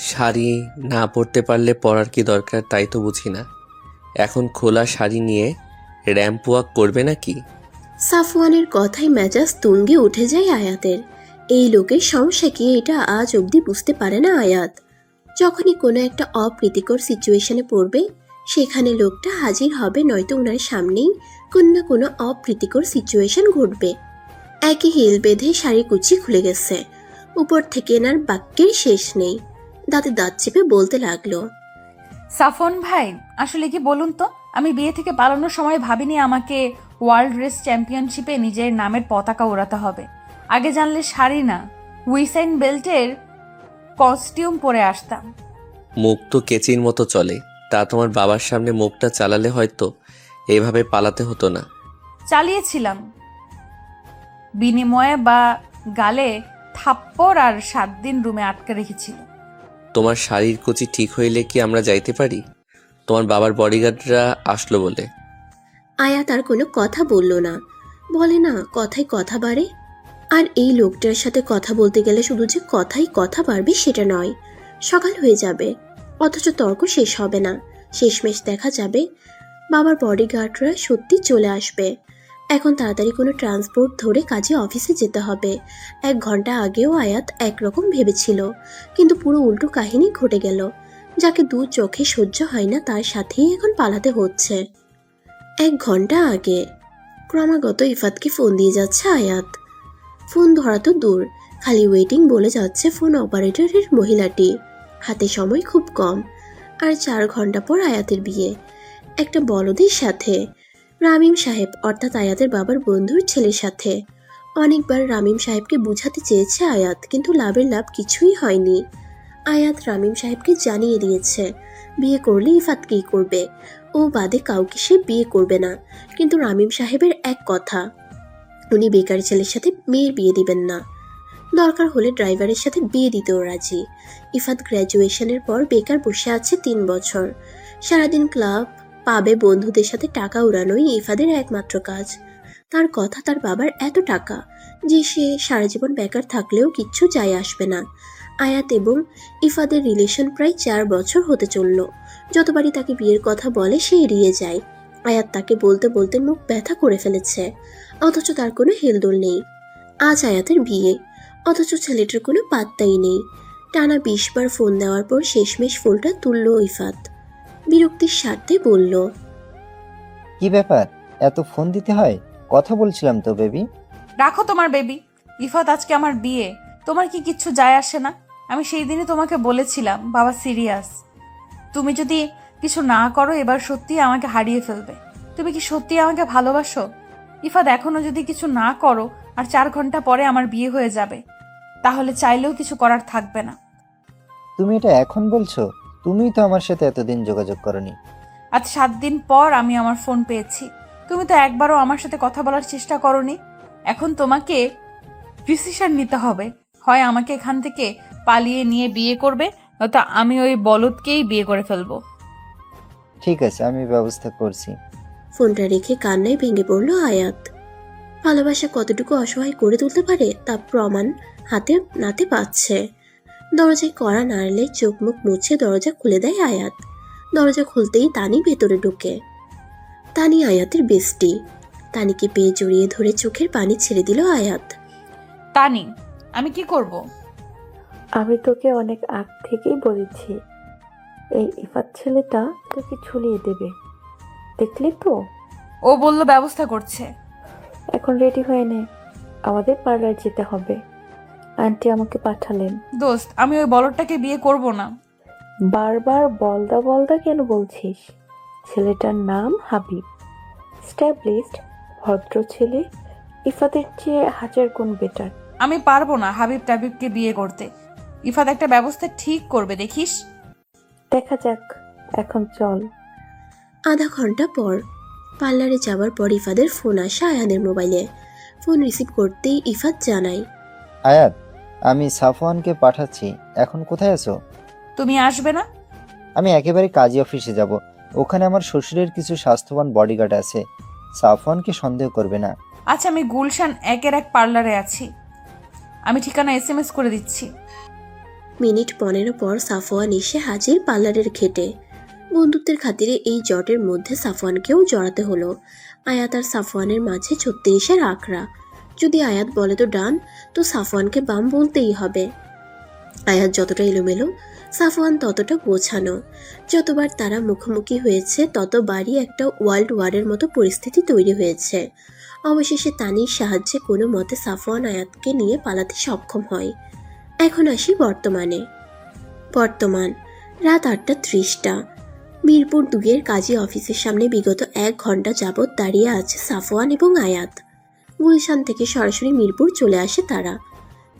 শাড়ি না পরতে পারলে পরার কি দরকার তাই তো বুঝি না। এখন খোলা শাড়ি নিয়ে র্যাম্প ওয়াক করবে নাকি? সাফওয়ানের কথায় মেজাজ তুঙ্গে উঠে যায় আয়াতের। এই লোকের সমস্যা কি এটা আজ অবধি বুঝতে পারে না আয়াত। যখনই কোনো একটা অপ্রীতিকর সিচুয়েশনে পড়বে সেখানে লোকটা হাজির হবে, নয়তো ওনার সামনেই কোনো না কোনো অপ্রীতিকর সিচুয়েশন ঘটবে। একই হিল বেঁধে শাড়ি কুচি খুলে গেছে, উপর থেকে এনার বাক্যের শেষ নেই। দাঁতে দাঁত চেপে বলতে লাগলো, সাফন ভাই, আসলে কি বলুন তো, আমি বিয়ে থেকে পালানোর সময় ভাবিনি আমাকে ওয়ার্ল্ড রেস চ্যাম্পিয়নশিপে নিজের নামের পতাকা ওড়াতে হবে। আগে জানলে শাড়ি না, উইসাইন বেল্টের কস্টিউম পরে আসতাম। মুখ তো কেচির মতো চলে, তা তোমার বাবার সামনে মুখটা চালালে হয়তো এইভাবে পালাতে হতো না। চালিয়েছিলাম, বিনিময়ে বা গালে থাপ্পড় আর 7 দিন রুমে আটকে রেখেছিল। তোমার শাড়ির কুচি ঠিক হইলে কি আমরা যাইতে পারি? তোমার বাবার বডিগার্ডরা আসলো বলে। আয়াত আর কোনো কথা বলল না। বলে না কথায় কথা বাড়ে। আর এই লোকটার সাথে কথা বলতে গেলে শুধু যে কথাই কথা বাড়বে সেটা নয়, সকাল হয়ে যাবে অথচ তর্ক শেষ হবে না। শেষমেশ দেখা যাবে বাবার বডিগার্ডরা সত্যি চলে আসবে। এখন তাড়াতাড়ি কোনো ট্রান্সপোর্ট ধরে কাজে অফিসে যেতে হবে। 1 ঘন্টা আগেও আয়াত একরকম ভেবেছিল, কিন্তু পুরো উল্টো কাহিনী ঘটে গেল। যাকে 2 চোখে সহ্য হয় না তার সাথেই এখন পালাতে হচ্ছে। 1 ঘন্টা আগে ক্রমাগত ইফাতকে ফোন দিয়ে যাচ্ছে আয়াত। ফোন ধরা তো দূর, খালি ওয়েটিং বলে যাচ্ছে ফোন অপারেটরের মহিলাটি। হাতে সময় খুব কম। আর 4 ঘন্টা পর আয়াতের বিয়ে, একটা বলদের সাথে, রামিম সাহেব অর্থাৎ আয়াতের বাবার বন্ধুর ছেলের সাথে। অনেকবার রামিম সাহেবকে বুঝাতে চেয়েছে আয়াত, কিন্তু লাভের লাভ কিছুই হয়নি। আয়াত রামিম সাহেবকে জানিয়ে দিয়েছে বিয়ে করলে ইফাতকেই করবে, ও বাদে কাউকে সে বিয়ে করবে না। কিন্তু রামিম সাহেবের এক কথা, উনি বেকার ছেলের সাথে মেয়ের বিয়ে দিবেন না, দরকার হলে ড্রাইভারের সাথে বিয়ে দিতেও রাজি। ইফাত গ্র্যাজুয়েশনের পর বেকার বসে আছে 3 বছর। সারাদিন ক্লাব পাবে বন্ধুদের সাথে টাকা উড়ানোই ইফাদের একমাত্র কাজ। তার কথা, তার বাবার এত টাকা যে সে সারা জীবন বেকার থাকলেও কিচ্ছু যায় আসবে না। আয়াত এবং ইফাদের রিলেশন প্রায় 4 বছর হতে চলল। যতবারই তাকে বিয়ের কথা বলে সে এড়িয়ে যায়। আয়াত তাকে বলতে বলতে মুখ ব্যথা করে ফেলেছে, অথচ তার কোনো হেলদোল নেই। আজ আয়াতের বিয়ে, অথচ ছেলেটার কোনো পাত্তাই নেই। টানা 20 বার ফোন দেওয়ার পর শেষমেশ ফোনটা তুলল ইফাত। বিরক্তির স্বার্থে বলল, কি ব্যাপার, এত ফোন দিতে হয়? কথা বলছিলাম তো বেবি। রাখো তোমার বেবি। ইফাত, আজকে আমার বিয়ে, তোমার কি কিচ্ছু যায় আসে না? আমি সেই দিনই তোমাকে বলেছিলাম বাবা সিরিয়াস। তুমি যদি কিছু না করো এবার সত্যি আমাকে হারিয়ে ফেলবে। তুমি কি সত্যি আমাকে ভালোবাসো? ইফাত, এখনো যদি কিছু না করো আর 4 ঘন্টা পরে আমার বিয়ে হয়ে যাবে, তাহলে চাইলেও কিছু করার থাকবে না। তুমি এটা এখন বলছো? তুমিই তো আমার সাথে এতদিন যোগাযোগ করনি। আজ 7 দিন পর আমি আমার ফোন পেয়েছি। তুমি তো একবারও আমার সাথে কথা বলার চেষ্টা করোনি। এখন তোমাকে ডিসিশন নিতে হবে, হয় আমাকে এখান থেকে পালিয়ে নিয়ে বিয়ে করবে, নয়তো আমি ওই বলদকেই বিয়ে করে ফেলবো। ঠিক আছে, আমি ব্যবস্থা করছি। ফোনটা রেখে কান্নায় ভেঙে পড়ল আয়াত। ভালোবাসা কতটুকু অসহায় করে তুলতে পারে তা প্রমাণ হাতে নাতে পাচ্ছে। দরজায় কড়া নাড়লে চোখ মুখ মুছে দরজা খুলে দেয় আয়াত। দরজা খুলতেই তানি ভেতরে ঢুকে। তানি আয়াতের বেস্টি। তানিকে পেয়ে জড়িয়ে ধরে চোখের পানি ছেড়ে দিল আয়াত। তানি, আমি কি করব? আমি তোকে অনেক আগ থেকেই বলেছি, এই ইফাত ছেলেটা তোকে ঝুলিয়ে দেবে। দেখলি তো, ও বললো ব্যবস্থা করছে। এখন রেডি হয়ে নে, আমাদের পার্লার যেতে হবে। আন্টি আমাকে পাঠালেন। দোস্ত, আমি ওই বলদটাকে বিয়ে করব না। বারবার বলদা বলদা কেন বলছিস? ছেলেটার নাম হাবিব, স্ট্যাবলিশড ভদ্র ছেলে, ইফাতের চেয়ে 1000 গুণ বেটার। আমি পারবো না হাবিব টাবিবকে বিয়ে করতে। ইফাত একটা ব্যবস্থা ঠিক করবে, দেখিস। দেখা যাক, এখন চল। আধা ঘন্টা পর পার্লারে যাওয়ার পর ইফাদের ফোন আসে আয়ানের মোবাইলে। ফোন রিসিভ করতেই ইফাত জানায়, আয়াত, আমি সাফওয়ানকে পাঠাচ্ছি। এখন কোথায় আছো? তুমি আসবে না? আমি একেবারে কাজী অফিসে যাব। ওখানে আমার শ্বশুরের কিছু স্বাস্থ্যবান বডিগার্ড আছে। সাফওয়ানকে সন্দেহ করবে না। আচ্ছা, আমি গুলশান 1-এর এক পার্লারে আছি। আমি ঠিকানা SMS করে দিচ্ছি। মিনিট 15 পর সাফওয়ান এসে হাজির পার্লারের ঘেটে। বন্ধুত্বের খাতিরে এই জটের মধ্যে সাফওয়ানকেও জড়াতে হলো। আয়াত আর সাফওয়ানের মাঝে 36-এর আখড়া। যদি আয়াত বলে তো ডান, তো সাফওয়ানকে বাম বলতেই হবে। আয়াত যতটা এলোমেলো, সাফওয়ান ততটা গোছানো। যতবার তারা মুখোমুখি হয়েছে ততবারই একটা ওয়ার্ল্ড ওয়ারের মতো পরিস্থিতি তৈরি হয়েছে। অবশেষে তানির সাহায্যে কোনো মতে সাফওয়ান আয়াতকে নিয়ে পালাতে সক্ষম হয়। এখন আসি বর্তমান রাত 8:30। মিরপুর 2-এর কাজী অফিসের সামনে বিগত 1 ঘন্টা যাবৎ দাঁড়িয়ে আছে সাফওয়ান এবং আয়াত। গুলশান থেকে সরাসরি মিরপুর চলে আসে তারা,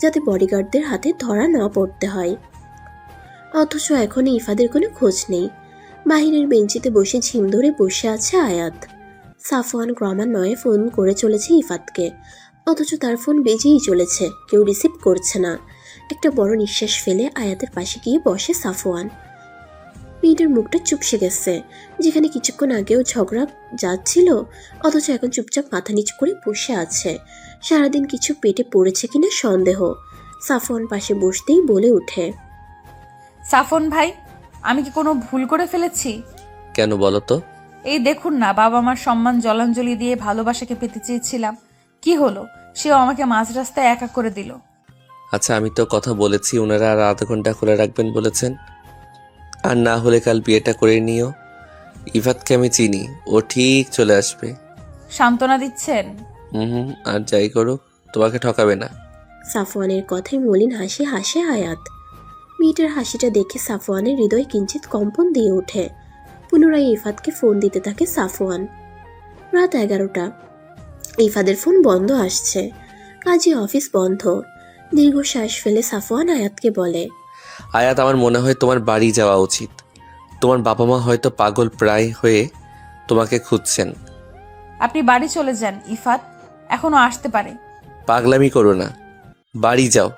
যাতে বডিগার্ডদের হাতে ধরা না পড়তে হয়। অথচ এখন ইফাদের কোনো খোঁজ নেই। বাহিরের বেঞ্চিতে বসে ঝিম ধরে বসে আছে আয়াত। সাফওয়ান ক্রমান্বয়ে ফোন করে চলেছে ইফাতকে, অথচ তার ফোন বেজেই চলেছে, কেউ রিসিভ করছে না। একটা বড় নিঃশ্বাস ফেলে আয়াতের পাশে গিয়ে বসে সাফওয়ান। মেয়েটার মুখটা চুপসে গেছে। যেখানে কিছুক্ষণ আগেও ঝগড়া যাচ্ছিল, অথচ এখন চুপচাপ মাথা নিচু করে বসে আছে। সারাদিন কিছু পেটে পড়েছে কিনা সন্দেহ। সাফওয়ান পাশে বসতেই বলে ওঠে, সাফন ভাই, আমি কি কোনো ভুল করে ফেলেছি? কেন বলো তো? এই দেখুন না, বাবা মার সম্মান জলাঞ্জলি দিয়ে ভালোবাসাকে পেতে চেয়েছিলাম, কি হলো? সেও আমাকে মাঝ রাস্তায় একা করে দিল। আচ্ছা, আমি তো কথা বলেছি ওনারা আর আধা ঘন্টা খোলা রাখবেন বলেছেন। আর না হলে কাল বিয়েটা করে নিও। ইফাতকে আমি চিনি, ও ঠিক চলে আসবে। সান্ত্বনা দিচ্ছেন? আর যাই করুক তোমাকে ঠকাবে না। সাফওয়ানের কথায় মলিন হাসি হাসে আয়াত। মেয়েটার হাসিটা দেখে সাফওয়ানের হৃদয় কিঞ্চিত কম্পন দিয়ে ওঠে। পুনরায় ইফাতকে ফোন দিতে থাকে সাফওয়ান। রাত 11টা। ইফাদের ফোন বন্ধ আসছে। কাজে অফিস বন্ধ। দীর্ঘশ্বাস ফেলে সাফওয়ান আয়াতকে বলে, আয়াত, আমার মনে হয় তোমার বাড়ি যাওয়া উচিত। তোমার বাবা মা হয়তো পাগল প্রায় হয়ে তোমাকে খুঁজছেন। আপনি বাড়ি চলে যান, ইফাত এখনো আসতে পারে। পাগলামি করো না, বাড়ি যাও।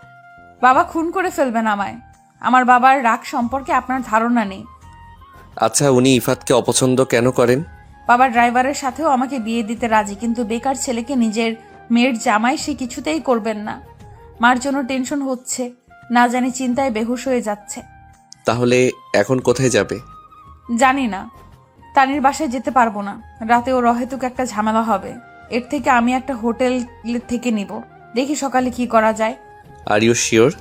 বাবা খুন করে ফেলবেন আমায়। আমার বাবার রাগ সম্পর্কে আপনার ধারণা নেই। আচ্ছা, উনি ইফাতকে অপছন্দ কেন করেন? বাবার ড্রাইভারের সাথেও আমাকে বিয়ে দিতে রাজি, কিন্তু বেকার ছেলেকে নিজের মেয়ের জামাই সে কিছুতেই করবেন না। মার জন্য টেনশন হচ্ছে, না জানি চিন্তায় বেহুশ হয়ে যাচ্ছে। তাহলে এখন কোথায় যাবে? জানি না, তানির বাসায় যেতে পারবো না। রাতেও রহেতুক একটা ঝামেলা হবে। এর থেকে আমি একটা হোটেল থেকে নিব, দেখি সকালে কি করা যায়। Are you sure?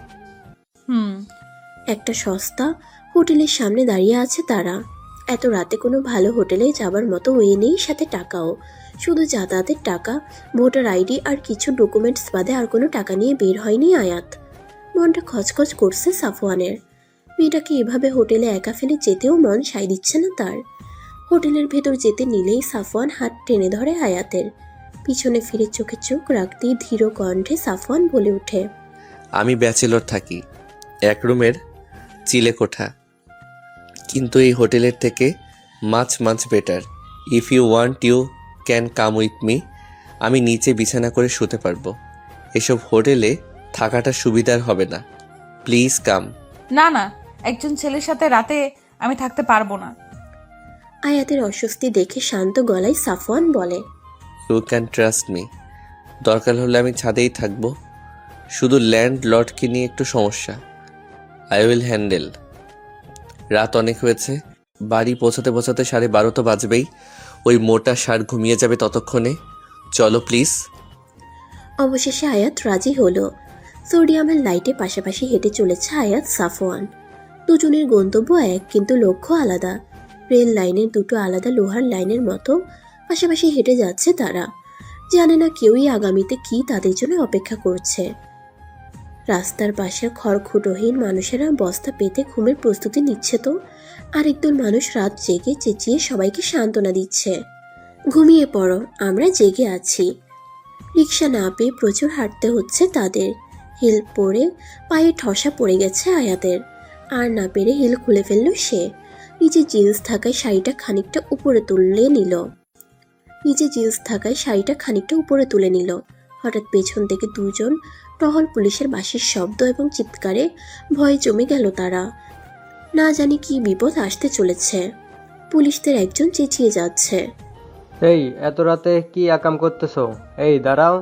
একটা সস্তা হোটেলের সামনে দাঁড়িয়ে আছে তারা। এত রাতে কোনো ভালো হোটেলে যাবার মতো ওয়ে নেই, সাথে টাকাও। শুধু যাতায়াতের টাকা, ভোটার আইডি আর কিছু ডকুমেন্টস বাদে আর কোনো টাকা নিয়ে বের হয়নি আয়াত। মনটা খচখচ করছে সাফওয়ানের। মেয়েটাকে এভাবে হোটেলে একা ফেলে যেতেও মন সায় দিচ্ছে না তার। হোটেলের ভেতর যেতে নিলেই সাফওয়ান হাত টেনে ধরে আয়াতের। পিছনে ফিরে চোখে চোখ রাখতেই ধীর কণ্ঠে সাফওয়ান বলে ওঠে, আমি ব্যাচেলর থাকি, এক রুমের চিলে কোঠা, কিন্তু এই হোটেলের থেকে মাছ better. If you want you can come with me. আমি নিচে বিছানা করে শুতে পারবো। এসব হোটেলে থাকাটা সুবিধার হবে না। Please come. না না, একজন ছেলের সাথে রাতে আমি থাকতে পারবো না। আয়াতের অস্বস্তি দেখে শান্ত গলায় সাফওয়ান বলে, ইউ ক্যান ট্রাস্ট মি। দরকার হলে আমি ছাদেই থাকবো। শুধু ল্যান্ড লর্ডকে নিয়ে একটু সমস্যা। I will handle. রাত অনেক হয়েছে, বাড়ি পৌঁছাতে 12:30 তো বাজবেই। ওই মোটা ষাঁড় ঘুমিয়ে যাবে ততক্ষণে। চলো প্লিজ। অবশেষে আয়াত রাজি হলো। সোডিয়ামের লাইটে পাশাপাশি হেঁটে চলেছে আয়াত সাফওয়ান। দুজনের গন্তব্য এক, কিন্তু লক্ষ্য আলাদা। রেল লাইনের দুটো আলাদা লোহার লাইনের মতো পাশাপাশি হেঁটে যাচ্ছে তারা। জানে না কেউই আগামীতে কি তাদের জন্য অপেক্ষা করছে। রাস্তার পাশে খড়খুটোহীন মানুষেরা বস্তা পেতে ঘুমের প্রস্তুতি নিচ্ছে, তো আরেকদল মানুষ রাত জেগে চেঁচিয়ে সবাইকে সান্ত্বনা দিচ্ছে, ঘুমিয়ে পড়ো, আমরা জেগে আছি। রিক্সা না পেয়ে প্রচুর হাঁটতে হচ্ছে তাদের। হিল পরে পায়ে ঠসা পড়ে গেছে আয়াতের। আর না পেরে হিল খুলে ফেলল সে। নিচে জিন্স থাকায় শাড়িটা খানিকটা উপরে তুলে নিল। হঠাৎ পেছন থেকে দুজন টহল পুলিশের বাঁশির শব্দ এবং চিৎকারে ভয়ে জমে গেল তারা। না জানি কি বিপদ আসতে চলেছে। পুলিশদের একজন চেঁচিয়ে যাচ্ছে, এই এত রাতে কি আকাম করতেছো? এই দাঁড়াও।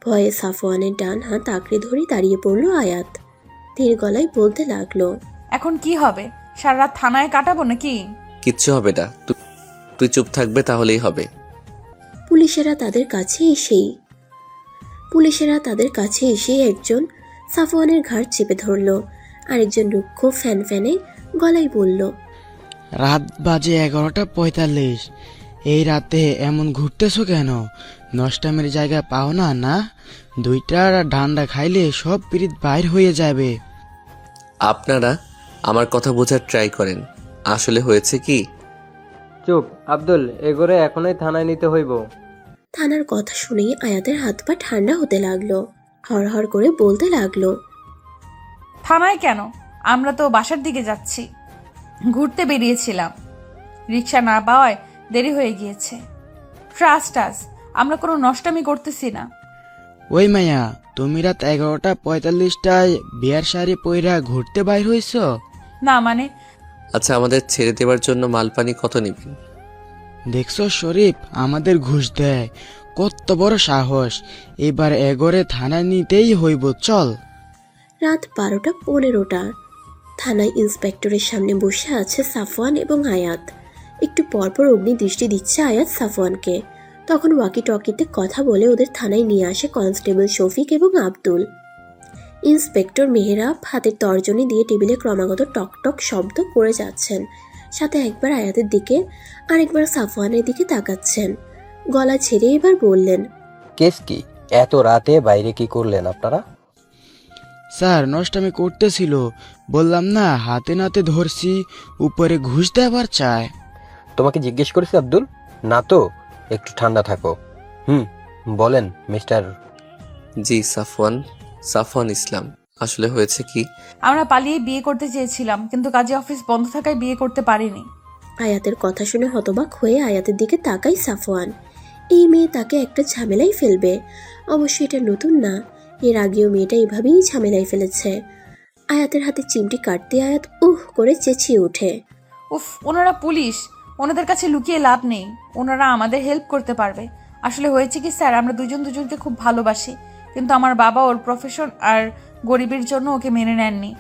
ভয়ে সাফওয়ানের ডান হাত আঁকড়ে ধরে দাঁড়িয়ে পড়ল আয়াত। ধীর গলায় বলতে লাগলো, এখন কি হবে? সারা রাত থানায় কাটাবো নাকি? কিচ্ছু হবে না, তুই চুপ থাকবে তাহলেই হবে। পুলিশেরা তাদের কাছে এসেই একজন সাফওয়ানের ঘাড় চেপে ধরল, আরেকজন রুক্ষ ফ্যানে গলায় বলল, রাত বাজে 11:45। এই রাতে এমন ঘুরতেছো কেন? নষ্টামের জায়গা পাও না? না, দুইটা ডান্ডা খাইলে সব পিরিত বাইর হয়ে যাবে। আপনারা আমার কথা বোঝার ট্রাই করেন। আসলে হয়েছে কি? চুপ আব্দুল, এগোরে এখনই থানায় নিতে হইব। থানার কথা শুনেই আয়াতের হাত পা ঠান্ডা হতে লাগলো। হড়হড় করে বলতে লাগলো, থানায় কেন? আমরা তো বাসার দিকে যাচ্ছি, ঘুরতে বেরিয়েছিলাম। রিক্সা না পাওয়ায় দেরি হয়ে গিয়েছে। ট্রাস্ট আস, আমরা কোনো নষ্টামি করতেছি না। ওই মায়া, তুমি রাত 11:45টায় বিয়ার শাড়ি পইরা ঘুরতে বাইর হইছ? না মানে, আচ্ছা, আমাদের ছেড়ে দেওয়ার জন্য মালপানি কত নেবেন? দেখছো শরীফ, আমাদের ঘুষ দেয়, কত বড় সাহস! এবার এগরে থানায় নিতেই হইব, চল। রাত 12:15। থানায় ইন্সপেক্টরের সামনে বসে আছে সাফওয়ান এবং আয়াত। একটু পরপর অগ্নি দৃষ্টি দিচ্ছে আয়াত সাফওয়ানকে। তখন ওয়াকি টকিতে কথা বলে ওদের থানায় নিয়ে আসে কনস্টেবল শফিক এবং আব্দুল। ইন্সপেক্টর মেহেরাব হাতের তর্জনী দিয়ে টেবিলে ক্রমাগত টকটক শব্দ করে যাচ্ছেন, সাথে একবার আয়াতের দিকে আরেকবার সাফওয়ানের দিকে তাকাচ্ছেন। গলা ছেড়ে এবার বললেন, কেস কি? এত রাতে বাইরে কি করলেন আপনারা? স্যার, নষ্টামি করতেছিল, বললাম না, হাতে নাতে ধরছি, উপরে ঘুষ দেবার চায়। তোমাকে জিজ্ঞেস করেছি আব্দুল? না তো, একটু ঠান্ডা থাকো। বলেন মিস্টার। জি, সাফওয়ান ইসলাম। আসলে হয়েছে কি? আমরা পালিয়ে বিয়ে করতে চেয়েছিলাম, কিন্তু কাজী অফিস বন্ধ থাকায় বিয়ে করতে পারিনি। আয়াতের কথা শুনে হতবাক হয়ে আয়াতের দিকে তাকাই সাফওয়ান। এই মেয়ে তাকে একটা ঝামেলায় ফেলবে। অবশ্য এটা নতুন না, এর আগেও মেয়েটা এভাবেই ঝামেলায় ফেলেছে। আয়াতের হাতে চিমটি কাটতে আয়াত করে চেঁচিয়ে ওঠে, উফ, ওনারা পুলিশ, ওনাদের কাছে লুকিয়ে লাভ নেই, ওনারা আমাদের হেল্প করতে পারবে। আসলে হয়েছে কি স্যার, আমরা দুজনকে খুব ভালোবাসি, কিন্তু আমার বাবা ওর প্রফেশন আর গরিবের জন্য ওকে মেনে নেননি।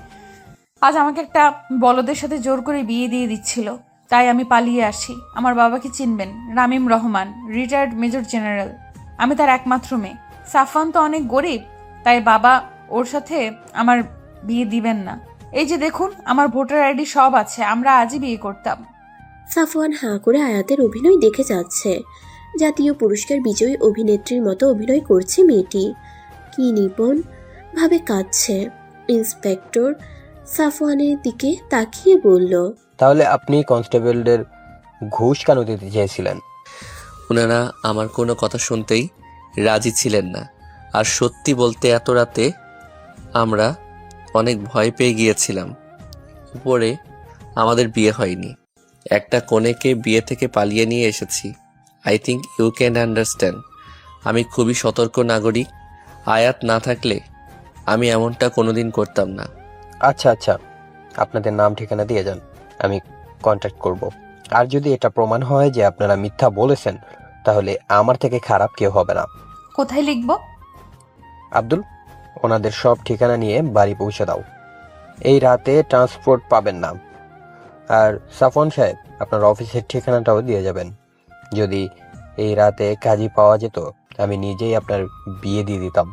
আজ আমাকে একটা বলদের সাথে জোর করে বিয়ে দিয়ে দিচ্ছিল, তাই আমি পালিয়ে আসি। আমার বাবাকে চিনবেন, Ramim Rahman, retired major general. আমি তার একমাত্র মেয়ে। সাফওয়ান তো অনেক গরিব, তাই বাবা ওর সাথে আমার বিয়ে দিবেন না। এই যে দেখুন, আমার ভোটার আইডি সব আছে, আমরা আজই বিয়ে করতাম। সাফওয়ান হাঁ করে আয়াতের অভিনয় দেখে যাচ্ছে। জাতীয় পুরস্কার বিজয়ী অভিনেত্রীর মতো অভিনয় করছে মেয়েটি। কি নিপুণ ভাবে কাঁদছে। ইন্সপেক্টর সাফওয়ানের দিকে তাকিয়ে বলল, তাহলে আপনি কনস্টেবলদের ঘুষ কেন দিতে চেয়েছিলেন? ওনারা আমার কোনো কথা শুনতেই রাজি ছিলেন না। আর সত্যি বলতে এত রাতে আমরা অনেক ভয় পেয়ে গিয়েছিলাম। উপরে আমাদের বিয়ে হয়নি, একটা কনেকে বিয়ে থেকে পালিয়ে নিয়ে এসেছি। I think you can understand. আমি খুবই সতর্ক নাগরিক। আয়াত না থাকলে আমি এমনটা কোনোদিন করতাম না। আচ্ছা, আপনাদের নাম ঠিকানা দিয়ে যান, আমি কন্ট্যাক্ট করব। আর যদি এটা প্রমাণ হয় যে আপনারা মিথ্যা বলেছেন, তাহলে আমার থেকে খারাপ কেউ হবে না। কোথায় লিখবো? আব্দুল, ওনাদের সব ঠিকানা নিয়ে বাড়ি পৌঁছে দাও। এই রাতে ট্রান্সপোর্ট পাবেন না। আর সাফওয়ান সাহেব, আপনার অফিসের ঠিকানাটাও দিয়ে যাবেন। যদি এই রাতে কাজই পাওয়া যেত, আমি নিজেই আপনার বিয়ে দিয়ে দিতাম।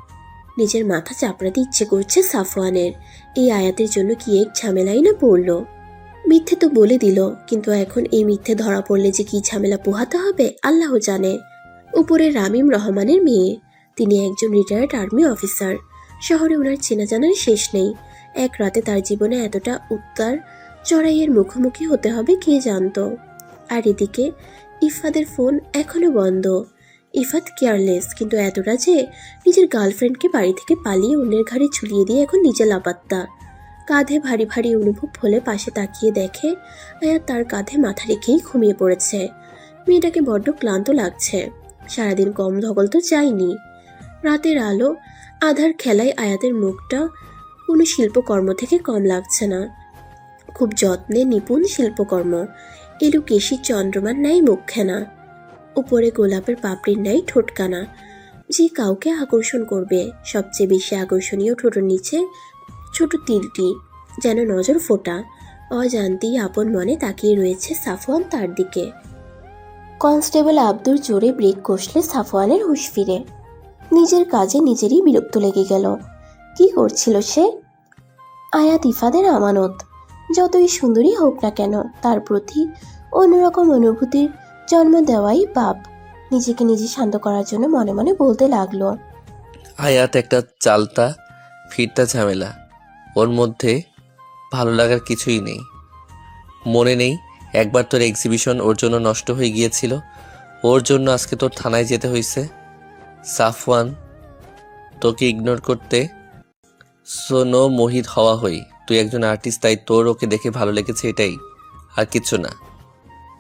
নিজের মাথা চাপড়াতে ইচ্ছে করছে সাফওয়ানের। এই আয়াতের জন্য কি এক ঝামেলাই না পড়ল। মিথ্যে তো বলে দিল, কিন্তু এখন এই মিথ্যে ধরা পড়লে যে কি ঝামেলা পোহাতে হবে আল্লাহ জানে। উপরে রামিম রহমানের মেয়ে, তিনি একজন রিটায়ার্ড আর্মি অফিসার। শহরে ওনার চেনা জানার শেষ নেই। এক রাতে তার জীবনে এতটা উত্তার চড়াইয়ের মুখোমুখি হতে হবে কে জানতো। আর এদিকে ইফাদের ফোন এখনো বন্ধ। ইফাত কেয়ারলেস, কিন্তু এতটা যে নিজের গার্লফ্রেন্ডকে বাড়ি থেকে পালিয়ে অন্যের ঘাড়ে ঝুলিয়ে দিয়ে এখন নিজে লাপাত্তা। কাঁধে ভারী ভারী অনুভব হলে পাশে তাকিয়ে দেখে আয়াত তার কাঁধে মাথা রেখেই ঘুমিয়ে পড়েছে। মেয়েটাকে বড্ড ক্লান্ত লাগছে। সারাদিন কম ধকল তো যায়নি। রাতের আলো আধার খেলায় আয়াতের মুখটা কোনো শিল্পকর্ম থেকে কম লাগছে না। খুব যত্নে নিপুণ শিল্পকর্ম। এলু কেশির চন্দ্রমার ন্যায় মুখখানা, উপরে গোলাপের পাপড়ির ন্যায় ঠোঁটকানা, যে কাউকে আকর্ষণ করবে। সবচেয়ে বেশি আকর্ষণীয় ঠোঁটের নিচে ছোট তিলটি, যেন নজর ফোটা। অজান্তেই আপন মনে তাকিয়ে রয়েছে সাফওয়ান তার দিকে। কনস্টেবল আব্দুল জোরে ব্রেক কষলে সাফওয়ানের হুঁশ ফিরে। নিজের কাজে নিজেরই বিরক্ত লেগে গেল। কি করছিল সে? আয়াত ইফাদের আমানত। যতই সুন্দরী হোক না কেন, তার প্রতি অন্যরকম অনুভূতির জন্ম দেওয়াই পাপ। নিজেকে নিজে শান্ত করার জন্য মনে মনে বলতে লাগলো, আয়াত একটা চালতা ফিরতা ঝামেলা। ওর মধ্যে ভালো লাগার কিছুই নেই। মনে নেই একবার তোর এক্সিবিশন ওর জন্য নষ্ট হয়ে গিয়েছিল? ওর জন্য আজকে তোর থানায় যেতে হয়েছে। সাফওয়ান, তোকে ইগনোর করতে সোনো মোহিত হওয়া হই। তুই একজন আর্টিস্ট, তাই তোর ওকে দেখে ভালো লেগেছে, এটাই, আর কিচ্ছু না।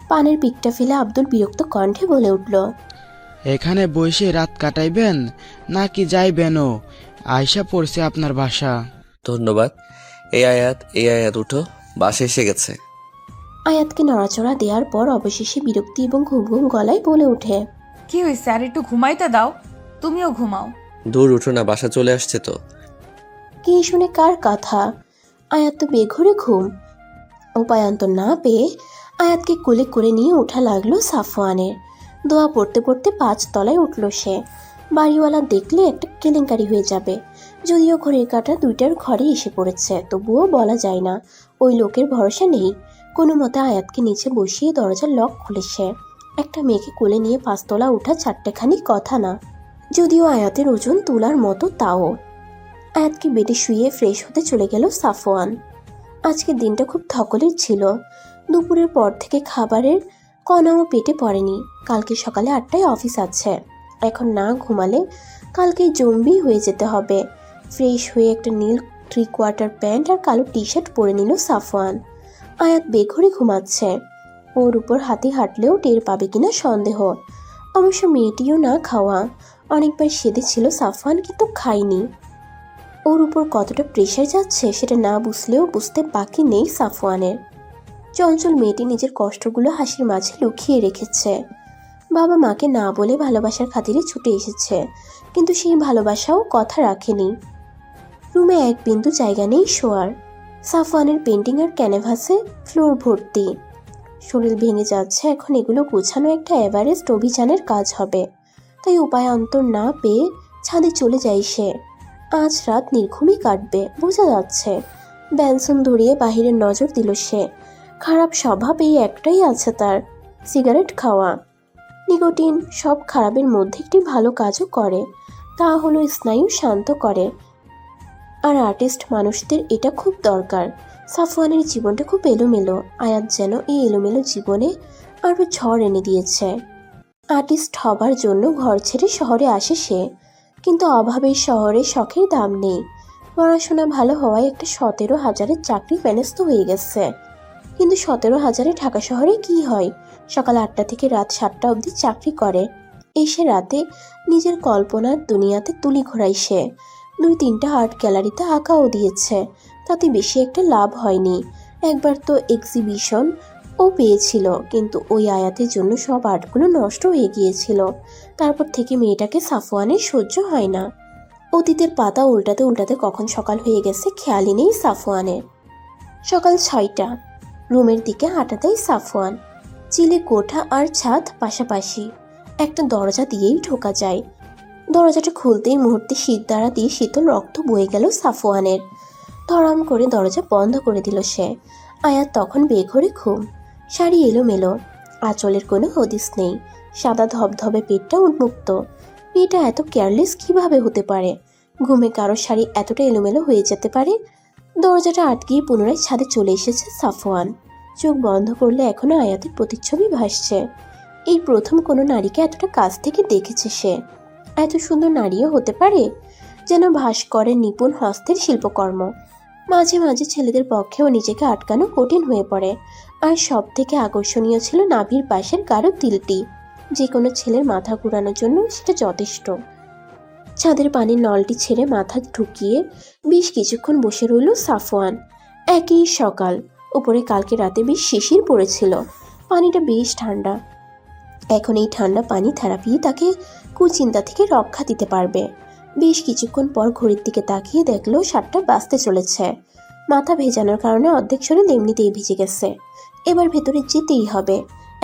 পানের পিকটা ফেলে আব্দুল বিরক্ত কণ্ঠে বলে উঠল, এখানে বসে রাত কাটাইবেন নাকি যাইবেনও? আয়সা পড়ছে আপনার বাসা। ধন্যবাদ। এই আয়াত উঠো, বাসে এসে গেছে। আয়াতকে নড়াচড়া দেওয়ার পর অবশেষে বিরক্তি এবং ঘুম ঘুম গলায় বলে ওঠে, কি হয়েছে? আর একটু ঘুমাইতে দাও, তুমিও ঘুমাও। দূর উঠো না, বাসা চলে আসছে তো। কি শুনে কার কথা? আয়াত তো বেঘরে ঘুম। উপায়ন্তর না পেয়ে আয়াতকে কোলে করে নিয়ে ওঠা লাগলো সাফওয়ানের। দোয়া পড়তে পড়তে 5 তলায় উঠল সে। বাড়িওয়ালা দেখলে একটা কেলেঙ্কারি হয়ে যাবে। যদিও ঘড়ির কাঁটা 2টার ঘরে এসে পড়েছে, তবুও বলা যায় না। ওই লোকের ভরসা নেই। কোনো মতে আয়াতকে নিচে বসিয়ে দরজার লক খুলে সে। একটা মেয়েকে কোলে নিয়ে 5 তলা ওঠা চারটেখানি কথা না। যদিও আয়াতের ওজন তোলার মতো, তাও। আয়াতকে বেডে শুয়ে ফ্রেশ হতে চলে গেল সাফওয়ান। আজকের দিনটা খুব ধকলের ছিল। দুপুরের পর থেকে খাবারের কণাও পেটে পড়েনি। কালকে সকালে 8টায় অফিস আছে। এখন না ঘুমালে কালকে জম্বি হয়ে যেতে হবে। ফ্রেশ হয়ে একটা নীল 3/4 প্যান্ট আর কালো টি শার্ট পরে নিল সাফওয়ান। আয়াত বেঘরে ঘুমাচ্ছে। ওর উপর হাতে হাঁটলেও টের পাবে কিনা সন্দেহ। অবশ্য মেয়েটিও না খাওয়া। অনেকবার সেধেছিল সাফওয়ান, কিন্তু খায়নি। ওর উপর কতটা প্রেশার যাচ্ছে সেটা না বুঝলেও বুঝতে বাকি নেই সাফওয়ানের। চঞ্চল মেয়েটি নিজের কষ্টগুলো হাসির মাঝে লুকিয়ে রেখেছে। বাবা মাকে না বলে ভালোবাসার খাতিরে ছুটে এসেছে, কিন্তু সেই ভালোবাসাও কথা রাখেনি। রুমে এক বিন্দু জায়গা নেই শোয়ার। সাফওয়ানের পেন্টিং আর ক্যানভাসে ফ্লোর ভর্তি। শরীর ভেঙে যাচ্ছে। এখন এগুলো গোছানো একটা এভারেস্ট অভিযানের কাজ হবে। তাই উপায়ান্তর না পেয়ে ছাদে চলে যায় সে। আজ রাত নির্ঘুমই কাটবে বোঝা যাচ্ছে। ব্যানসন ধরিয়ে বাহিরের নজর দিল সে। খারাপ স্বভাব এই একটাই আছে তার, সিগারেট খাওয়া। নিকোটিন সব খারাপের মধ্যে একটি ভালো কাজও করে, তা হলো স্নায়ু শান্ত করে। আর আর্টিস্ট মানুষদের এটা খুব দরকার। সাফওয়ানের জীবনটা খুব এলোমেলো। আয়াত যেন এই এলোমেলো জীবনে আরও ঝড় এনে দিয়েছে। আর্টিস্ট হবার জন্য ঘর ছেড়ে শহরে আসে সে, কিন্তু অভাবের শহরে শখের দাম নেই। পড়াশোনা ভালো হওয়ায় একটা 17,000-এর চাকরি ফেনস্থ হয়ে গেছে। কিন্তু 17,000-এ ঢাকা শহরে কি হয়? সকাল 8টা থেকে রাত 7টা অবধি চাকরি করে। এসে রাতে নিজের কল্পনার দুনিয়াতে তুলি ঘোরায় সে। 2-3টা আর্ট গ্যালারিতে আঁকাও দিয়েছে, তাতে বেশি একটা লাভ হয়নি। একবার তো এক্সিবিশন ও পেয়েছিল, কিন্তু ওই আয়াতের জন্য সব আর্টগুলো নষ্ট হয়ে গিয়েছিল। তারপর থেকে মেয়েটাকে সাফওয়ানের সহ্য হয় না। অতীতের পাতা উল্টাতে উল্টাতে কখন সকাল হয়ে গেছে খেয়ালই নেই সাফওয়ানের। সকাল 6টা। রুমের দিকে হাঁটা দেয় সাফওয়ান। চিলে কোঠা আর ছাদ পাশাপাশি। একটা দরজা দিয়েই ঢোকা যায়। দরজাটা খুলতেই মুহূর্তে শীতদাঁড়া দিয়ে শীতল রক্ত বয়ে গেল সাফওয়ানের। ধরাম করে দরজা বন্ধ করে দিল সে। আয়াত তখন বেঘরে ঘুম। শাড়ি এলোমেলো, আঁচলের কোনো হদিস নেই। সাদা ধবধবে পেটটা উন্মুক্ত। মেয়েটা এত কেয়ারলেস কিভাবে হতে পারে? ঘুমে কারো শাড়ি এতটা এলোমেলো হয়ে যেতে পারে? দরজাটা আটকিয়ে পুনরায় ছাদে চলে এসেছে সাফওয়ান। চোখ বন্ধ করলে এখনো আয়াতের প্রতিচ্ছবি ভাসছে। এই প্রথম কোনো নারীকে এতটা কাছ থেকে দেখেছে সে। এত সুন্দর নারীও হতে পারে? যেন ভাস্করের নিপুণ হস্তের শিল্পকর্ম। মাঝে মাঝে ছেলেদের পক্ষেও নিজেকে আটকানো কঠিন হয়ে পড়ে। আর সব থেকে আকর্ষণীয় ছিল নাভির পাশের গাঢ় তিলটি। যে কোনো ছেলের মাথা ঘুরানোর জন্য সেটা যথেষ্ট। ছাদের পানির নলটি ছেড়ে মাথা ঢুকিয়ে বেশ কিছুক্ষণ বসে রইল সাফওয়ান। একই সকাল। উপরে কালকে রাতে বেশ শিশির পড়েছিল। পানিটা বেশ ঠান্ডা। এখন এই ঠান্ডা পানি থেরাপি তাকে কুচিন্তা থেকে রক্ষা দিতে পারবে। বেশ কিছুক্ষণ পর ঘড়ির দিকে তাকিয়ে দেখলো 7টা বাজতে চলেছে। মাথা ভেজানোর কারণে অর্ধেক শরীর এমনিতেই ভিজে গেছে। এবার ভেতরে যেতেই হবে।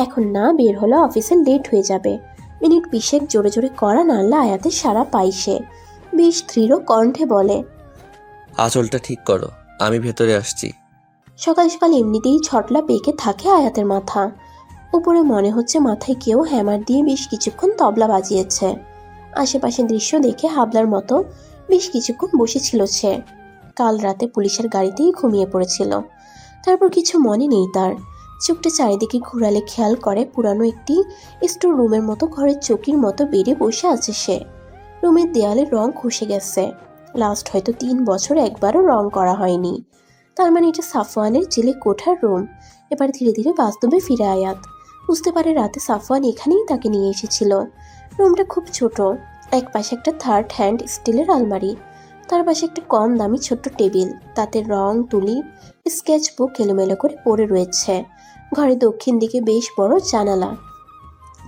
এখন না বের হলে অফিসে লেট হয়ে যাবে। মিনিট 20 জোরে জোরে করা নাড়লে আয়াতের সারা পাই সে। বেশ দৃঢ় কণ্ঠে বলে, আঁচলটা ঠিক করো, আমি ভেতরে আসছি। সকাল সকাল এমনিতেই ছটলা পেকে থাকে আয়াতের মাথা। উপরে মনে হচ্ছে মাথায় কেউ হ্যামার দিয়ে বেশ কিছুক্ষণ তবলা বাজিয়েছে। আশেপাশের দৃশ্য দেখে হাবলার মতো বেশ কিছুক্ষণ বসেছিল সে। কাল রাতে পুলিশের গাড়িতেই ঘুমিয়ে পড়েছিল। তারপর কিছু মনে নেই তার। চোখটা চারিদিকে ঘুরালে খেয়াল করে পুরানো একটি স্টোর রুমের মতো ঘরের চৌকির মতো বেড়ে বসে আছে সে। রুমের দেয়ালের রং খসে গেছে। লাস্ট হয়তো 3 বছর একবারও রং করা হয়নি। তার মানে এটা সাফওয়ানের জেলে কোঠার রুম। এবার ধীরে ধীরে বাস্তবে ফিরে আয়াত। বুঝতে পারে রাতে সাফওয়ান এখানেই তাকে নিয়ে এসেছিল। রুমটা খুব ছোট। এক পাশে একটা 3rd হ্যান্ড স্টিলের আলমারি, তার পাশে একটা কম দামি ছোট্ট টেবিল, তাতে রং তুলি স্কেচ বুক এলোমেলো করে পড়ে রয়েছে। ঘরের দক্ষিণ দিকে বেশ বড় জানালা।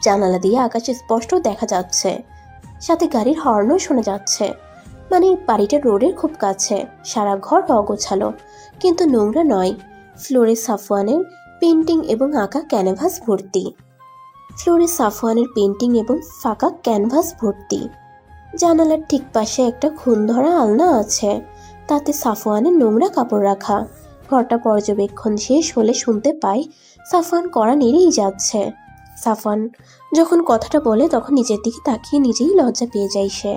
জানালা দিয়ে আকাশে স্পষ্ট দেখা যাচ্ছে। সাথে গাড়ির হর্নও শোনা যাচ্ছে। মানে বাড়িটা রোডের খুব কাছে। সারা ঘর অগোছালো, কিন্তু নোংরা নয়। ফ্লোরে সাফওয়ানের পেন্টিং এবং আঁকা ক্যানভাস ভর্তি। ফাঁকা ক্যানভাস ভর্তি। জানালার ঠিক পাশে একটা খুন ধরা আলনা আছে, তাতে সাফওয়ানের নোংরা কাপড় রাখা। ঘরটা পর্যবেক্ষণ শেষ হলে শুনতে পাই সাফওয়ান কড়া নেড়েই যাচ্ছে। সাফওয়ান যখন কথাটা বলে তখন নিজের দিকে তাকিয়ে নিজেই লজ্জা পেয়ে যায় সে।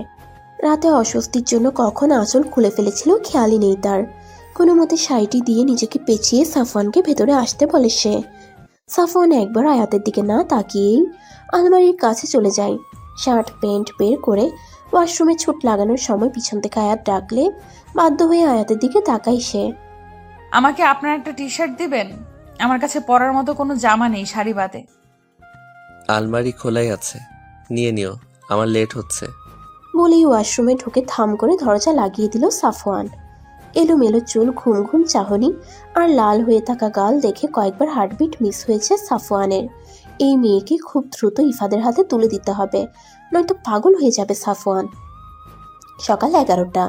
রাতে অস্বস্তির জন্য কখন আঁচল খুলে ফেলেছিল খেয়ালই নেই তার। কোনো মতে শাড়িটি দিয়ে নিজেকে পেঁচিয়ে সাফওয়ানকে ভেতরে আসতে বলে সে। সাফওয়ান একবার আয়াতের দিকে না তাকিয়েই আলমারির কাছে চলে যায়। শার্ট প্যান্ট বের করে ওয়াশরুমে ছুট লাগানোর সময় পিছন থেকে আয়াত ডাকলে বাধ্য হয়ে আয়াতের দিকে তাকায় সে। আমাকে আপনার একটা টি শার্ট দিবেন? আমার কাছে পরার মতো কোনো জামা নেই শাড়ি বাদে। আলমারি খোলাই আছে, নিয়ে নিও, আমার লেট হচ্ছে। বলেই ওয়াশরুমে ঢুকে থাম করে দরজা লাগিয়ে দিল সাফওয়ান। এলোমেলো চুল, ঘুম ঘুম চাহনি আর লাল হয়ে থাকা গাল দেখে কয়েকবার হার্টবিট মিস হয়েছে সাফওয়ানের। এই মেয়েকে খুব দ্রুত ইফাদের হাতে তুলে দিতে হবে, নয়তো পাগল হয়ে যাবে সাফওয়ান। সকাল 11টা।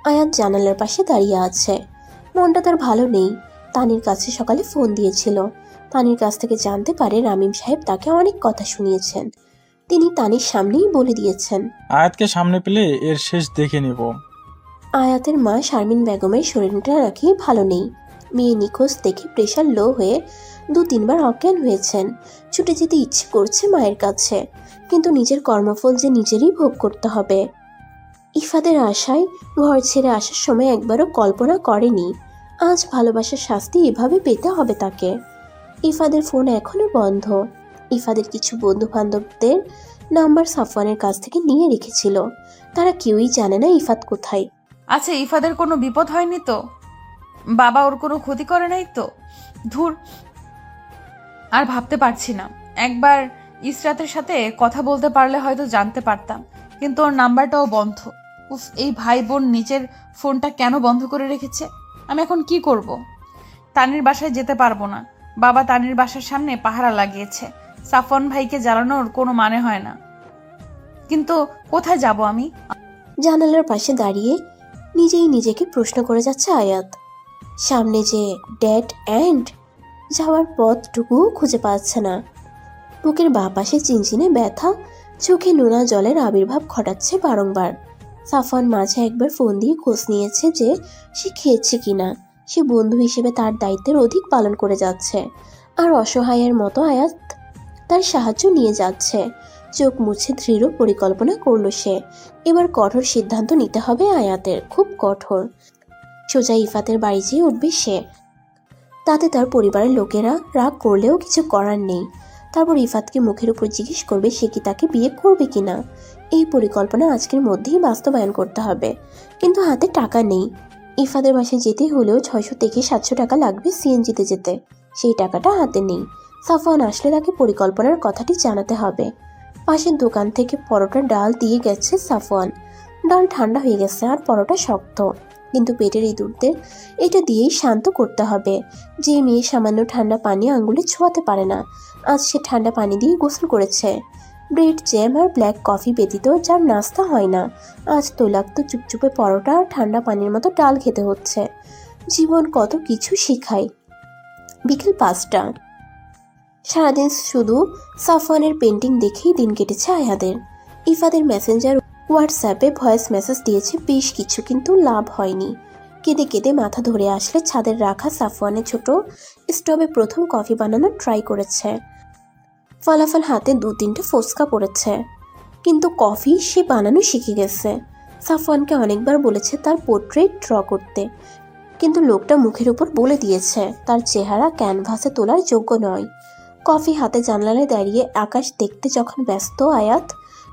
আয়াত জানালার পাশে দাঁড়িয়ে আছে। মনটা তার ভালো নেই। তানির কাছে সকালে ফোন দিয়েছিল। তানির কাছ থেকে জানতে পারে রামিম সাহেব তাকে অনেক কথা শুনিয়েছেন। তিনি তানির সামনেই বলে দিয়েছেন, আয়াতকে সামনে পেলে এর শেষ দেখে নেব। আয়াতের মা শারমিন বেগমের শরীরটা নাকি ভালো নেই। মেয়ে নিখোঁজ দেখে প্রেশার লো হয়ে 2-3 বার অজ্ঞান হয়েছেন। ছুটে যেতে ইচ্ছে করছে মায়ের কাছে, কিন্তু নিজের কর্মফল যে নিজেরই ভোগ করতে হবে। ইফাদের আশায় ঘর ছেড়ে আসার সময় একবারও কল্পনা করেনি আজ ভালোবাসার শাস্তি এভাবে পেতে হবে তাকে। ইফাদের ফোন এখনো বন্ধ। ইফাদের কিছু বন্ধু বান্ধবদের নাম্বার সাফওয়ানের কাছ থেকে নিয়ে রেখেছিল। তারা কেউই জানে না ইফাত কোথায়। আচ্ছা, ইফাদের কোনো বিপদ হয়নি তো? বাবা ওর কোনো ক্ষতি করে নাই তো? ধুর, আর ভাবতে পারছি না। একবার ইসরাতের সাথে কথা বলতে পারলে হয়তো জানতে পারতাম, কিন্তু ওর নাম্বারটাও বন্ধ। উফ, এই ভাই বোন নিজের ফোনটা কেন বন্ধ করে রেখেছে? আমি এখন কি করব? তানির বাসায় যেতে পারবো না। বাবা তানির বাসার সামনে পাহারা লাগিয়েছে। সাফওয়ান ভাইকে জ্বালানোর কোনো মানে হয় না। কিন্তু কোথায় যাব আমি? জানালার পাশে দাঁড়িয়ে নিজেই নিজেকে প্রশ্ন করে যাচ্ছে আয়াত। সামনে যে ডেড এন্ড, যাওয়ার পথটুকুও খুঁজে পাচ্ছে না। বুকের বাঁ পাশে চিনচিনে ব্যথা, চোখে নোনা জলের আবির্ভাব ঘটাচ্ছে বারংবার। সাফওয়ান মাঝে একবার ফোন দিয়ে খোঁজ নিয়েছে যে সে খেয়েছে কিনা। সে বন্ধু হিসেবে তার দায়িত্বের অধিক পালন করে যাচ্ছে, আর অসহায়ের মতো আয়াত তার সাহায্য নিয়ে যাচ্ছে। চোখ মুছে দৃঢ় পরিকল্পনা করলো সে। এবার কঠোর সিদ্ধান্ত নিতে হবে আয়াতের, খুব কঠোর। সোজা ইফাতের বাড়ি যেয়ে উঠবে সে। তাতে তার পরিবারের লোকেরা রাগ করলেও কিছু করার নেই। তারপর ইফাতকে মুখের উপর জিজ্ঞেস করবে সে কি তাকে বিয়ে করবে কিনা। এই পরিকল্পনা আজকের মধ্যেই বাস্তবায়ন করতে হবে, কিন্তু হাতে টাকা নেই। ইফাদের বাসায় যেতে হলেও 600 থেকে 700 টাকা লাগবে সিএনজিতে যেতে। সেই টাকাটা হাতে নেই। সাফওয়ান আসলে তাকে পরিকল্পনার কথাটি জানাতে হবে। পাশের দোকান থেকে পরোটার ডাল দিয়ে গেছে সাফওয়ান। ডাল ঠান্ডা হয়ে গেছে আর পরোটা শক্ত। কিন্তু পেটের ইঁদুরদের এটা দিয়েই শান্ত করতে হবে। যে মেয়ে সামান্য ঠান্ডা পানি আঙুলে ছোঁয়াতে পারে না, আজ সে ঠান্ডা পানি দিয়ে গোসল করেছে। ব্রেড জ্যাম আর ব্ল্যাক কফি ব্যতীত যার নাস্তা হয় না, আজ তৈলাক্ত চুপচুপে পরোটা আর ঠান্ডা পানির মতো ডাল খেতে হচ্ছে। জীবন কত কিছু শেখায়। বিকেল 5টা। সারাদিন শুধু সাফওয়ানের পেন্টিং দেখেই দিন কেটেছে আয়াদের। ইফাদের মেসেঞ্জার হোয়াটসঅ্যাপে ভয়েস মেসেজ দিয়েছে বেশ কিছু, কিন্তু লাভ হয়নি। কেঁদে কেঁদে মাথা ধরে আসলে ছাদের রাখা সাফওয়ানের ছোট স্টোভে প্রথম কফি বানানোর ট্রাই করেছে। ফলাফল হাতে 2-3টে ফোসকা পড়েছে, কিন্তু কফি সে বানানো শিখে গেছে। সাফওয়ানকে অনেকবার বলেছে তার পোর্ট্রেট ড্র করতে, কিন্তু লোকটা মুখের উপর বলে দিয়েছে তার চেহারা ক্যানভাসে তোলার যোগ্য নয়। কফি হাতে জানালায় দাঁড়িয়ে আকাশ দেখতে যখন ব্যস্ত আয়াত,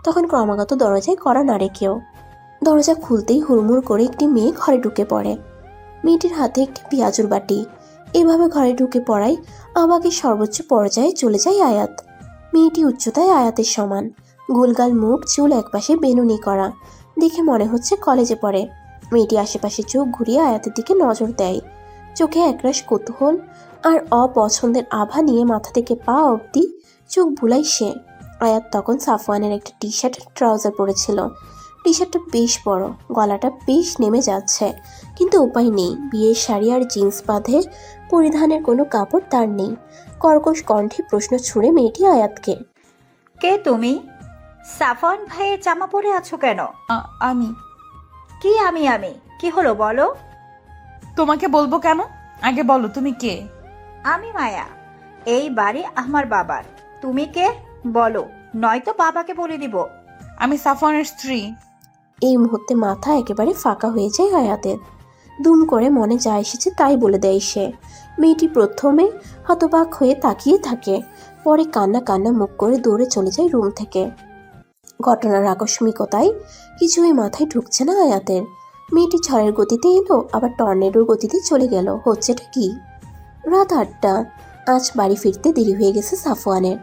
তখন ক্রমাগত দরজায় কড়া নাড়ে কেউ। দরজা খুলতেই হুড়মুড় করে একটি মেয়ে ঘরে ঢুকে পড়ে। মেয়েটির হাতে একটি পেঁয়াজুর বাটি। এভাবে ঘরে ঢুকে পড়ায় আবাকের সর্বোচ্চ পর্যায়ে চলে যায় আয়াত। মেয়েটি উচ্চতায় আয়াতের সমান, গোলগাল মুখ, চুল একপাশে বেনুনি করা, দেখে মনে হচ্ছে কলেজে পড়ে। মেয়েটি আশেপাশে চোখ ঘুরিয়ে আয়াতের দিকে নজর দেয়, চোখে একরাশ কৌতূহল আর অপছন্দের আভা নিয়ে মাথা থেকে পা অবধি চোখ বুলাই সে। আয়াত তখন সাফওয়ানের একটা টি শার্ট আর ট্রাউজার পরেছিল। টি শার্টটা বেশ বড়, গলাটা বেশ নেমে যাচ্ছে, কিন্তু উপায় নেই। বিয়ের শাড়ি আর জিন্স বাঁধে পরিধানের কোনো কাপড় তার নেই। কর্কশ কণ্ঠে প্রশ্ন ছুড়ে মেয়েটি আয়াতকে, কে তুমি? সাফওয়ান ভাইয়ের জামা পরে আছো কেন? আমি। কি আমি কি হলো বলো? তোমাকে বলবো কেন? আগে বলো তুমি কে? আমি মায়া, এই বাড়ি আমার বাবার। তুমি কে বলো, নয়তো বাবাকে বলে দিব। আমি সাফওয়ানের স্ত্রী। এই মুহূর্তে মাথা একেবারে ফাঁকা হয়ে যায় আয়াতের। দুম করে মনে যা এসেছে তাই বলে দেয় সে। মেয়েটি প্রথমে হতবাক হয়ে তাকিয়ে থাকে, পরে কান্না কান্না মুখ করে দৌড়ে চলে যায় রুম থেকে। ঘটনার আকস্মিকতায় কিছুই মাথায় ঢুকছে না আয়াতের। মেয়েটি ঝড়ের গতিতে এলো, আবার টর্নেডোর গতিতে চলে গেল, হচ্ছেটা কি? রাত 8টা। আজ বাড়ি ফিরতে দেরি হয়ে গেছে সাফওয়ানের।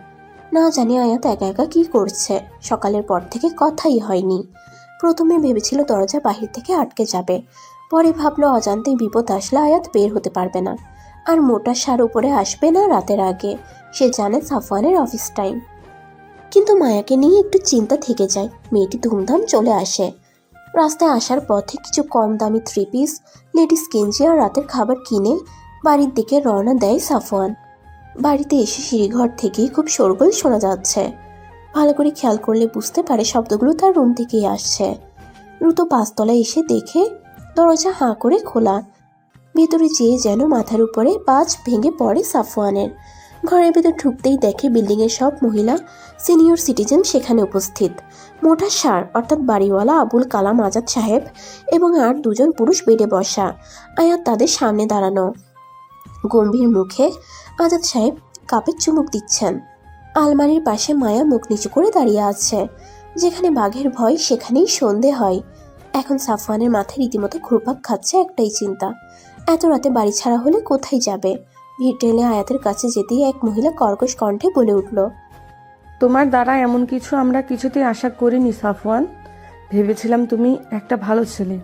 না জানি আয়াত একা একা কি করছে। সকালের পর থেকে কথাই হয়নি। প্রথমে ভেবেছিল দরজা বাহির থেকে আটকে যাবে, পরে ভাবলো অজান্তেই বিপদ আসলে আয়াত বের হতে পারবে না, আর মোটা সার উপরে আসবে না রাতের আগে। সে জানে সাফওয়ানের অফিস টাইম, কিন্তু মায়াকে নিয়ে একটু চিন্তা থেকে যায়। মেয়েটি ধুমধাম চলে আসে। রাস্তায় আসার পথে কিছু কম দামি 3 পিস, লেডিস গেঞ্জি আর রাতের খাবার কিনে বাড়ির দিকে রওনা দেয় সাফওয়ান। বাড়িতে এসে সিঁড়িঘর থেকেই খুব শোরগোল শোনা যাচ্ছে। ভালো করে খেয়াল করলে বুঝতে পারে শব্দগুলো তার রুম থেকেই আসছে। দ্রুত 5তলায় এসে দেখে দরজা হাঁ করে খোলা। ভেতরে যেয়ে যেন মাথার উপরে বাজ ভেঙে পড়ে সাফওয়ানের। ঘরের ভেতর ঢুকতেই দেখে বিল্ডিংয়ের সব মহিলা সিনিয়র সিটিজেন সেখানে উপস্থিত। মোটা সার অর্থাৎ বাড়িওয়ালা আবুল কালাম আজাদ সাহেব এবং আর 2জন পুরুষ বেডে বসা। আয়াত তাদের সামনে দাঁড়ানো। গম্ভীর মুখে আজাদ সাহেব কাপে চুমুক দিচ্ছেন। আলমারির পাশে মায়া মুখ নিচু করে দাঁড়িয়ে আছে। যেখানে বাঘের ভয় সেখানেই সন্ধে হয়। এখন সাফওয়ানের মাথায় রীতিমতো ঘুরপাক খাচ্ছে একটাই চিন্তা, এত রাতে বাড়ি ছাড়া হলে কোথায় যাবে? ভিড় ঠেলে আয়াতের কাছে যেতেই এক মহিলা কর্কশ কণ্ঠে বলে উঠল, তোমার দ্বারা এমন কিছু আমরা কিছুতেই আশা করিনি সাফওয়ান। ভেবেছিলাম তুমি একটা ভালো ছেলে।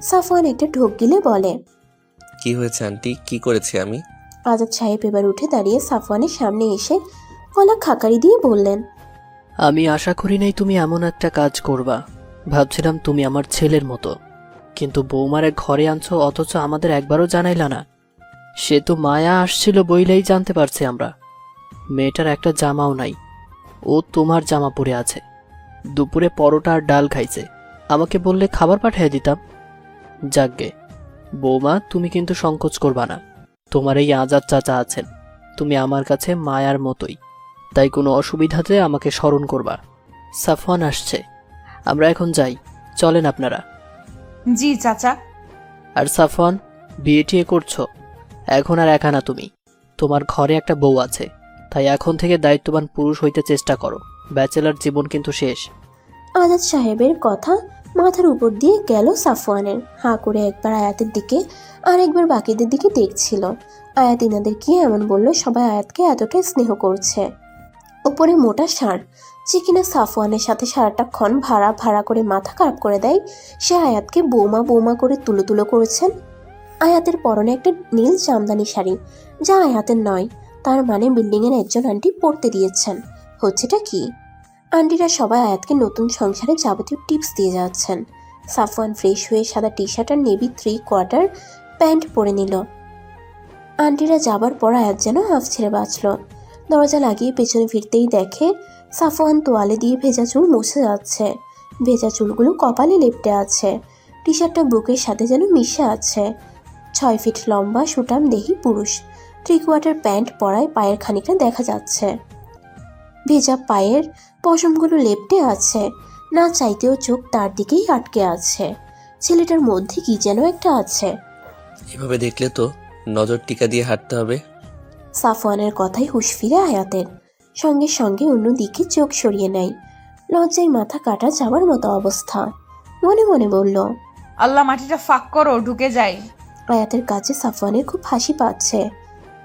সাফওয়ান একটা ঢোক গিলে বলে, কি হয়েছে আন্টি, কি করেছি আমি? আজাদ সাহেব এবার উঠে দাঁড়িয়ে সাফওয়ানের সামনে এসে গলা খাকারি দিয়ে বললেন, আমি আশা করি নাই তুমি এমন একটা কাজ করবা। ভাবছিলাম তুমি আমার ছেলের মতো, কিন্তু বৌমারে ঘরে আনছো অথচ আমাদের একবারও জানাইলা না। সে তো মায়া আসছিল বইলেই জানতে পারছি আমরা। মেয়েটার একটা জামাও নাই, ও তোমার জামা পরে আছে। দুপুরে পরোটা আর ডাল খাইছে, আমাকে বললে খাবার পাঠিয়ে দিতাম। যাকগে বৌমা, তুমি কিন্তু সংকোচ করবা না। তোমার এই আজাদ চাচা আছেন, তুমি আমার কাছে মায়ার মতোই, তাই কোনো অসুবিধাতে আমাকে স্মরণ করবা। সাফওয়ান আসছে, আমরা এখন যাই, চলেন আপনারা। জি চাচা। আর সাফওয়ান, বিয়ে টিয়ে করছো, এখন আর একা না তুমি, তোমার ঘরে একটা বউ আছে, তাই এখন থেকে দায়িত্ববান পুরুষ হইতে চেষ্টা করো। ব্যাচেলার জীবন কিন্তু শেষ। আজাদ সাহেবের কথা মাথার উপর দিয়ে গেল সাফওয়ানের। হাঁ করে একবার আয়াতের দিকে আর একবার বাকিদের দিকে দেখছিল। আয়াত ইনাদের কি এমন বলল সবাই আয়াতকে এতটাই স্নেহ করছে। উপরে মোটা ষাঁড়, যে কিনা সাফওয়ানের সাথে সারাটাক্ষণ ভাড়া ভাড়া করে মাথা খারাপ করে দেয়, সে আয়াতকে বৌমা বৌমা করে তুলো তুলো করেছেন। আয়াতের পরনে একটা নীল জামদানি শাড়ি, যা আয়াতের নয়। তার মানে বিল্ডিংয়ের একজন আন্টি পড়তে দিয়েছেন। হচ্ছেটা কি? আন্টিরা সবাই আয়াতকে নতুন সংসারে যাবতীয় টিপস দিয়ে যাচ্ছেন। সাফওয়ান ফ্রেশ হয়ে সাদা টি শার্ট আর নেভি 3/4 প্যান্ট পরে নিল। আন্টিরা যাবার পর আয়াত যেন হাফ ছেড়ে বাঁচল। দরজা লাগিয়ে পেছনে ফিরতেই দেখে সাফওয়ান তোয়ালে দিয়ে ভেজা চুল মুছে যাচ্ছে। ভেজা চুলগুলো কপালে লেপটে আছে। টি শার্টটা বুকের সাথে যেন মিশে আছে। 6 ফিট লম্বা সুটাম দেহি পুরুষ, 3/4 প্যান্ট পরায় পায়ের খানিকটা দেখা যাচ্ছে। ভেজা পায়ের পশমগুলো লেপটে আছে। না চাইতেও চোখ তার দিকেই আটকে আছে। ছেলেটার মধ্যে কি যেন একটা আছে। এভাবে দেখলে তো নজর টিকা দিয়ে হাঁটতে হবে। সাফওয়ানের কথাই হুঁশ ফিরে আয়াতের। সঙ্গে সঙ্গে অন্যদিকে চোখ সরিয়ে নেয়। লজ্জায় মাথা কাটা যাওয়ার মতো অবস্থা। মনে মনে বলল, আল্লাহ মাটিটা ফাঁক করো, ঢুকে যাই। আয়াতের কাছে সাফওয়ানের খুব হাসি পাচ্ছে।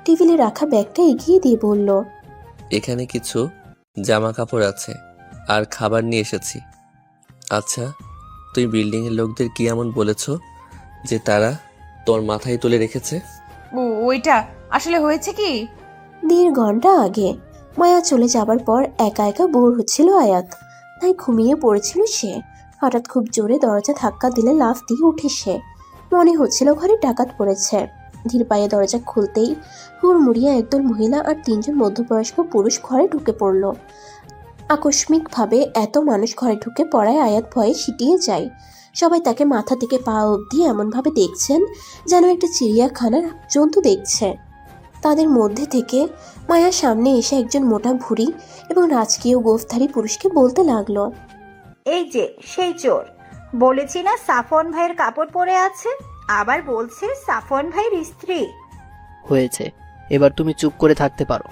টেবিলে রাখা ব্যাগটা এগিয়ে দিয়ে বলল, এখানে কিছু জামা কাপড় আছে আর খাবার নিয়ে এসেছি। আচ্ছা, তুই বিল্ডিংয়ের লোকদের কি এমন বলেছ যে তারা তোর মাথায় তুলে রেখেছে? ওইটা আসলে হয়েছে কি, 1.5 ঘন্টা আগে মায়া চলে যাবার পর একা একা বোর হচ্ছিল আয়াত, তাই ঘুমিয়ে পড়েছিল সে। হঠাৎ খুব জোরে দরজা ধাক্কা দিলে লাফ দিয়ে উঠে সে। মনে হচ্ছিল ঘরে ডাকাত পড়েছে। ধীর পায়ে দরজা খুলতেই হুড়মুড়িয়ে একদল মহিলা আর 3 জন মধ্যবয়স্ক পুরুষ ঘরে ঢুকে পড়ল। আকস্মিকভাবে এত মানুষ ঘরে ঢুকে পড়ায় আয়াত ভয়ে সিটিয়ে যায়। সবাই তাকে মাথা থেকে পা অবধি এমনভাবে দেখছেন যেন একটা চিড়িয়াখানার জন্তু দেখছে। তাদের মধ্যে থেকে মায়ার সামনে এসে একজন মোটা ভুঁড়ি এবং রাজকীয় গোফধারী পুরুষকে বলতে লাগলো, এই যে সেই চোর, বলেছি না সাফন ভাইয়ের কাপড় পরে আছে, আবার বলছে সাফন ভাইয়ের স্ত্রী। হয়েছে, এবার তুমি চুপ করে থাকতে পারো।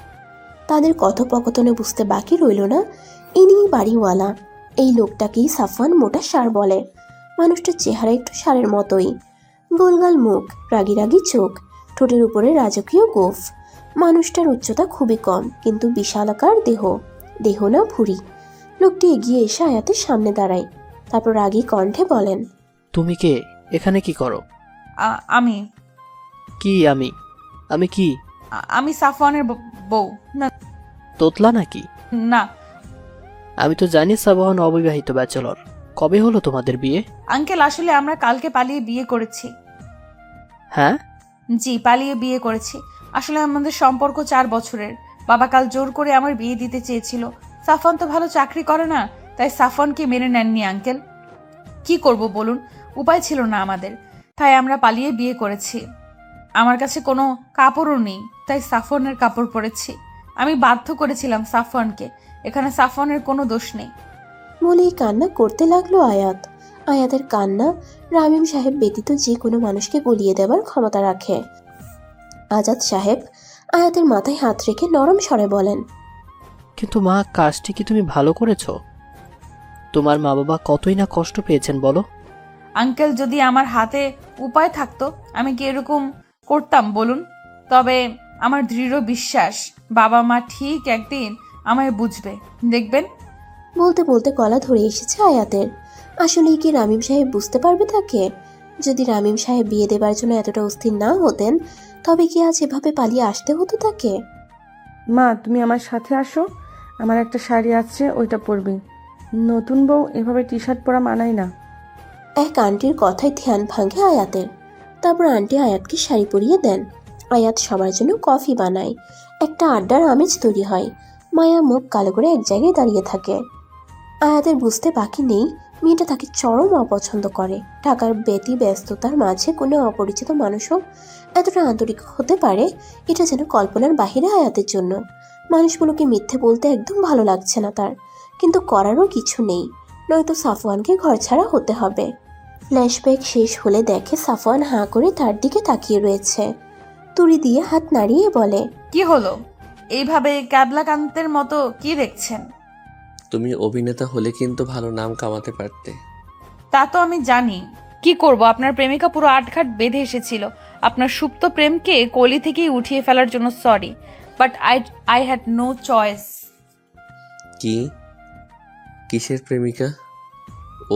তাদের কথোপকথনে বুঝতে বাকি রইল না ইনি বাড়িওয়ালা। এই লোকটাকেই সাফওয়ান মোটা ষাঁড় বলে। মানুষটার চেহারা একটু ষাঁড়ের মতোই, গোলগাল মুখ, রাগি রাগি চোখ, ঠোঁটের উপরে রাজকীয় গোফ। মানুষটার উচ্চতা খুবই কম, কিন্তু বিশালাকার দেহ। দেহ না ভুঁড়ি। লোকটি এগিয়ে এসে আয়াতের সামনে দাঁড়ায়। তারপর রাগী কণ্ঠে বলেন, তুমি কে? এখানে কি করো? আমি কি আমি? আমি কি? আমি সাফওয়ানের বউ। না তোতলা নাকি? না আমি তো জানি সাবহান অবিবাহিত ব্যাচেলর। কবে হলো তোমাদের বিয়ে? আঙ্কেল, আসলে আমরা কালকে পালিয়ে বিয়ে করেছি। হ্যাঁ? জি, পালিয়ে বিয়ে করেছি। আসলে আমাদের সম্পর্ক 4 বছরের। বাবা কাল জোর করে আমার বিয়ে দিতে চেয়েছিল। সাফওয়ান তো ভালো চাকরি করে না, তাই সাফওয়ানকে মেনে নেননি আঙ্কেল। কি করব বলুন, উপায় ছিল না আমাদের, তাই আমরা পালিয়ে বিয়ে করেছি। আমার কাছে কোনো কাপড়ও নেই, তাই সাফওয়ানের কাপড় পরেছি। আমি বাধ্য করেছিলাম সাফওয়ানকে। এখানে সাফওয়ানের কোনো দোষ নেই। বলেই কান্না করতে লাগলো আয়াত। আয়াতের কান্না রামিম সাহেব ব্যতীত যে কোনো মানুষকে গলিয়ে দেবার ক্ষমতা রাখে। আজাদ সাহেব আয়াতের মাথায় হাত রেখে নরম স্বরে বলেন, কিন্তু মা, কাজটি কি তুমি ভালো করেছো? তোমার মা বাবা কতই না কষ্ট পেয়েছেন বলো। আঙ্কেল, যদি আমার হাতে উপায় থাকতো আমি কি এরকম করতাম বলুন? তবে আমার দৃঢ় বিশ্বাস বাবা মা ঠিক একদিন আমায় বুঝবে, দেখবেন। বলতে বলতে গলা ধরে এসেছে আয়াতের। আসলেই কি রামিম সাহেব বুঝতে পারবে তাকে? যদি রামিম সাহেব বিয়ে দেবার জন্য এতটা অস্থির না হতেন, তবে কি আজ এভাবে পালিয়ে আসতে হতো তাকে? মা, তুমি আমার সাথে আসো। আমার একটা শাড়ি আছে, ওইটা পরবি। নতুন বউ এভাবে টি শার্ট পরা মানায় না। এক আন্টির কথায় ধ্যান ভাঙে আয়াতের। তারপর আন্টি আয়াতকে শাড়ি পরিয়ে দেন। আয়াত সবার জন্য কফি বানায়। একটা আড্ডার আমেজ তৈরি হয়। মায়া মুখ কালো করে এক জায়গায় দাঁড়িয়ে থাকে। আয়াতের বুঝতে বাকি নেই মেয়েটা তাকে চরম অপছন্দ করে। ঢাকার ব্যস্ততার মাঝে কোনো অপরিচিত মানুষও এতটা আন্তরিক হতে পারে, এটা যেন কল্পনার বাহিরে আয়াতের জন্য। মানুষগুলোকে মিথ্যে বলতে একদম ভালো লাগছে না তার, কিন্তু করারও কিছু নেই, নয়তো সাফওয়ানকে ঘরছাড়া হতে হবে। ফ্ল্যাশব্যাক শেষ হলে দেখে সাফওয়ান হাঁ করে তার দিকে তাকিয়ে রয়েছে। তুড়ি দিয়ে হাত নাড়িয়ে বলে, কি হলো? এইভাবে ক্যাবলাকান্তের মতো কি দেখছেন? তুমি অভিনেতা হলে কিন্তু ভালো নাম কামাতে পারতে। তা তো আমি জানি। কি করব, আপনার প্রেমিকা পুরো আটঘাট বেঁধে এসেছিল আপনার সুপ্ত প্রেমকে কলি থেকেই উঠিয়ে ফেলার জন্য। Sorry, but I had no choice. কি কিসের প্রেমিকা?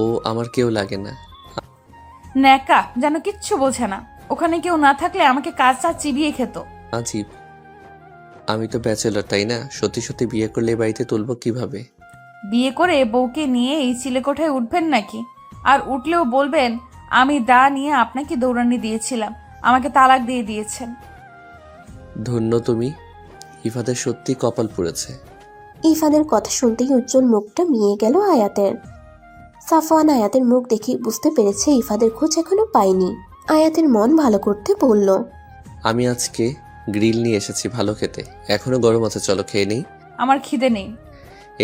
ও আমার কেউ লাগে না। ন্যাকা যেন কিচ্ছু বোঝে না। ওখানে কেউ না থাকলে আমাকে কাজটা চিবিয়ে খেত। আজীব। আমি তো ব্যাচেলর, তাই না? সত্যি সত্যি বিয়ে করলে এ বাড়িতে তুলবো কিভাবে? বিয়ে করে বউকে নিয়ে এই চিলেকোঠায় উঠবেন নাকি? আর উঠলেও বলবেন আমি দা নিয়ে আপনাকে দৌড়ানি দিয়েছিলাম, আমাকে তালাক দিয়ে দিয়েছেন। ধন্য তুমি। ইফাদের সত্যি কপাল পুড়েছে। ইফাদের কথা শুনতেই উজ্জ্বল মুখটা মিয়ে গেল আয়াতের। সাফওয়ান আয়াতের মুখ দেখে বুঝতে পেরেছে ইফাদের খোঁজ এখনো পায়নি। আয়াতের মন ভালো করতে বলল, আমি আজকে গ্রিল নিয়ে এসেছি ভালো খেতে, এখনো গরম আছে, চলো খেয়ে নেই। আমার খিদে নেই।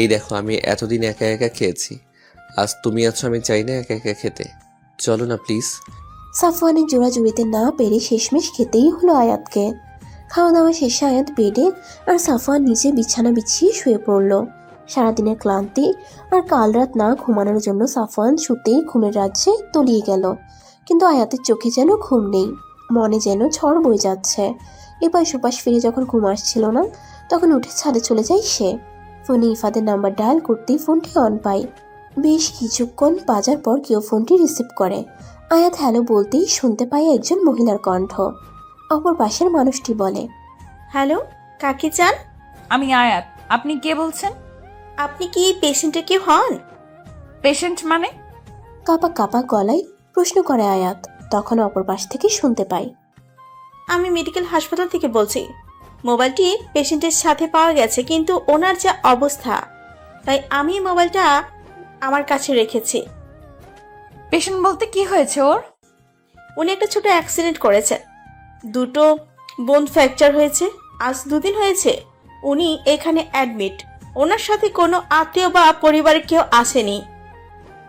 এই দেখো, আমি এতদিন একা একা খেয়েছি, আজ তুমি আছো, আমি চাই না একা একা খেতে, চলো না প্লিজ। সাফওয়ানের জোড়াজুড়িতে না পেরে শেষমেশ খেতেই হলো আয়াতকে। খাওয়া দাওয়া শেষে আয়াত বেডে আর সাফওয়ান নিচে বিছানা বিছিয়ে শুয়ে পড়ল। সারাদিনের ক্লান্তি আর কাল রাত না ঘুমানোর জন্য সাফওয়ান শুতেই ঘুমের রাজ্যে তলিয়ে গেল। কিন্তু আয়াতের চোখে যেন ঘুম নেই, মনে যেন ঝড় বয়ে যাচ্ছে। এপাশ ওপাশ ফিরে যখন ঘুম আসছিল না, তখন উঠে ছাদে চলে যায় সে। ফোনে ইফাদের নাম্বার ডায়াল করতেই ফোনটি অন পায়। বেশ কিছুক্ষণ বাজার পর কেউ ফোনটি রিসিভ করে। আয়াত হ্যালো বলতেই শুনতে পায় একজন মহিলার কণ্ঠ। অপর পাশের মানুষটি বলে, হ্যালো, কাকে চান? আমি আয়াত। আপনি কে বলছেন? আপনি কি পেশেন্টের কেউ হন? পেশেন্ট মানে? কাপা কাপা গলায় প্রশ্ন করে আয়াত। তখন অপর পাশ থেকে শুনতে পায়, আমি মেডিকেল হাসপাতাল থেকে বলছি। মোবাইলটি পেশেন্টের সাথে পাওয়া গেছে, কিন্তু ওনার যা অবস্থা, তাই আমি মোবাইলটা আমার কাছে রেখেছি। পেশেন্ট বলতে কি হয়েছে ওর? উনি একটা ছোট অ্যাক্সিডেন্ট করেছে, দুটো বোন ফ্র্যাকচার হয়েছে। আজ 2 দিন হয়েছে উনি এখানে অ্যাডমিট। ওনার সাথে কোনো আত্মীয় বা পরিবারের কেউ আসেনি।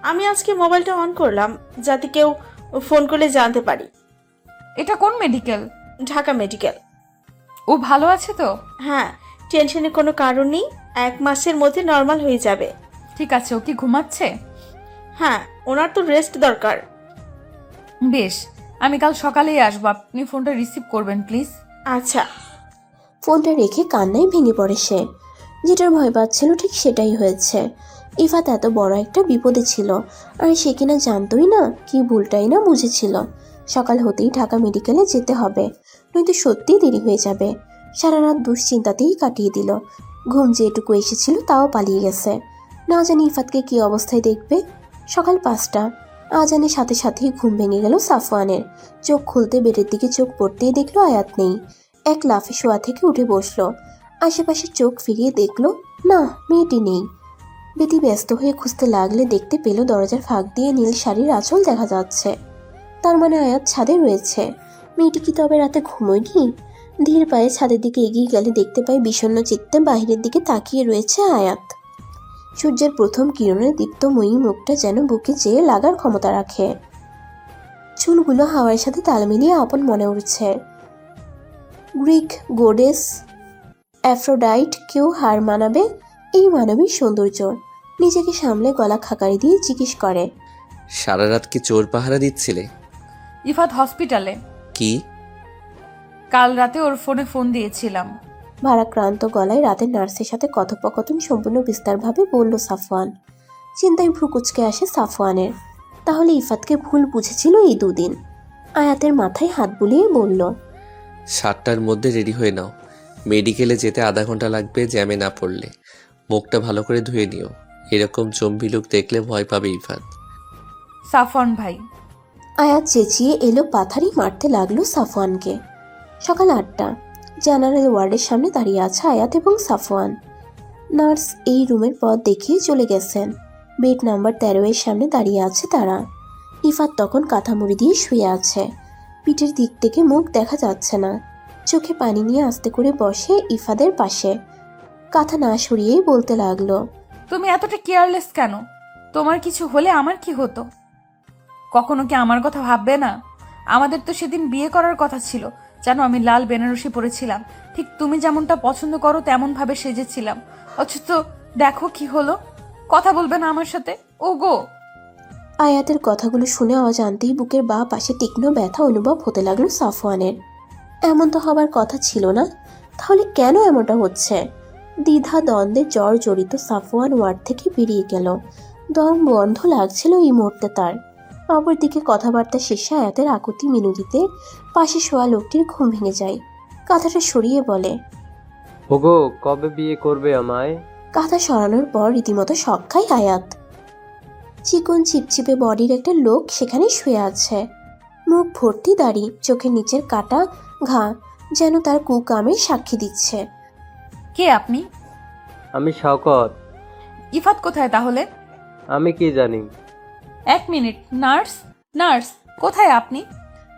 আমি আজকে মোবাইলটা অন করলাম যাতে কেউ ফোন করলে জানতে পারি। এটা কোন মেডিকেল? ঢাকা মেডিকেল। ও ভালো আছে তো? হ্যাঁ, টেনশনের কোনো কারণ নেই, 1 মাসের মধ্যে নর্মাল হয়ে যাবে। ঠিক আছে। ও কি ঘুমাচ্ছে? হ্যাঁ, ওনার তো রেস্ট দরকার। বেশ, আমি কাল সকালেই আসবো, আপনি ফোনটা রিসিভ করবেন প্লিজ। আচ্ছা। ফোনটা রেখে কান্নায় ভেঙে পড়ে সে। যেটার ভয় পাচ্ছিল ঠিক সেটাই হয়েছে। ইফাত এত বড় একটা বিপদে ছিল, আর সে কিনা জানতোই না, কি ভুলটাই না বুঝেছিল। সকাল হতেই ঢাকা মেডিকেলে যেতে হবে, নয়তো সত্যিই দেরি হয়ে যাবে। সারা রাত দুশ্চিন্তাতেই কাটিয়ে দিল। ঘুম যেটুকু এসেছিল তাও পালিয়ে গেছে। না জানি ইফাতকে কি অবস্থায় দেখবে। সকাল 5টা, আজানের সাথে সাথেই ঘুম ভেঙে গেল সাফওয়ানের। চোখ খুলতে বেডের দিকে চোখ পড়তেই দেখলো আয়াত নেই। এক লাফে শোয়া থেকে উঠে বসলো। আশেপাশে চোখ ফিরিয়ে দেখলো, না, মেয়েটি নেই। বেটি ব্যস্ত হয়ে খুঁজতে লাগলে দেখতে পেল দরজার ফাঁক দিয়ে নীল শাড়ির আঁচল দেখা যাচ্ছে। তার মানে আয়াত ছাদে রয়েছে। মেয়েটি কি তবে রাতে ঘুমোয়নি? ধীর পায়ে ছাদের দিকে এগিয়ে গেলে দেখতে পায় বিষণ্ণ চিত্তে বাহিরের দিকে তাকিয়ে রয়েছে আয়াত। সূর্যের প্রথম কিরণে দীপ্তময়ী মুখটা যেন বুকে চেয়ে লাগার ক্ষমতা রাখে। চুলগুলো হাওয়ার সাথে তাল মিলিয়ে আপন মনে উঠছে। গ্রিক গোডেস অ্যাফ্রোডাইট কেউ হার মানাবে এই মানবীর সৌন্দর্য। নিজেকে সামলে গলা খাকারি দিয়ে জিজ্ঞেস করে, সারা রাত কি চোর পাহারা দিচ্ছিলে? ইফাত হসপিটালে। কি? কাল রাতে ওর ফোনে ফোন দিয়েছিলাম। ভারাক্রান্ত গলায় রাতের নার্সের সাথে কথোপকথন সম্পূর্ণ বিস্তারভাবে বলল সাফওয়ান। চিন্তায় ভ্রু কুচকে আসে সাফওয়ানের। তাহলে ইফাতকে ভুল বুঝেছিল এই 2 দিন। আয়াতের মাথায় হাত বুলিয়ে বলল, 7টার মধ্যে রেডি হয়ে নাও, মেডিকেলে যেতে আধা ঘন্টা লাগবে, জ্যামে না পড়লে। মুখটা ভালো করে ধুয়ে নিও, এরকম চম্বি লোক দেখলে ভয় পাবে ইফাত। সাফওয়ান ভাই। আয়াত চেঁচিয়ে এলো পাথারি মারতে লাগলো সাফওয়ানকে। সকাল 8টা, জেনারেল ওয়ার্ডের সামনে দাঁড়িয়ে আছে আয়াত এবং সাফওয়ান। নার্স এই রুমের পথ দেখিয়ে চলে গেছেন। বেড নাম্বার 13 এর সামনে দাঁড়িয়ে আছে তারা। ইফাত তখন কাঁথা মুড়ি দিয়ে শুয়ে আছে। পিঠের দিক থেকে মুখ দেখা যাচ্ছে না। চোখে পানি নিয়ে আস্তে করে বসে ইফাদের পাশে। কাঁথা না সরিয়েই বলতে লাগলো, তুমি এতটা কেয়ারলেস কেন? তোমার কিছু হলে আমার কি হতো? কখনো কি আমার কথা ভাববে না? আমাদের তো সেদিন বিয়ে করার কথা ছিল, জানো? আমি লাল বেনারসি পরেছিলাম, ঠিক তুমি যেমনটা পছন্দ করো তেমন ভাবে সেজেছিলাম। অথচ দেখো কি হলো। কথা বলবে না আমার সাথে? ও গো। আয়াতের কথাগুলো শুনে অজান্তেই বুকের বাঁ পাশে তীক্ষ্ণ ব্যথা অনুভব হতে লাগলো সাফওয়ানের। এমন তো হবার কথা ছিল না, তাহলে কেন এমনটা হচ্ছে? দ্বিধা দ্বন্দ্বে জর্জরিত সাফওয়ান ওয়ার্ড থেকে বেরিয়ে গেল। দম বন্ধ লাগছিল এই মুহূর্তে তার। অপরদিকে কথাবার্তা শেষে আয়াতের আকুতি মিনতিতে পাশে শোয়া লোকটির ঘুম ভেঙে যায়। কাঁথাটা সরিয়ে বলে, ওগো কবে বিয়ে করবে আমায়? কাঁথা সরানোর পর রীতিমতো শক খায় আয়াত। চিকন চিপচিপে বডির একটা লোক সেখানে শুয়ে আছে। মুখ ভর্তি দাড়ি, চোখের নিচের কাটা ঘা যেন তার কুকামের সাক্ষী দিচ্ছে। কে আপনি? আমি শওকত। ইফাত কোথায় তাহলে? আমি কি জানি? 1 মিনিট। নার্স, নার্স, কোথায় আপনি?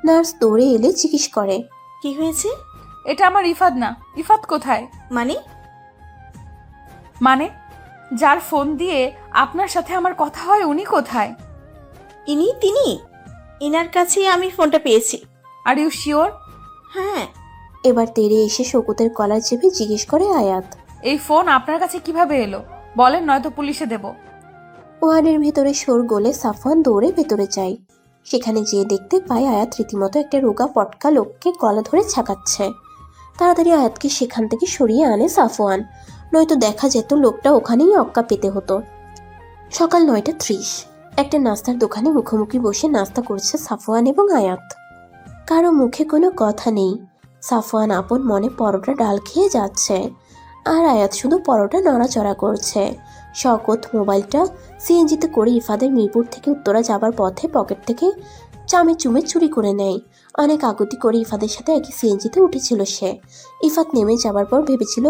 নার্স দৌড়ে এলে জিজ্ঞেস করে, কি হয়েছে? এটা আমার ইফাত না। ইফাত কোথায়? মানে? মানে যার ফোন দিয়ে আপনার সাথে আমার কথা হয় উনি কোথায়? তিনি ইনার কাছেই আমি ফোনটা পেয়েছি। Are you sure? হ্যাঁ। এবার তেড়ে এসে শকুতের কলার চেপে জিজ্ঞেস করে আয়াত, এই ফোন আপনার কাছে কিভাবে এলো বলেন, নয়তো পুলিশে দেব। ওয়ার্ডের ভেতরে শোর গোলে সাফওয়ান দৌড়ে ভেতরে যায়। সেখানে যেয়ে দেখতে পায় আয়াত রীতিমতো একটা রোগা পটকা লোককে গলা ধরে ছাকাচ্ছে। তাড়াতাড়ি আয়াতকে সেখান থেকে সরিয়ে আনে সাফওয়ান, নয়তো দেখা যেত লোকটা ওখানেই অক্কা পেতে হতো। সকাল 9:30। একটা নাস্তার দোকানে মুখোমুখি বসে নাস্তা করছে সাফওয়ান এবং আয়াত। কারো মুখে কোনো কথা নেই। সাফওয়ান আপন মনে পরোটা ডাল খেয়ে যাচ্ছে, আর আয়াত শুধু পরোটা নড়াচড়া করছে। শওকত মোবাইলটা সিএনজিতে করে ইফাদের মিরপুর থেকে উত্তরা যাবার পথে পকেট থেকে চামে চুমে চুরি করে নেয়। অনেক আকুতি করে ইফাদের সাথে একই সিএনজিতে উঠেছিল সে। ইফাত নেমে যাবার পর ভেবেছিল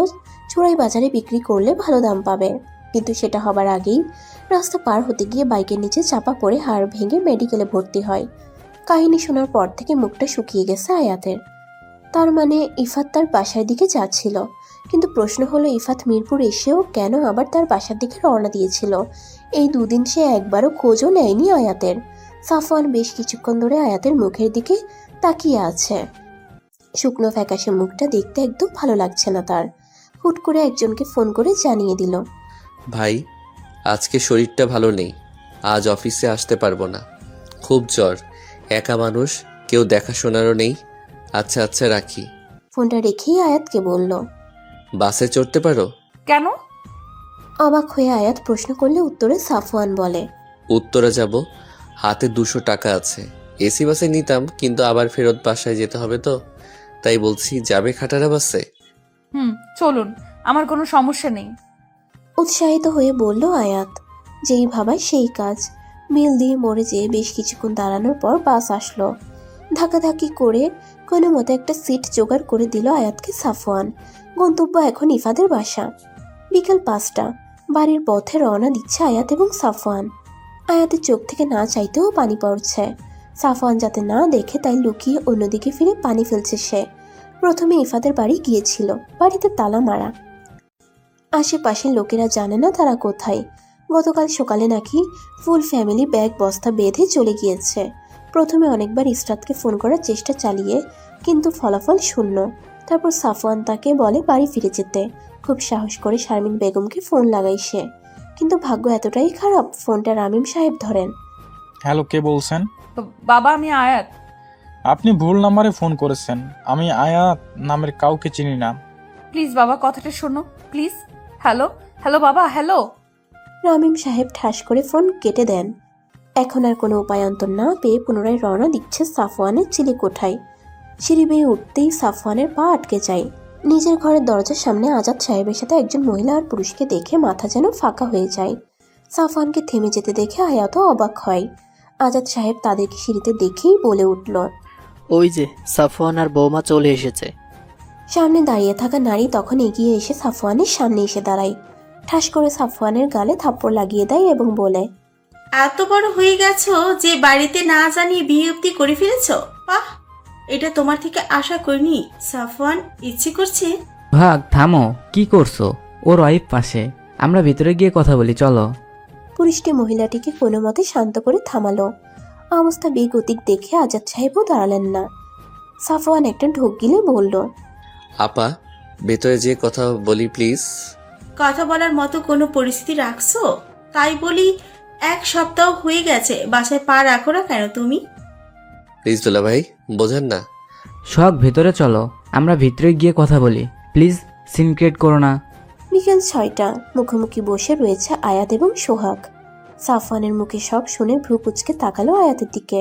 চোরাই বাজারে বিক্রি করলে ভালো দাম পাবে, কিন্তু সেটা হবার আগেই রাস্তা পার হতে গিয়ে বাইকের নিচে চাপা পড়ে হাড় ভেঙে মেডিকেলে ভর্তি হয়। কাহিনী শোনার পর থেকে মুখটা শুকিয়ে গেছে আয়াতের। তার মানে ইফাত তার বাসার দিকে যাচ্ছিল, কিন্তু প্রশ্ন হলো ইফাত মিরপুর এসেও কেন আবার তার বাসার দিকে রওনা দিয়েছিল? এই দুদিন সে একবারও খোঁজও নেয়নি আয়াতের। সাফওয়ান বেশ কিছুক্ষণ ধরে আয়াতের মুখের দিকে তাকিয়ে আছে। শুকনো ফ্যাকাশে মুখটা দেখতে একদম ভালো লাগছে না তার। হুট করে একজনকে ফোন করে জানিয়ে দিল, ভাই আজকে শরীরটা ভালো নেই, আজ অফিসে আসতে পারবো না, খুব জ্বর, একা মানুষ, কেউ দেখাশোনারও নেই। আচ্ছা আচ্ছা রাখি। ফোনটা রেখেই আয়াতকে বলল, বাসে চড়তে পারো? কেন? অবাক হয়ে আয়াত প্রশ্ন করলে উত্তরে সাফওয়ান বলে, উত্তরা যাব, হাতে 200 টাকা আছে, এসি বাসে নিতাম কিন্তু আবার ফেরত বাসায় যেতে হবে তো, তাই বলছি যাবে খাটারা বাসে? চলুন, আমার কোনো সমস্যা নেই। উৎসাহিত হয়ে বলল আয়াত। যেই ভাবায় সেই কাজ। মিল দিয়ে মরে যেয়ে বেশ কিছুক্ষণ দাঁড়ানোর পর বাস আসলো। ধাক্কাধাক্কি করে কোনো মতে একটা সিট জোগাড় করে দিল আয়াতকে সাফওয়ান। গন্তব্য এখন ইফাদের বাসা। বিকেল 5টা। বাড়ির পথে রওনা দিচ্ছে আয়াত এবং সাফওয়ান। আয়াতের চোখ থেকে না চাইতেও পানি পড়ছে। সাফওয়ান যাতে না দেখে তাই লুকিয়ে অন্যদিকে ফিরে পানি ফেলছে সে। প্রথমে ইফাদের বাড়ি গিয়েছিল, বাড়িতে তালা মারা। আশেপাশের লোকেরা জানে না তারা কোথায়। গতকাল সকালে নাকি ফুল ফ্যামিলি ব্যাগ বস্তা বেঁধে চলে গিয়েছে। প্রথমে অনেকবার ইসরাতকে ফোন করার চেষ্টা চালিয়ে কিন্তু ফলাফল শূন্য। তারপর সাফওয়ান তাকে বলে বাড়ি ফিরে যেতে। খুব সাহস করে শারমিন বেগমকে ফোন লাগাই সে, কিন্তু ভাগ্য এতটাই খারাপ ফোনটা রামিম সাহেব ধরেন। হ্যালো, কে বলছেন? বাবা, আমি আয়াত। আপনি ভুল নাম্বারে ফোন করেছেন, আমি আয়াত নামের কাউকে চিনি না। প্লিজ বাবা, কথাটা শোনো প্লিজ। হ্যালো হ্যালো বাবা, হ্যালো। রামিম সাহেব ঠাস করে ফোন কেটে দেন। এখন আর কোনো উপায়ন্তর না পেয়ে পুনরায় রওনা দিচ্ছে সাফওয়ানের চিলেকোঠায়। সিঁড়ি বেয়ে উঠতেই সাফওয়ানের পা আটকে যায়। নিজের ঘরের দরজার সামনে আজাদ সাহেবের সাথে একজন মহিলা আর পুরুষকে দেখে মাথা যেন ফাঁকা হয়ে যায়। সাফওয়ানকে থেমে যেতে দেখে আয়াতও অবাক হয়। আজাদ সাহেব তাদেরকে সিঁড়িতে দেখেই বলে উঠল, ওই যে সাফওয়ান আর বৌমা চলে এসেছে। সামনে দাঁড়িয়ে থাকা নারী তখন এগিয়ে এসে সাফওয়ানের সামনে এসে দাঁড়ায়। ঠাস করে সাফওয়ানের গালে থাপ্পড় লাগিয়ে দেয় এবং বলে, এত বড় হয়ে গেছো যে বাড়িতে না জানিয়ে বিয়ে অব্দি করে ফেলেছো? বাহ, এটা তোমার থেকে আশা করিনি সাফওয়ান। ইচ্ছে করছে। ভাগ থামো, কি করছো? ওর ওয়াইফ পাশে, আমরা ভিতরে গিয়ে কথা বলি, চলো। পুরুষটি মহিলাটিকে কোনো মতে শান্ত করে থামালো। অবস্থা বেগতিক দেখে আজাদ সাহেবও দাঁড়ালেন না। সাফওয়ান একটা ঢোক গিলে বলল, আপা ভেতরে যে কথা বলি প্লিজ। কথা বলার মতো কোনো পরিস্থিতি রাখছো? তাই বলি 1 সপ্তাহ হয়ে গেছে, বাসায় পা রাখো না কেন তুমি? প্লিজ দুলা ভাই, বোঝেন না। শখ ভেতরে চলো, আমরা ভিতরে গিয়ে কথা বলি, প্লিজ। সিন ক্রিয়েট করো না। বিকেল 6টা, মুখোমুখি বসে রয়েছে আয়াত এবং সোহাগ। সাফওয়ানের মুখে সব শুনে ভ্রু কুচকে তাকালো আয়াতের দিকে।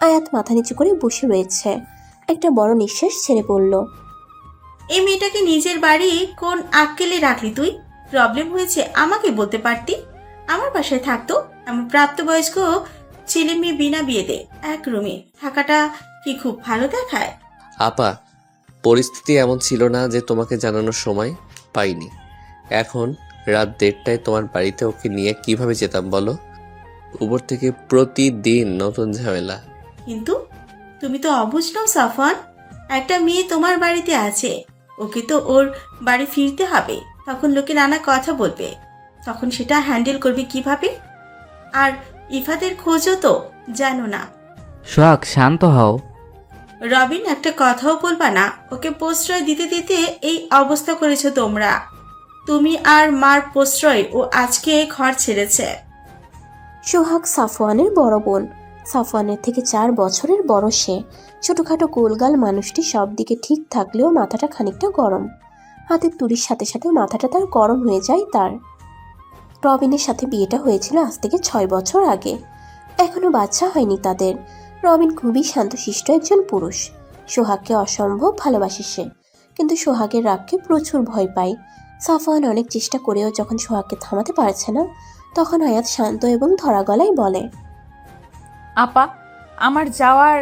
আয়াত মাথা নিচু করে বসে রয়েছে, একটা বড় নিঃশ্বাস ছেড়ে পড়ল। এই মেয়েটাকে নিজের বাড়ি কোন আক্কেলে রাখলি তুই? প্রবলেম হয়েছে আমাকে বলতে পারতি, আমার বাসায় থাকতো। আমার প্রাপ্তবয়স্ক ছেলে মেয়ে বিনা বিয়েতে এক রুমে থাকাটা কি খুব ভালো দেখায়? আপা, পরিস্থিতি এমন ছিল না যে তোমাকে জানানোর সময় পাইনি। এখন রাত 1:30টায় তোমার বাড়িতে ওকে নিয়ে কিভাবে যেতাম বলো? উপর থেকে প্রতিদিন নতুন ঝামেলা। কিন্তু তুমি তো অবুঝ নও সাফওয়ান, একটা মেয়ে তোমার বাড়িতে আছে, ওকে তো ওর বাড়ি ফিরতে হবে। তখন লোকে নানা কথা বলবে, তখন সেটা হ্যান্ডেল করবে কিভাবে? আর ইফাতের খোঁজও তো জানো না। সোহাগ শান্ত হও। রবিন একটা কথাও বলবা না? ওকে প্রশ্রয় দিতে দিতে এই অবস্থা করেছো তোমরা। তুমি আর মার প্রশ্রয় ও আজকে ঘর ছেড়েছে। সোহাগ সাফওয়ানের বড় বোন। সাফওয়ানের থেকে 4 বছরের বড় সে। ছোটখাটো গোলগাল মানুষটি সব দিকে ঠিক থাকলেও মাথাটা খানিকটা গরম। হাতের তুড়ির সাথে সাথে মাথাটা তার গরম হয়ে যায় তার। রবিনের সাথে বিয়েটা হয়েছিল আজ থেকে 6 বছর আগে। এখনো বাচ্চা হয়নি তাদের। রবিন খুবই শান্তশিষ্ট একজন পুরুষ। সোহাগকে অসম্ভব ভালোবাসে সে, কিন্তু সোহাগের রাগকে প্রচুর ভয় পায়। সাফওয়ান অনেক চেষ্টা করেও যখন সোহাগকে থামাতে পারছে না, তখন আয়াত শান্ত এবং ধরা গলায় বলে, আপা, আমার যাওয়ার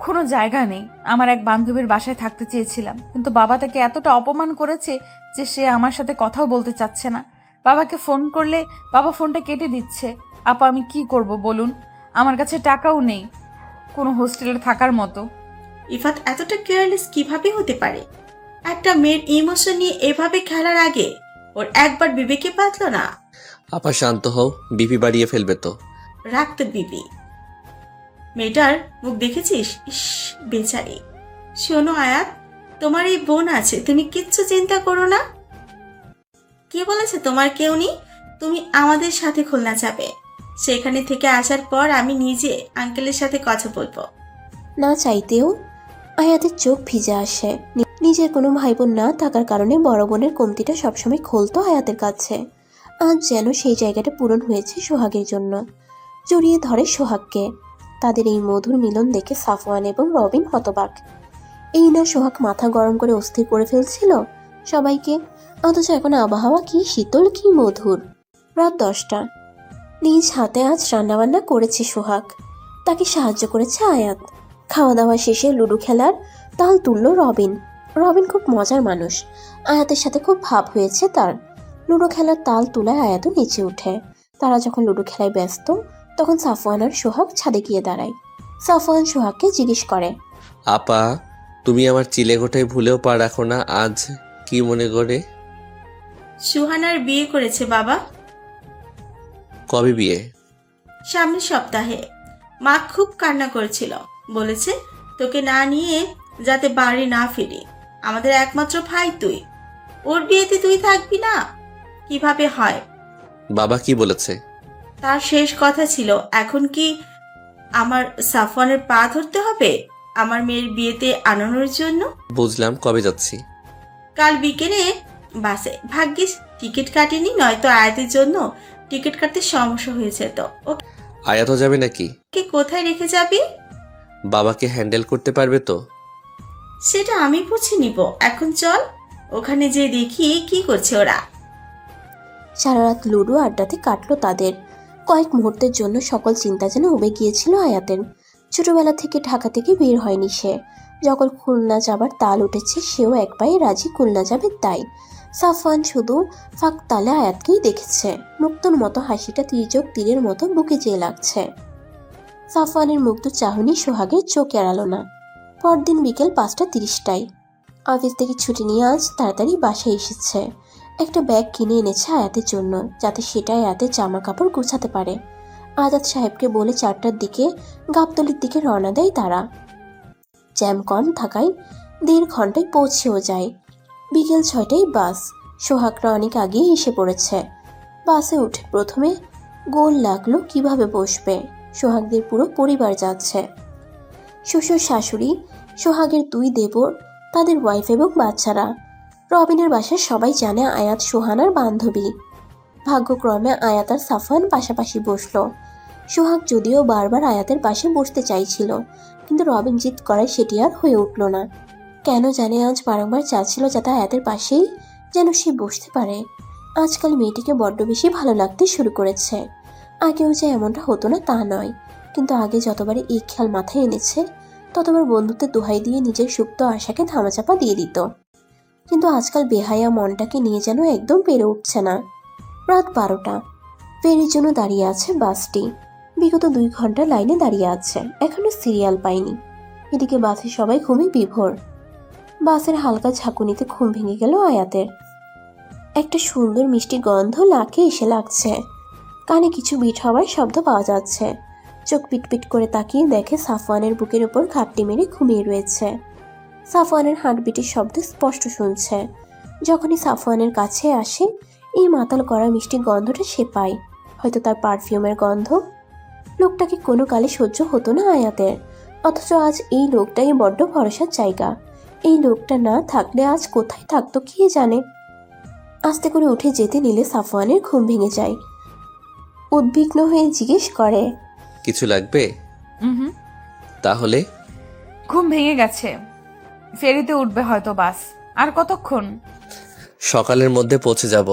কোনো জায়গা নেই। আমার এক বান্ধবীর বাসায় থাকতে চেয়েছিলাম, কিন্তু বাবা তাকে এতটা অপমান করেছে যে সে আমার সাথে কথাও বলতে চাচ্ছে না। বাবাকে ফোন করলে বাবা ফোনটা কেটে দিচ্ছে। আপা, আমি কি করব বলুন? আমার কাছে টাকাও নেই কোনো হোস্টেলে থাকার মতো। ইফাত এতটা কেয়ারলেস কিভাবে হতে পারে? একটা মেয়ের ইমোশন নিয়ে এভাবে খেলার আগে ওর একবার বিবেকে বাঁধলো না? আপা শান্ত হও, বিপি বাড়িয়ে ফেলবে তো। রাখতে বিবি। মেয়েটার মুখ দেখেছিস? ইস, বেচারি। শোনো আয়াত, তোমার এই বোন আছে, তুমি কিচ্ছু চিন্তা করো না। কে বলেছে তোমার কেউ নেই? তুমি আমাদের সাথে খুলনা যাবে। সেখানে থেকে আসার পর আমি নিজে আঙ্কেলের সাথে কথা বলবো। না চাইতেও আয়াতের চোখ ভিজে আসে। নিজের কোনো ভাই বোন না থাকার কারণে বড় বোনের কমতিটা সবসময় খোলতো আয়াতের কাছে। আজ যেন সেই জায়গাটা পূরণ হয়েছে সোহাগের জন্য। জড়িয়ে ধরে সোহাগকে। তাদের এই মধুর মিলন দেখে সাফওয়ান এবং রবিন হতবাক। এই না সোহাগ মাথা গরম করে অস্থির করে ফেলছিল সবাইকে, অথচ এখন আবহাওয়া কি শীতল কি মধুর। রাত 10টা। নিজ হাতে আজ রান্নাবান্না করেছে সোহাগ, তাকে সাহায্য করেছে আয়াত। খাওয়া দাওয়া শেষে লুডো খেলার তাল তুলল রবিন। রবিন খুব মজার মানুষ, আয়াতের সাথে খুব ভাব হয়েছে তার। লুডো খেলার তাল তুলায় আয়াতও নিচে উঠে। তারা যখন লুডো খেলায় ব্যস্ত, তখন সাফওয়ান আর সোহাগ ছাদে গিয়ে দাঁড়ায়। সাফওয়ান সোহাগকে জিজ্ঞেস করে, আপা, তুমি আমার চিলেকোঠায় ভুলেও পা রাখো না। আজ কি মনে করে? সুহানার বিয়ে করেছে বাবা। কবে বিয়ে? সামনের সপ্তাহে। মা খুব কান্না করেছিল, বলেছে তোকে না নিয়ে যাতে বাড়ি না ফিরি। আমাদের একমাত্র ভাই তুই, ওর বিয়েতে তুই থাকবি না কিভাবে হয়? বাবা কি বলেছে? তার শেষ কথা ছিল, এখন কি আমার সাফওয়ানের পা ধরতে হবে আমার মেয়ের বিয়েতে আনানোর জন্য? বুঝলাম, কবে যাচ্ছি? কাল বিকেলে বাসে। ভাগ্যিস টিকিট কাটিনি, নয়তো আয়াতের জন্য টিকিট কাটতে সমস্যা হয়ে যেত। আয়াতও যাবে নাকি? ওকে কোথায় রেখে যাবি? বাবাকে হ্যান্ডেল করতে পারবে তো? সেটা আমি বুঝে নিব। এখন চল, ওখানে যে দেখি কি করছে ওরা। সারা রাত লুডো আড্ডাতে কাটলো তাদের। কয়েক মুহূর্তের জন্য সকল চিন্তা যেন উবে গিয়েছিল আয়াতের। ছোটবেলা থেকে ঢাকা থেকে বের হয়নি সে। যখন খুলনা যাবার তাল উঠেছে, সেও এক পায়ে রাজি খুলনা যাবে তাই। সাফওয়ান শুধু ফাঁক তালে আয়াতকেই দেখেছে। মুক্তোর মতো হাসিটা তির্যক তীরের মতো বুকে যেয়ে লাগছে। সাফওয়ানের মুগ্ধ চাহনি সোহাগের চোখ এড়ালো না। পরদিন বিকেল 5:30টায় অফিস থেকে ছুটি নিয়ে আজ তাড়াতাড়ি বাসায় এসেছে। একটা ব্যাগ কিনে এনেছে আয়াতের জন্য, যাতে সেটা আয়াতের জামা কাপড় গুছাতে পারে। আজাদ সাহেবকে বলে 4টার দিকে গাবতলির দিকে রওনা দেয় তারা। জ্যাম কম থাকায় 1.5 ঘন্টায় পৌঁছেও যায়। বিকেল 6টায় বাস। সোহাগরা অনেক আগেই এসে পড়েছে। বাসে উঠে প্রথমে গোল লাগলো কিভাবে বসবে। সোহাগদের পুরো পরিবার যাচ্ছে। শ্বশুর শাশুড়ি, সোহাগের 2 দেবর, তাদের ওয়াইফ এবং বাচ্চারা। রবিনের বাসায় সবাই জানে আয়াত সোহানার বান্ধবী। ভাগ্যক্রমে আয়াত আর সাফওয়ান পাশাপাশি বসলো। সোহাগ যদিও বারবার আয়াতের পাশে বসতে চাইছিল, কিন্তু রবিন জিদ করায় সেটি আর হয়ে উঠল না। কেন জানে আজ বারংবার চাচ্ছিল যাতে আয়াতের পাশেই যেন সে বসতে পারে। আজকাল মেয়েটিকে বড্ড বেশি ভালো লাগতে শুরু করেছে। আগেও যে এমনটা হতো না তা নয়, কিন্তু আগে যতবার এই খেয়াল মাথায় এনেছে ততবার বন্ধুত্বের দোহাই দিয়ে নিজের সুপ্ত আশাকে ধামাচাপা দিয়ে দিত। কিন্তু আজকাল বেহায়া মনটাকে নিয়ে যেন একদম পেরে উঠছে না। রাত 12টা, ফেরির জন্য দাঁড়িয়ে আছে বাসটি। বিগত 2 ঘন্টা লাইনে দাঁড়িয়ে আছে, এখনো সিরিয়াল পায়নি। এদিকে বাসে সবাই ঘুমে বিভোর। বাসের হালকা ঝাঁকুনিতে ঘুম ভেঙে গেল আয়াতের। একটা সুন্দর মিষ্টি গন্ধ নাকে এসে লাগছে। কানে কিছু বিট হওয়ার শব্দ পাওয়া যাচ্ছে। চোখ পিটপিট করে তাকিয়ে দেখে সাফওয়ানের বুকের উপর ঘাপটি মেরে ঘুমিয়ে রয়েছে। সাফওয়ানের হার্টবিটের শব্দ স্পষ্ট শুনছে। যখনই সাফওয়ানের কাছে আসে এই মাতাল করা মিষ্টি গন্ধটা সে পায়, হয়তো তার পারফিউমের গন্ধ। লোকটাকে কোনো কালে সহ্য হতো না আয়াতের, অথচ আজ এই লোকটাই বড্ড ভরসার জায়গা। এই লোকটা না থাকলে আজ কোথায় থাকতো কে জানে। আস্তে করে উঠে যেতে নিলে সাফওয়ানের ঘুম ভেঙে যায়। উদ্বিগ্ন হয়ে জিজ্ঞেস করে, কিছু লাগবে? হুম, তাহলে ঘুম ভেঙে গেছে, ফেরিতে উঠবে হয়তো বাস। আর কতক্ষণ? সকালের মধ্যে পৌঁছে যাব।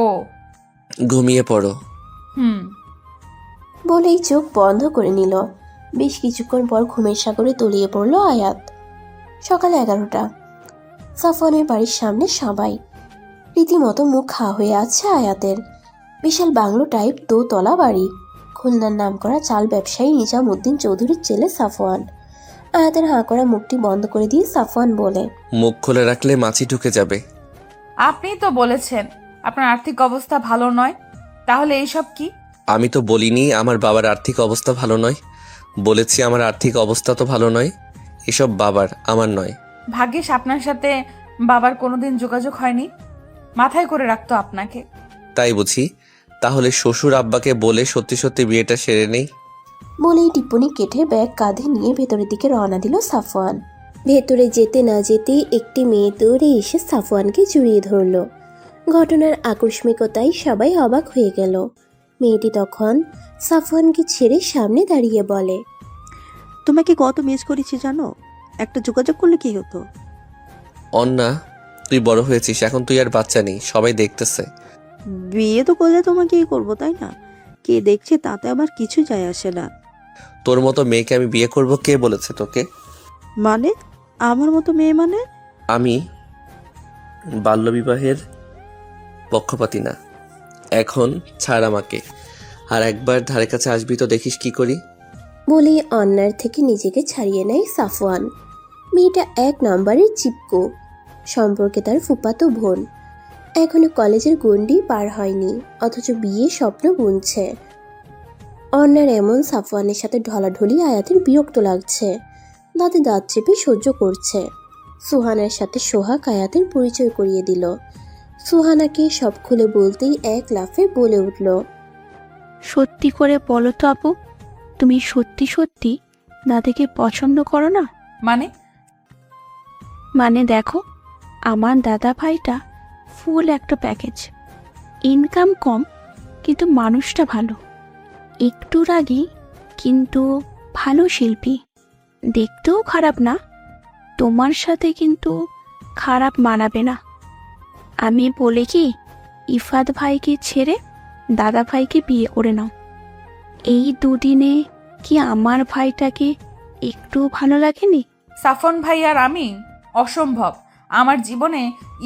ও, ঘুমিয়ে পড়ো। হুম। বলেই চোখ বন্ধ করে নিল। বেশ কিছুক্ষণ পর ঘুমের সাগরে তলিয়ে পড়ল আয়াত। সকাল 11টা। সাফওয়ানের বাড়ির সামনে সবাই। রীতিমতো মুখ খা হয়ে আছে আয়াতের। বিশাল বাংলো টাইপ 2 তলা বাড়ি। খুলনার নামকরা চাল ব্যবসায়ী নিজামউদ্দিন চৌধুরীর ছেলে সাফওয়ান। আয়াতের হাঁ করা মুখটি বন্ধ করে দিয়ে সাফওয়ান বলে, মুখ খুলে রাখলে মাছি ঢুকে যাবে। আপনিই তো বলেছেন আপনার আর্থিক অবস্থা ভালো নয়, তাহলে এইসব কি? আমি তো বলিনি আমার বাবার আর্থিক অবস্থা ভালো নয়, বলেছি আমার আর্থিক অবস্থা তো ভালো নয়। এসব বাবার, আমার নয়। ভাগ্যিস আপনার সাথে বাবার কোনোদিন যোগাযোগ হয়নি, মাথায় করে রাখতো আপনাকে। তাই বুঝি? তাহলে শ্বশুর আব্বাকে বলে সত্যি সত্যি বিয়েটা সেরে নেই। বলেই টিপ্পনি কেটে ব্যাগ কাঁধে নিয়ে ভেতরের দিকে রওনা দিল সাফওয়ান। ভেতরে যেতে না যেতেই একটি মেয়ে দৌড়ে এসে সাফওয়ানকে জড়িয়ে ধরল। ঘটনার আকস্মিকতায় সবাই অবাক হয়ে গেল। মেয়েটি তখন সাফওয়ানকে ছেড়ে সামনে দাঁড়িয়ে বলে, তোমাকে কত মিস করেছি জানো, একটা যোগাযোগ করলে কি হতো। অন্না, তুই বড় হয়েছিস, এখন তুই আর বাচ্চা নেই, সবাই দেখতেছে। বিয়ে তো করলে তোমাকেই করবো তাই না, কে দেখছে তাতে আমার কিছু যায় আসে না। তোর মতো মেয়েকে আমি বিয়ে করব কে বলেছে তোকে? মানে আমার মতো মেয়ে মানে? আমি বাল্যবিবাহের পক্ষপাতী না। এখন ছাড় আমাকে, আর একবার ধারে কাছে আসবি তো দেখিস কি করি। বলেই অন্যার থেকে নিজেকে ছাড়িয়ে নেয় সাফওয়ান। মেয়েটা 1 নম্বরের চিপকো, সম্পর্কে তার ফুফাতো বোন। এখনো কলেজের গণ্ডি পার হয়নি, অথচ বিয়ে স্বপ্ন বুনছে। অন্যার এমন সাফওয়ানের সাথে ঢলাঢলি আয়াতের বিরক্ত লাগছে। দাঁতে দাঁত চেপে সহ্য করছে। সুহানার সাথে সোহাগ আয়াতের পরিচয় করিয়ে দিল। সুহানাকে সব খুলে বলতেই এক লাফে বলে উঠল, সত্যি করে বলো তো আপু, তুমি সত্যি সত্যি দাদাকে পছন্দ করো না? মানে দেখো, আমার দাদা ভাইটা ফুল একটা প্যাকেজ। ইনকাম কম কিন্তু মানুষটা ভালো, একটু রাগী কিন্তু ভালো শিল্পী, দেখতেও খারাপ না। তোমার সাথে কিন্তু খারাপ মানাবে না। আমি বলে কি, ইফাত ভাইকে ছেড়ে দাদা ভাইকে বিয়ে করে নাও। এই 2 দিনে কি আমার ভাইটাকে একটু ভালো লাগেনি? সাফন ভাই আর আমি অসম্ভব। আমার জীবনে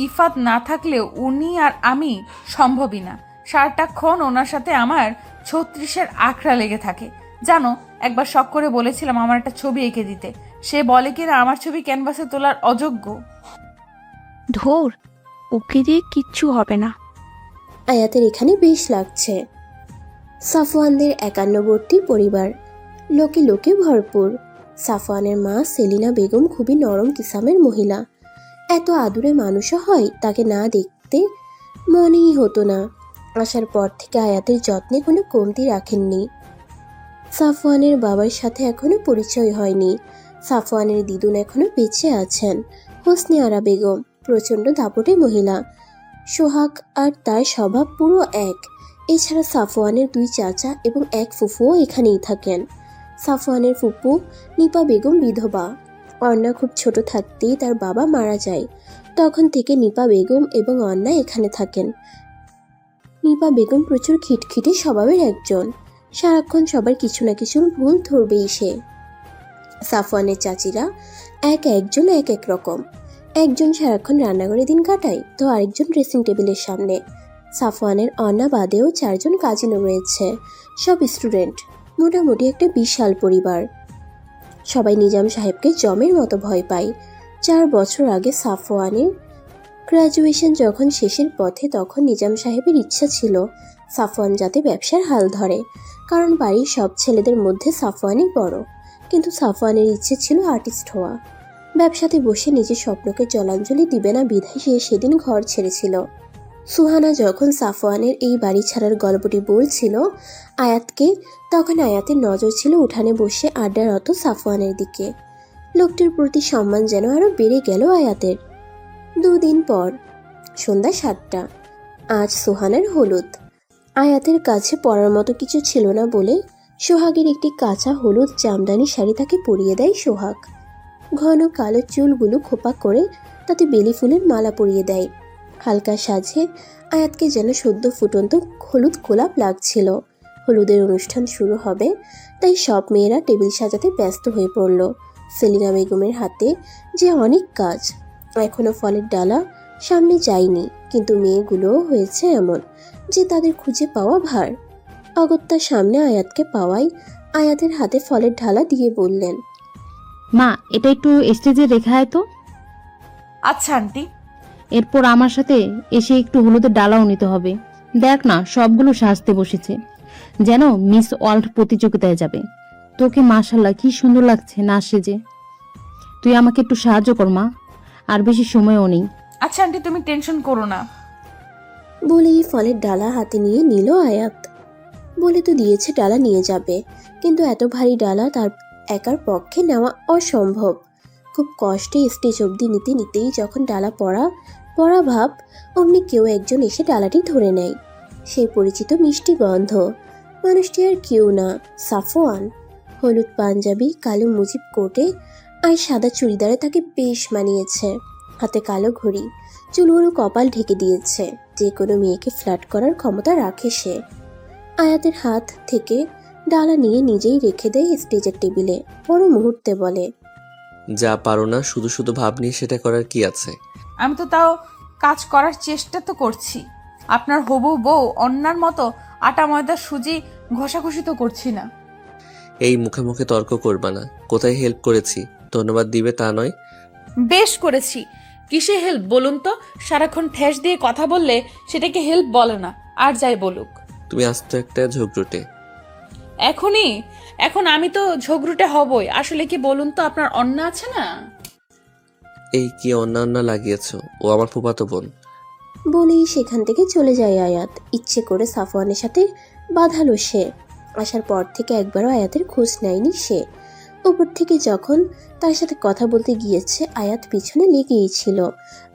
ইফাত না থাকলেও উনি আর আমি সম্ভবই না। সারাটাক্ষণ ওনার সাথে আমার 36-এর আখড়া লেগে থাকে। জানো, একবার শখ করে বলেছিলাম আমার একটা ছবি এঁকে দিতে, সে বলে কিনা আমার ছবি ক্যানভাসে তোলার অযোগ্য। ধর, ওকে দিয়ে কিচ্ছু হবে না। আয়াতের এখানে বেশ লাগছে। সাফওয়ানদের 51টি পরিবার, লোকে লোকে ভরপুর। সাফওয়ানের মা সেলিনা বেগম খুবই নরম কিসামের মহিলা। এত আদুরে মানুষও হয় তাকে না দেখতে মনেই হতো না। আসার পর থেকে আয়াতের যত্নে কোনো কমতি রাখেননি। সাফওয়ানের বাবার সাথে এখনো পরিচয় হয়নি। সাফওয়ানের দিদুন এখনো বেঁচে আছেন, হোসনে আরা বেগম। প্রচণ্ড দাপটে মহিলা। সোহাগ আর তার স্বভাব পুরো এক। এছাড়া সাফওয়ানের 2 চাচা এবং 1 ফুফুও এখানেই থাকেন। সাফওয়ানের ফুপু নিপা বেগম বিধবা। অন্না খুব ছোট থাকতেই তার বাবা মারা যায়। তখন থেকে নিপা বেগম এবং অন্না এখানে থাকেন। নিপা বেগম প্রচুর খিটখিটে স্বভাবের একজন। সারাক্ষণ সবার কিছু না কিছু ভুল ধরবেই সে। সাফওয়ানের চাচিরা একজন এক রকম। একজন সারাক্ষণ রান্নাঘরে দিন কাটায়, তো আরেকজন ড্রেসিং টেবিলের সামনে। সাফওয়ানের অন্না বাদেও 4 জন কাজিনও রয়েছে, সব স্টুডেন্ট। মোটামুটি একটা বিশাল পরিবার। সবাই নিজাম সাহেবকে জমের মতো ভয় পায়। 4 বছর আগে সাফওয়ানের গ্রাজুয়েশন যখন শেষের পথে, তখন নিজাম সাহেবের ইচ্ছা ছিল সাফওয়ান যাতে ব্যবসার হাল ধরে, কারণ বাড়ির সব ছেলেদের মধ্যে সাফওয়ানই বড়। কিন্তু সাফওয়ানের ইচ্ছে ছিল আর্টিস্ট হওয়া। ব্যবসাতে বসে নিজের স্বপ্নকে জলাঞ্জলি দিবে না বিধায় সে সেদিন ঘর ছেড়েছিল। সুহানা যখন সাফওয়ানের এই বাড়ি ছাড়ার গল্পটি বলছিল আয়াতকে, তখন আয়াতের নজর ছিল উঠানে বসে আড্ডারত সাফওয়ানের দিকে। লোকটির প্রতি সম্মান যেন আরো বেড়ে গেল আয়াতের। 2 দিন পর সন্ধ্যা 7টা। আজ সুহানার হলুদ। আয়াতের কাছে পরার মতো কিছু ছিল না বলে সোহাগের একটি কাঁচা হলুদ জামদানি শাড়ি তাকে পরিয়ে দেয় সোহাগ। ঘন কালো চুলগুলো খোপা করে তাতে বেলি ফুলের মালা পরিয়ে দেয়। হালকা সাজে আয়াতকে যেন সদ্য ফুটন্ত হলুদ গোলাপ লাগছিল। হলুদের অনুষ্ঠান শুরু হবে, তাই সব মেয়েরা টেবিল সাজাতে ব্যস্ত হয়ে পড়ল। সেলিনা বেগমের হাতে যে অনেক কাজ। এখনো ফলের ডালা সামনে যায়নি, কিন্তু মেয়েগুলোও হয়েছে এমন যে তাদের খুঁজে পাওয়া ভার। অগত্যা সামনে আয়াতকে পাওয়াই আয়াতের হাতে ফলের ঢালা দিয়ে বললেন, মা এটা একটু স্টেজে রেখে আয় তো। আচ্ছা আন্টি। এরপর আমার সাথে এসে একটু হলুদের ডালাও নিতে হবে। দেখ না, সবগুলো সাজতে বসেছে, যেন মিস ওয়ার্ল্ড প্রতিযোগিতায় যাবে। তোকে মাশাল্লাহ কি সুন্দর লাগছে না সেজে। তুই আমাকে একটু সাহায্য কর মা, আর বেশি সময়ও নেই। আচ্ছা আন্টি, তুমি টেনশন করো না। বলেই ফলের ডালা হাতে নিয়ে নিল আয়াত। বলে তো দিয়েছে ডালা নিয়ে যাবে, কিন্তু এত ভারী ডালা তার একার পক্ষে নেওয়া অসম্ভব। খুব কষ্টে স্টেজ অবধি নিতে নিতেই যখন ডালা পড়া ভাব, অমনি কেউ একজন এসে ডালাটি ধরে নেয়। সেই পরিচিত মিষ্টি গন্ধ। মানুষটি আর কেউ না, সাফওয়ান। হলুদ পাঞ্জাবি, কালো মুজিব কোটে আর সাদা চুড়িদারে তাকে বেশ মানিয়েছে। হাতে কালো ঘড়ি, চুলগুলো কপাল ঢেকে দিয়েছে। যে কোনো মেয়েকে ফ্ল্যাট করার ক্ষমতা রাখে সে। আয়াতের হাত থেকে ডালা নিয়ে নিজেই রেখে দেয় স্টেজের টেবিলে। পর মুহূর্তে বলে, যা পারো না শুধু শুধু ভাব নিয়ে সেটা করার কি আছে? আমি তো তাও কাজ করার চেষ্টা তো করছি। আপনার হবু বউ অন্যার মতো আটা ময়দা সুজি ঘষাঘষি তো করছি না। এই মুখে মুখে তর্ক করবা না। কোথায় হেল্প করেছি ধন্যবাদ দিবে তা নয়। বেশ করেছি। কিসে হেল্প বলুন তো? সারাক্ষণ ঠেস দিয়ে কথা বললে সেটাকে হেল্প বলে না, আর যাই বলুক। তুমি আস্ত একটা ঝগড়ুটে। এখন আমি তো ঝগড়ুটে হবই। আসলে কি বলুন তো, আপনার অন্না আছে না? এই কি অন্যান্য লাগিয়েছো? ও আমার ফুফাতো বোন। বলেই সেখান থেকে চলে যায় আয়াত। ইচ্ছে করে সাফওয়ানের সাথে বাঁধালো সে। আসার পর থেকে একবারও আয়াতের খোঁজ নেয়নি সে। উপর থেকে যখন তার সাথে কথা বলতে গিয়েছে, আয়াত পিছনে লেগেই ছিল,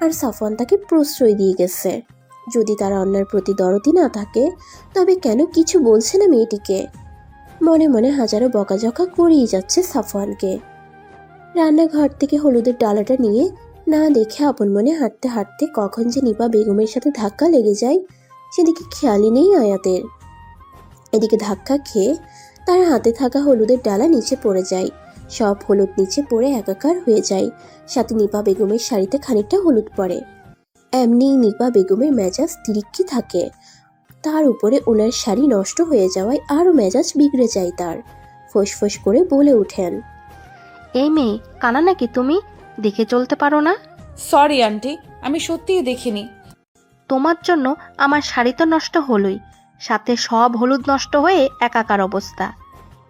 আর সাফওয়ান তাকে প্রশ্রয় দিয়ে গেছে। যদি তার অন্যার প্রতি দরদি না থাকে, তবে কেন কিছু বলছে না মেয়েটিকে? মনে মনে হাজারো বকাঝকা করেই যাচ্ছে সাফওয়ানকে। রান্নাঘর থেকে হলুদের ডালাটা নিয়ে না দেখে আপন মনে হাঁটতে হাঁটতে কখন যে নিপা বেগমের সাথে ধাক্কা লেগে যায় সেদিকে খেয়ালই নেই আয়াতের। এদিকে ধাক্কা খেয়ে তার হাতে থাকা হলুদের ডালা নিচে পড়ে যায়। সব হলুদ নিচে পড়ে একাকার হয়ে যায়। সাথে নিপা বেগমের শাড়িতে খানিকটা হলুদ পড়ে। এমনি নিপা বেগমের মেজাজ তিরিক্কি থাকে। তার উপরে ওনার শাড়ি নষ্ট হয়ে যাওয়ায় আরও মেজাজ বিগড়ে যায় তার। ফোঁস করে বলে ওঠেন, এই মেয়ে কানা নাকি তুমি? দেখে চলতে পারো না? সরি আন্টি, আমি সত্যিই দেখিনি। তোমার জন্য আমার শাড়ি তো নষ্ট হলোই, সাথে সব হলুদ নষ্ট হয়ে একাকার অবস্থা।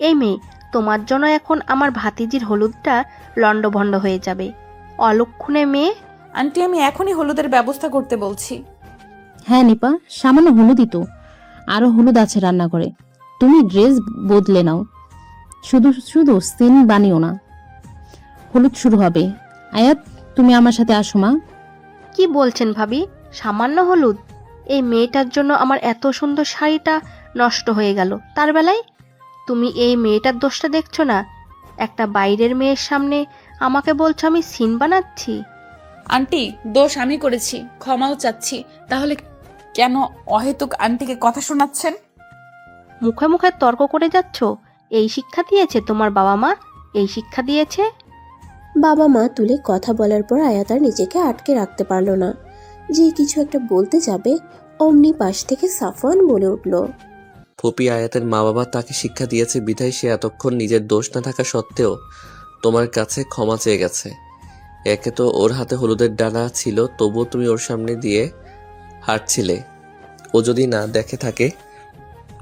এই মেয়ে, তোমার জন্য এখন আমার ভাতিজির হলুদটা লন্ডভন্ড হয়ে যাবে। অলক্ষণে মেয়ে। আন্টি, আমি এখনই হলুদের ব্যবস্থা করতে বলছি। হ্যাঁ নিপা, সামান্য হলুদই তো, আরো হলুদ আছে রান্না করে। তুমি ড্রেস বদলে নাও, শুধু শুধু সিন বানিও না। হলুদ শুরু হবে। আয়াত, তুমি আমার সাথে আসো মা। কি বলছেন ভাবি? সামান্য হলুদ? এই মেয়েটার জন্য আমার এত সুন্দর শাড়িটা নষ্ট হয়ে গেল। তার বেলায় তুমি এই মেয়েটার দোষটা দেখছো না? একটা বাইরের মেয়ের সামনে আমাকে বলছো আমি সিন বানাচ্ছি। আন্টি, দোষ আমি করেছি, ক্ষমাও চাচ্ছি। তাহলে কেন অহেতুক আন্টিকে কথা শোনাচ্ছেন? মুখে মুখে তর্ক করে যাচ্ছ? এই শিক্ষা দিয়েছে তোমার বাবা মা? এই শিক্ষা দিয়েছে? বাবা মা তুলে কথা বলার পর আয়াত আর নিজেকে আটকে রাখতে পারল না। যে কিছু একটা বলতে যাবে অমনি পাশ থেকে সাফওয়ান বলে উঠল, ফুপি, আয়াতের মা বাবা তাকে শিক্ষা দিয়েছে বিধায় সে এতক্ষণ নিজের দোষ না থাকা সত্ত্বেও তোমার কাছে ক্ষমা চেয়ে গেছে। একে তো ওর হাতে হলুদের ডানা ছিল, তবুও তুমি ওর সামনে দিয়ে হাঁটছিলে। ও যদি না দেখে থাকে,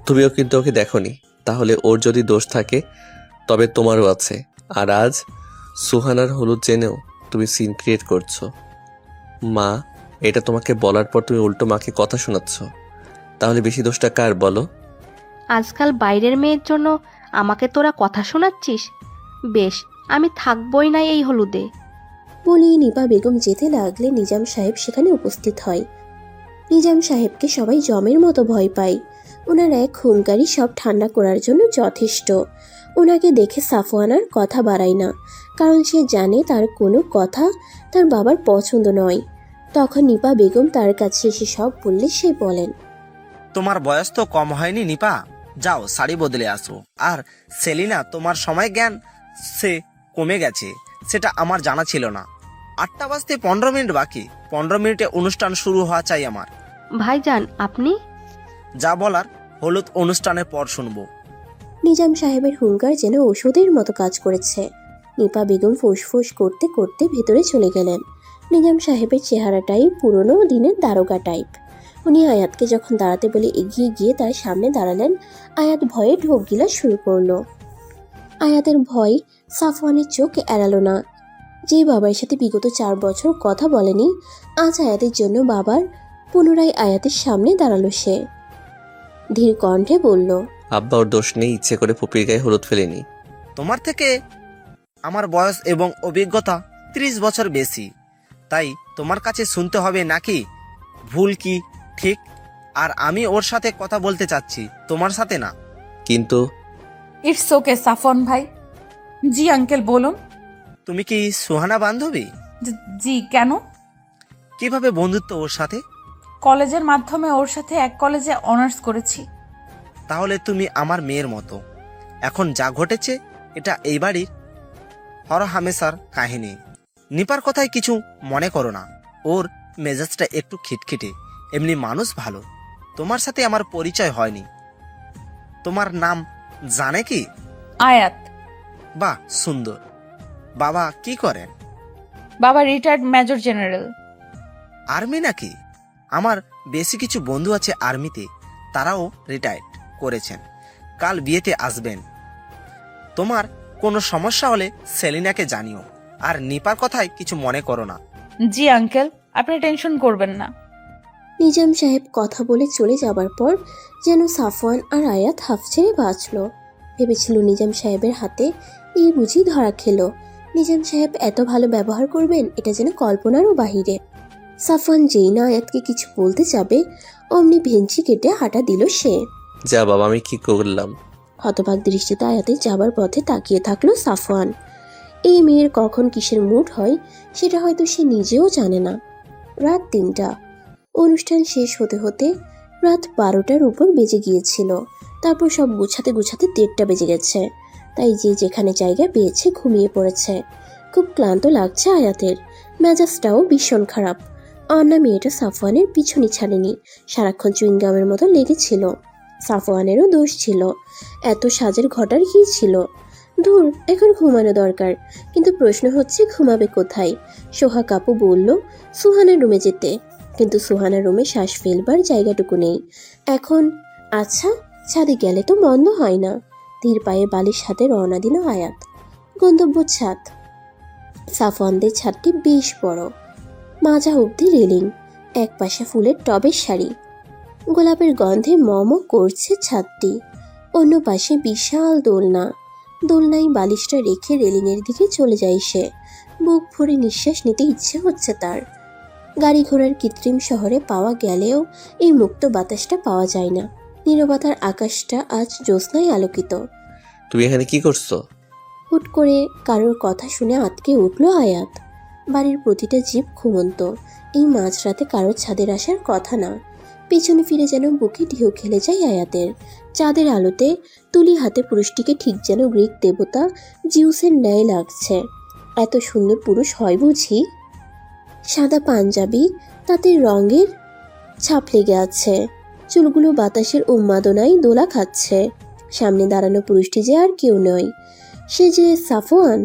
তুমিও কিন্তু ওকে দেখোনি, তাহলে ওর যদি দোষ থাকে তবে তোমারও আছে। আর আজ সুহানার হলুদ জেনেও তুমি সিন ক্রিয়েট করছো। মা, এটা তোমাকে বলার পর তুমি উল্টো মাকে কথা শোনাচ্ছ। তাহলে বেশি দোষটা কার বলো? আজকাল বাইরের মেয়ের জন্য আমাকে তোরা কথা শোনাচ্ছিস? বেশ, আমি থাকবই না এই হলুদে। বলেই নিপা বেগম যেতে লাগলে নিজাম সাহেব সেখানে উপস্থিত হয়। নিজাম সাহেবকে সবাই জমের মতো ভয় পায়। ওনার এক হুঙ্কারি সব ঠান্ডা করার জন্য যথেষ্ট। ওনাকে দেখে সাফওয়ান আর কথা বাড়ায় না, কারণ সে জানে তার কোনো কথা তার বাবার পছন্দ নয়। তখন নিপা বেগম তার কাছে এসে সব বললে সে বলেন, তোমার বয়স তো কম হয়নি নিপা, যাও শাড়ি বদলে আসো। আর সেলিনা, তোমার সময় জ্ঞান সে কমে গেছে, সেটা আমার জানা ছিল না। 8টা বাজতে 15 মিনিট বাকি, 15 মিনিটে অনুষ্ঠান শুরু হওয়া চাই আমার। ভাইজান, আপনি? যা বলার হলুদ অনুষ্ঠানের পর শুনবো। নিজাম সাহেবের হুঙ্কার যেন ওষুধের মতো কাজ করেছে। নিপা বেগম ফুসফুস করতে করতে ভেতরে চলে গেলেন। নিজাম সাহেবের চেহারাটাই পুরনো দিনের দারোগা টাইপ। উনি আয়াতকে যখন দাঁড়াতে বলে এগিয়ে গিয়ে তার সামনে দাঁড়ালেন, আয়াত ভয়ে ঢোক গিলা শুরু করলো। আয়াতের ভয় সাফওয়ানের চোখ এড়ালো না। যে বাবার সাথে বিগত 4 বছর কথা বলেনি, আজ আয়াতের জন্য বাবার পুনরায় আয়াতের সামনে দাঁড়ালো সে। ধীর কণ্ঠে বলল, আব্বা, ওর দোষ নেই, ইচ্ছে করে ফুপির গায়ে হলুদ ফেলেনি। তোমার থেকে আমার বয়স এবং অভিজ্ঞতা 30 বছর বেশি, তাই তোমার কাছে শুনতে হবে নাকি ভুল কি ঠিক। আর আমি ওর সাথে কথা বলতে চাচ্ছি, তোমার সাথে না। কিন্তু ইটস ওকে সাফওয়ান ভাই। জি আঙ্কেল, বলুন। তুমি কি সুহানা বান্ধবী? জি, কেন? কিভাবে বন্ধুত্ব ওর সাথে? কলেজের মাধ্যমে ওর সাথে এক কলেজে অনার্স করেছি। তাহলে তুমি আমার মেয়ের মতো। এখন যা ঘটেছে এটা এই বাড়ির হরহামেশার কাহিনী। নিপার কথায় কিছু মনে করো না, ওর মেজাজটা একটু খিটখিটে, এমনি মানুষ ভালো। তোমার সাথে আমার পরিচয় হয়নি। তোমার নাম জানে কি? আয়াত। বাহ, সুন্দর। বাবা কি করেন? বাবা রিটায়ার্ড মেজর জেনারেল। আর্মি নাকি? আমার বেশি কিছু বন্ধু আছে আর্মিতে, তারাও রিটায়ার্ড করেছেন। কাল বিয়েতে আসবেন। তোমার কোনো সমস্যা হলে সেলিনাকে জানিও। আর নিপার কথায় কিছু মনে করো না। জি আঙ্কেল, আপনি টেনশন করবেন না। নিজাম সাহেব কথা বলে চলে যাবার পর যেন সাফওয়ান আর আয়াত হাফ ছেড়ে বাঁচল। ভেবেছিল নিজাম সাহেবের হাতে এই বুঝি ধরা খেলো। নিজাম সাহেব এত ভালো ব্যবহার করবেন এটা যেন কল্পনারও বাহিরে। সাফওয়ান যেই না আয়াতকে কিছু বলতে যাবে, অমনি ভেঞ্চি কেটে হাঁটা দিল সে। যা বাবা, আমি কি করলাম? হতবাক দৃষ্টিতে আয়াতের যাবার পথে তাকিয়ে থাকলো সাফওয়ান। এই মেয়ের কখন কিসের মুড হয় সেটা হয়তো সে নিজেও জানে না। রাত 3টা। অনুষ্ঠান শেষ হতে হতে রাত 12টার উপর বেজে গিয়েছিল। তারপর সব গুছাতে গুছাতে 1:30 বেজে গেছে। তাই যে যেখানে জায়গা পেয়েছে ঘুমিয়ে পড়েছে। খুব ক্লান্ত লাগছে আয়াতের, মেজাজটাও ভীষণ খারাপ। অন্না মেয়েটা সাফওয়ানের পিছনে ছাড়েনি, সারাক্ষণ চুইংগামের মতো লেগেছিল। সাফওয়ানেরও দোষ ছিল, এত সাজের ঘটার কি ছিল? দূর, এখন ঘুমানো দরকার। কিন্তু প্রশ্ন হচ্ছে ঘুমাবে কোথায়? সোহাগ আপু বলল সুহানার রুমে যেতে, কিন্তু সুহানার রুমে শ্বাস ফেলবার জায়গাটুকু নেই এখন। আচ্ছা, ছাদে গেলে তো মন্দ হয় না। ধীর পায়ে বালিশ হাতে রওনা দিল আয়াত। গন্তব্য ছাদ। সাফওয়ানদের ছাদটি বেশ বড়, মাজা অবধি রেলিং, এক পাশে ফুলের টবের সারি। গোলাপের গন্ধে মম করছে ছাদটি। অন্য পাশে বিশাল দোলনা। দোলনায় বালিশটা রেখে রেলিংয়ের দিকে চলে যায় সে। বুক ভরে নিঃশ্বাস নিতে ইচ্ছে হচ্ছে তার। গাড়ি ঘোড়ার কৃত্রিম শহরে পাওয়া গেলেও এই মুক্ত বাতাসটা পাওয়া যায় না। নীরবতার আকাশটা আজ জ্যোৎস্নায় আলোকিত। তুমি এখানে কি করছো? হুট করে কারোর কথা শুনে আটকে উঠল আয়াত। বাড়ির প্রতিটা জীব ঘুমন্ত। এই মাঝরাতে কারোর ছাদের আসার কথা না। পেছনে ফিরে যেন বুকে ঢেউ খেলে যায় আয়াতের। চাঁদের আলোতে তুলি হাতে পুরুষটিকে ঠিক যেন গ্রিক দেবতা জিউসের ন্যায় লাগছে। এত সুন্দর পুরুষ হয় বুঝি? সাদা পাঞ্জাবি, তাতে রঙের ছাপ লেগে আছে। চুলগুলো বাতাসের উন্মাদনায় দোলা খাচ্ছে। সামনে দাঁড়ানো পুরুষটি যে আর কেউ নয়, সে যে সাফওয়ান।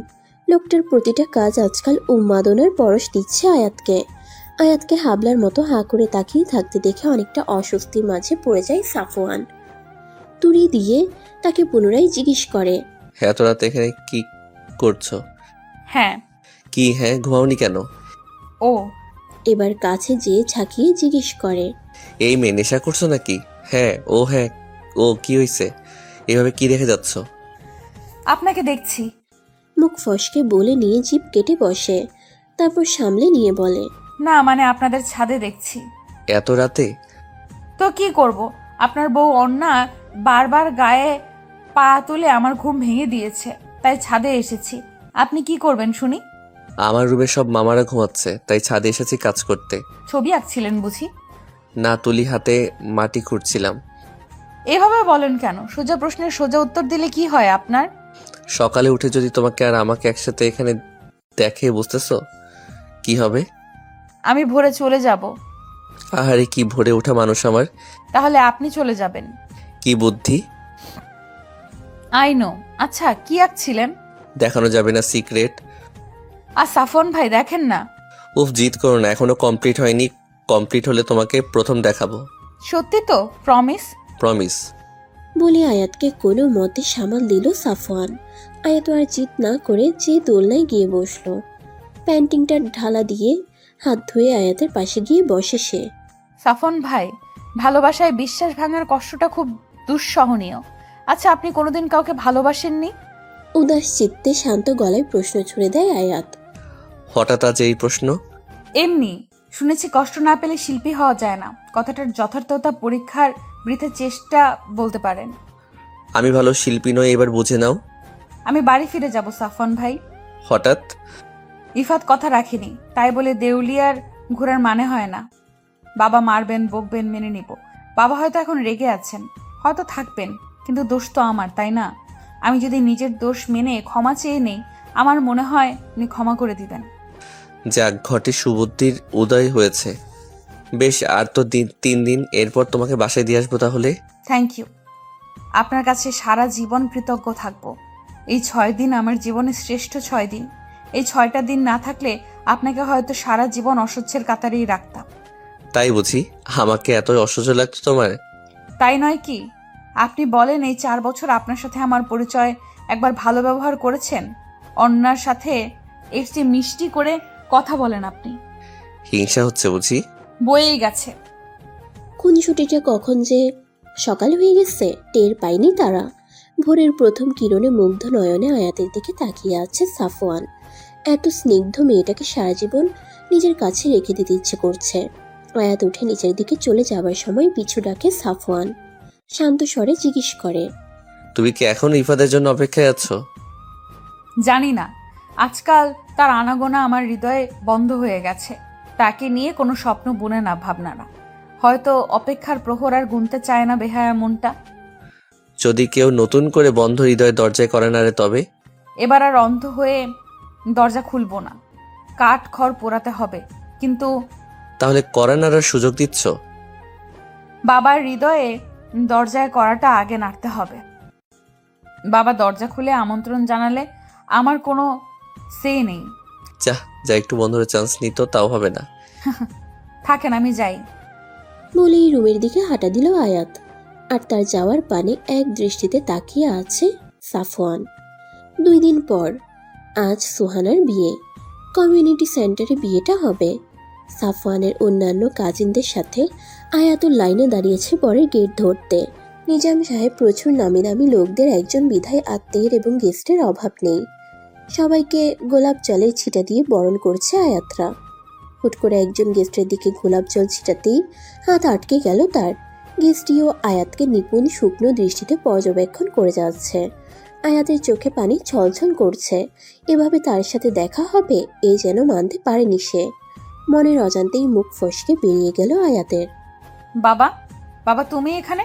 লোকটার প্রতিটা কাজ আজকাল উন্মাদনার পরশ দিচ্ছে আয়াতকে। আয়াতকে হাবলার মতো হাঁ করে তাকিয়ে থাকতে দেখে অনেকটা অস্বস্তির মাঝে পড়ে যায় সাফওয়ান। তুড়ি দিয়ে তাকে পুনরায় জিজ্ঞেস করে, এত রাতে এখানে কি করছো? হ্যাঁ। কি হ্যাঁ, ঘুমাওনি কেন? ও। এবার কাছে যেয়ে ঝাঁকিয়ে জিজ্ঞেস করে, এই মেয়ে নেশা করছো নাকি? হ্যাঁ ও কি হয়েছে? এভাবে কি রেখে যাচ্ছ? আপনাকে দেখছি। মুখ ফসকে বলে নিয়ে জিভ কেটে বসে, তারপর সামলে নিয়ে বলে, না মানে আপনাদের ছাদে দেখছি। এত রাতে? তো কি করব, আপনার বউ অন্না বারবার গায়ে পা তুলে আমার ঘুম ভেঙে দিয়েছে, তাই ছাদে এসেছি। আপনি কি করবেন শুনি? আমার রুমে সব মামারা ঘুমাচ্ছে, তাই ছাদে এসেছি কাজ করতে। ছবি আঁকছিলেন বুঝি? না, তুলি হাতে মাটি খুঁড়ছিলাম। এভাবে বলেন কেন? সোজা প্রশ্নের সোজা উত্তর দিলে কি হয় আপনার? সকালে উঠে যদি তোমাকে আর আমাকে একসাথে এখানে দেখে, বুঝতেছো কি হবে? আমি ভোরে চলে যাব। আহারে কি ভোরে ওঠা মানুষ আমার। তাহলে আপনি চলে যাবেন। কি বুদ্ধি! I know. আচ্ছা কি আঁকছিলেন? দেখানো যাবে না, সিক্রেট। আর সাফন ভাই দেখেন না। উফ, জিদ করো না, এখনো কমপ্লিট হয়নি। কমপ্লিট হলে তোমাকে প্রথম দেখাবো। সত্যি তো? প্রমিস? প্রমিস। বলে আয়াতকে কোনো মতে সামাল দিল সাফওয়ান। আয়াত আর জিদ না করে যে দোলনায় গিয়ে বসলো। প্যান্টিংটা ঢালা দিয়ে হাত ধুয়ে আয়াতের পাশে গিয়ে বসে সে। সাফন ভাই, ভালোবাসায় বিশ্বাস ভাঙার কষ্টটা খুব দুঃসহনীয়। আচ্ছা আপনি কোনোদিন কাউকে ভালোবাসেননি? উদাস চিত্তে শান্ত গলায় প্রশ্ন ছুড়ে দেয় আয়াত। হঠাৎ আজ এই প্রশ্ন? এমনি শুনেছি কষ্ট না পেলে শিল্পী হওয়া যায় না। কথাটার যথার্থতা পরীক্ষার বৃথা চেষ্টা বলতে পারেন। আমি ভালো শিল্পী নই, এবার বুঝে নাও। আমি বাড়ি ফিরে যাব সাফন ভাই। হঠাৎ? ইফাত কথা রাখিনি, তাই বলে দেউলিয়ার ঘোরার মানে হয় না। বাবা মারবেন বকবেন মেনে নিব। বাবা হয়তো এখন রেগে আছেন, হয়তো থাকবেন, কিন্তু দোষ তো আমার, তাই না? আমি যদি নিজের দোষ মেনে ক্ষমা চেয়ে নেই, আমার মনে হয় উনি ক্ষমা করে দিবেন। যাক, ঘটে সুবুদ্ধির উদয় হয়েছে। বেশ, আর তো 3 দিন, এরপর তোমাকে বাসায় দিয়ে আসবো তাহলে। Thank you. আপনার কাছে সারা জীবন কৃতজ্ঞ থাকব। এই 6 দিন আমার জীবনের শ্রেষ্ঠ 6 দিন। এই 6টা দিন না থাকলে আপনাকে হয়তো সারা জীবন অসহ্যের কাতারেই রাখতাম। তাই বুঝি? আমাকে এত অসহ্য লাগতো তোমার? তাই নয় কি? আপনি বলেন এই 4 বছর আপনার সাথে আমার পরিচয় একবার ভালো ব্যবহার করেছেন? অন্যার সাথে এর চেয়ে মিষ্টি করে কথা বলেন আপনি। হিংসা হচ্ছে বুঝি? বয়েই গেছে। কোন ছুটিটা কখন যে সকাল হয়ে গেছে টের পায়নি তারা। ভোরের প্রথম কিরণে মুগ্ধ নয়নে আয়াতের দিকে তাকিয়ে আছে সাফওয়ান। এত স্নিগ্ধ মেয়েটাকে সারা জীবন নিজের কাছে রেখে দিতে ইচ্ছে করছে। আয়াত উঠে নিচের দিকে চলে যাবার সময় পিছু ডাকে সাফওয়ান। শান্ত স্বরে জিজ্ঞেস করে, তুমি কি এখন ইফাদের জন্য অপেক্ষায় আছো? জানি না, আজকাল তার আনাগোনা আমার হৃদয়ে বন্ধ হয়ে গেছে। তাকে নিয়ে কোনো স্বপ্ন বুনে না ভাবনা না। হয়তো অপেক্ষার প্রহর আর গুনতে চায় না বেহায়া মনটা। যদি কেউ নতুন করে বন্ধ হৃদয় দরজায় করে না রে, তবে এবার আর অন্ধ হয়ে দরজা খুলবো না। কাঠ খড় পোড়াতে হবে, কিন্তু তাহলে করার সুযোগ দিচ্ছ? বাবার হৃদয়ে দরজায় করাটা আগে নাড়তে হবে। বাবা দরজা খুলে আমন্ত্রণ জানালে আমার কোনো সে নেই। যা একটু বন্ধুর চান্স নিত, তাও হবে না। থাকেন, আমি যাই। বলেই রুমের দিকে হাঁটা দিল আয়াত। আর তার যাওয়ার পানে এক দৃষ্টিতে তাকিয়ে আছে সাফওয়ান। 2 দিন পর আজ সুহানার বিয়ে। কমিউনিটি সেন্টারে বিয়েটা হবে। সাফওয়ানের অন্যান্য কাজিনদের সাথে আয়াতুল লাইনে দাঁড়িয়েছে বরের গেট ধরতে। নিজাম সাহেব প্রচুর নামি দামি লোকদের একজন বিধায় আত্মীয়ের এবং গেস্টের অভাব নেই। সবাইকে গোলাপ জলের ছিটা দিয়ে বরণ করছে আয়াতরা। হুট করে একজন গেস্টের দিকে গোলাপ জল ছিটাতেই হাত আটকে গেল তার। গেস্টিও আয়াতকে নিপুণ শুকনো দৃষ্টিতে পর্যবেক্ষণ করে যাচ্ছে। আয়াতের চোখে পানি ছলছল করছে। এভাবে তার সাথে দেখা হবে এ যেন মানতে পারেনি সে। মনের অজান্তেই মুখ ফসকে বেরিয়ে গেল আয়াতের। বাবা, বাবা তুমি এখানে?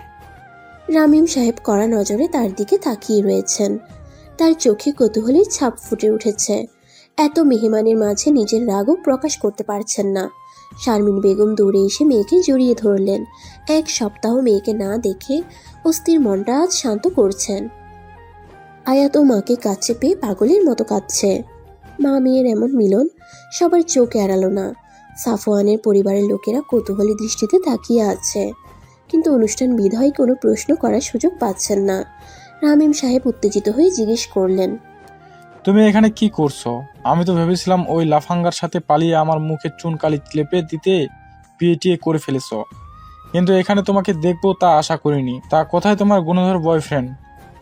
রামিম সাহেব কড়া নজরে তার দিকে তাকিয়ে রয়েছেন। তার চোখে কৌতূহলের ছাপ ফুটে উঠেছে। এত মেহমানের মাঝে নিজের রাগও প্রকাশ করতে পারছেন না। শারমিন বেগম দৌড়ে এসে মেয়েকে জড়িয়ে ধরলেন। এক সপ্তাহ মেয়েকে না দেখে অস্থির মনটা আজ শান্ত করছেন। আয়াত ও মাকে কাছে পেয়ে পাগলের মতো কাঁদছে। মা মেয়ের এমন মিলন সবার চোখ এড়ালো না। সাফওয়ানের পরিবারের লোকেরা কৌতূহলী দৃষ্টিতে তাকিয়ে আছে, কিন্তু অনুষ্ঠান বিধায় কোনো প্রশ্ন করার সুযোগ পাচ্ছেন না। রামিম সাহেব উত্তেজিত হয়ে জিজ্ঞেস করলেন, তুমি এখানে কি করছো? আমি তো ভেবেছিলাম ওই লাফাঙ্গার সাথে পালিয়ে আমার মুখে চুনকালি লেপে দিতে বিয়ে করে ফেলেছো, কিন্তু এখানে তোমাকে দেখবো তা আশা করিনি। তা কোথায় তোমার গুণধর বয়ফ্রেন্ড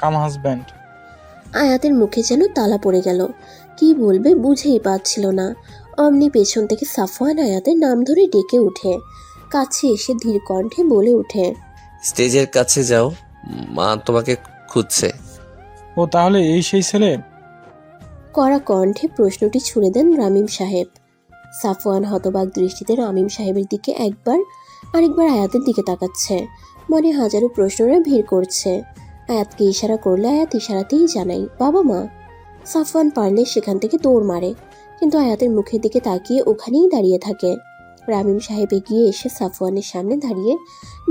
কাম হাজব্যান্ড? আয়াতের মুখে যেন তালা পড়ে গেল। কি বলবে বুঝেই পাচ্ছিল না। অমনি পেছন থেকে সাফওয়ান আয়াতের নাম ধরে ডেকে উঠে কাছে এসে ধীর কণ্ঠে বলে উঠে, স্টেজের কাছে যাও, মা তোমাকে খুঁজছে। ও তাহলে এই সেই ছেলে? কড়া কণ্ঠে প্রশ্নটি ছুড়ে দেন রামিম সাহেব। সাফওয়ান হতবাক দৃষ্টিতে রামিম সাহেবের দিকে একবার আরেকবার আয়াতের দিকে তাকাচ্ছে। মনে হাজারো প্রশ্নরা ভিড় করছে। আয়াতকে ইশারা করলে আয়াত ইশারাতেই জানাই বাবা মা। সাফওয়ান পারলে সেখান থেকে দৌড় মারে, কিন্তু আয়াতের মুখের দিকে তাকিয়ে ওখানেই দাঁড়িয়ে থাকে। রামিম সাহেব এগিয়ে এসে সাফওয়ানের সামনে দাঁড়িয়ে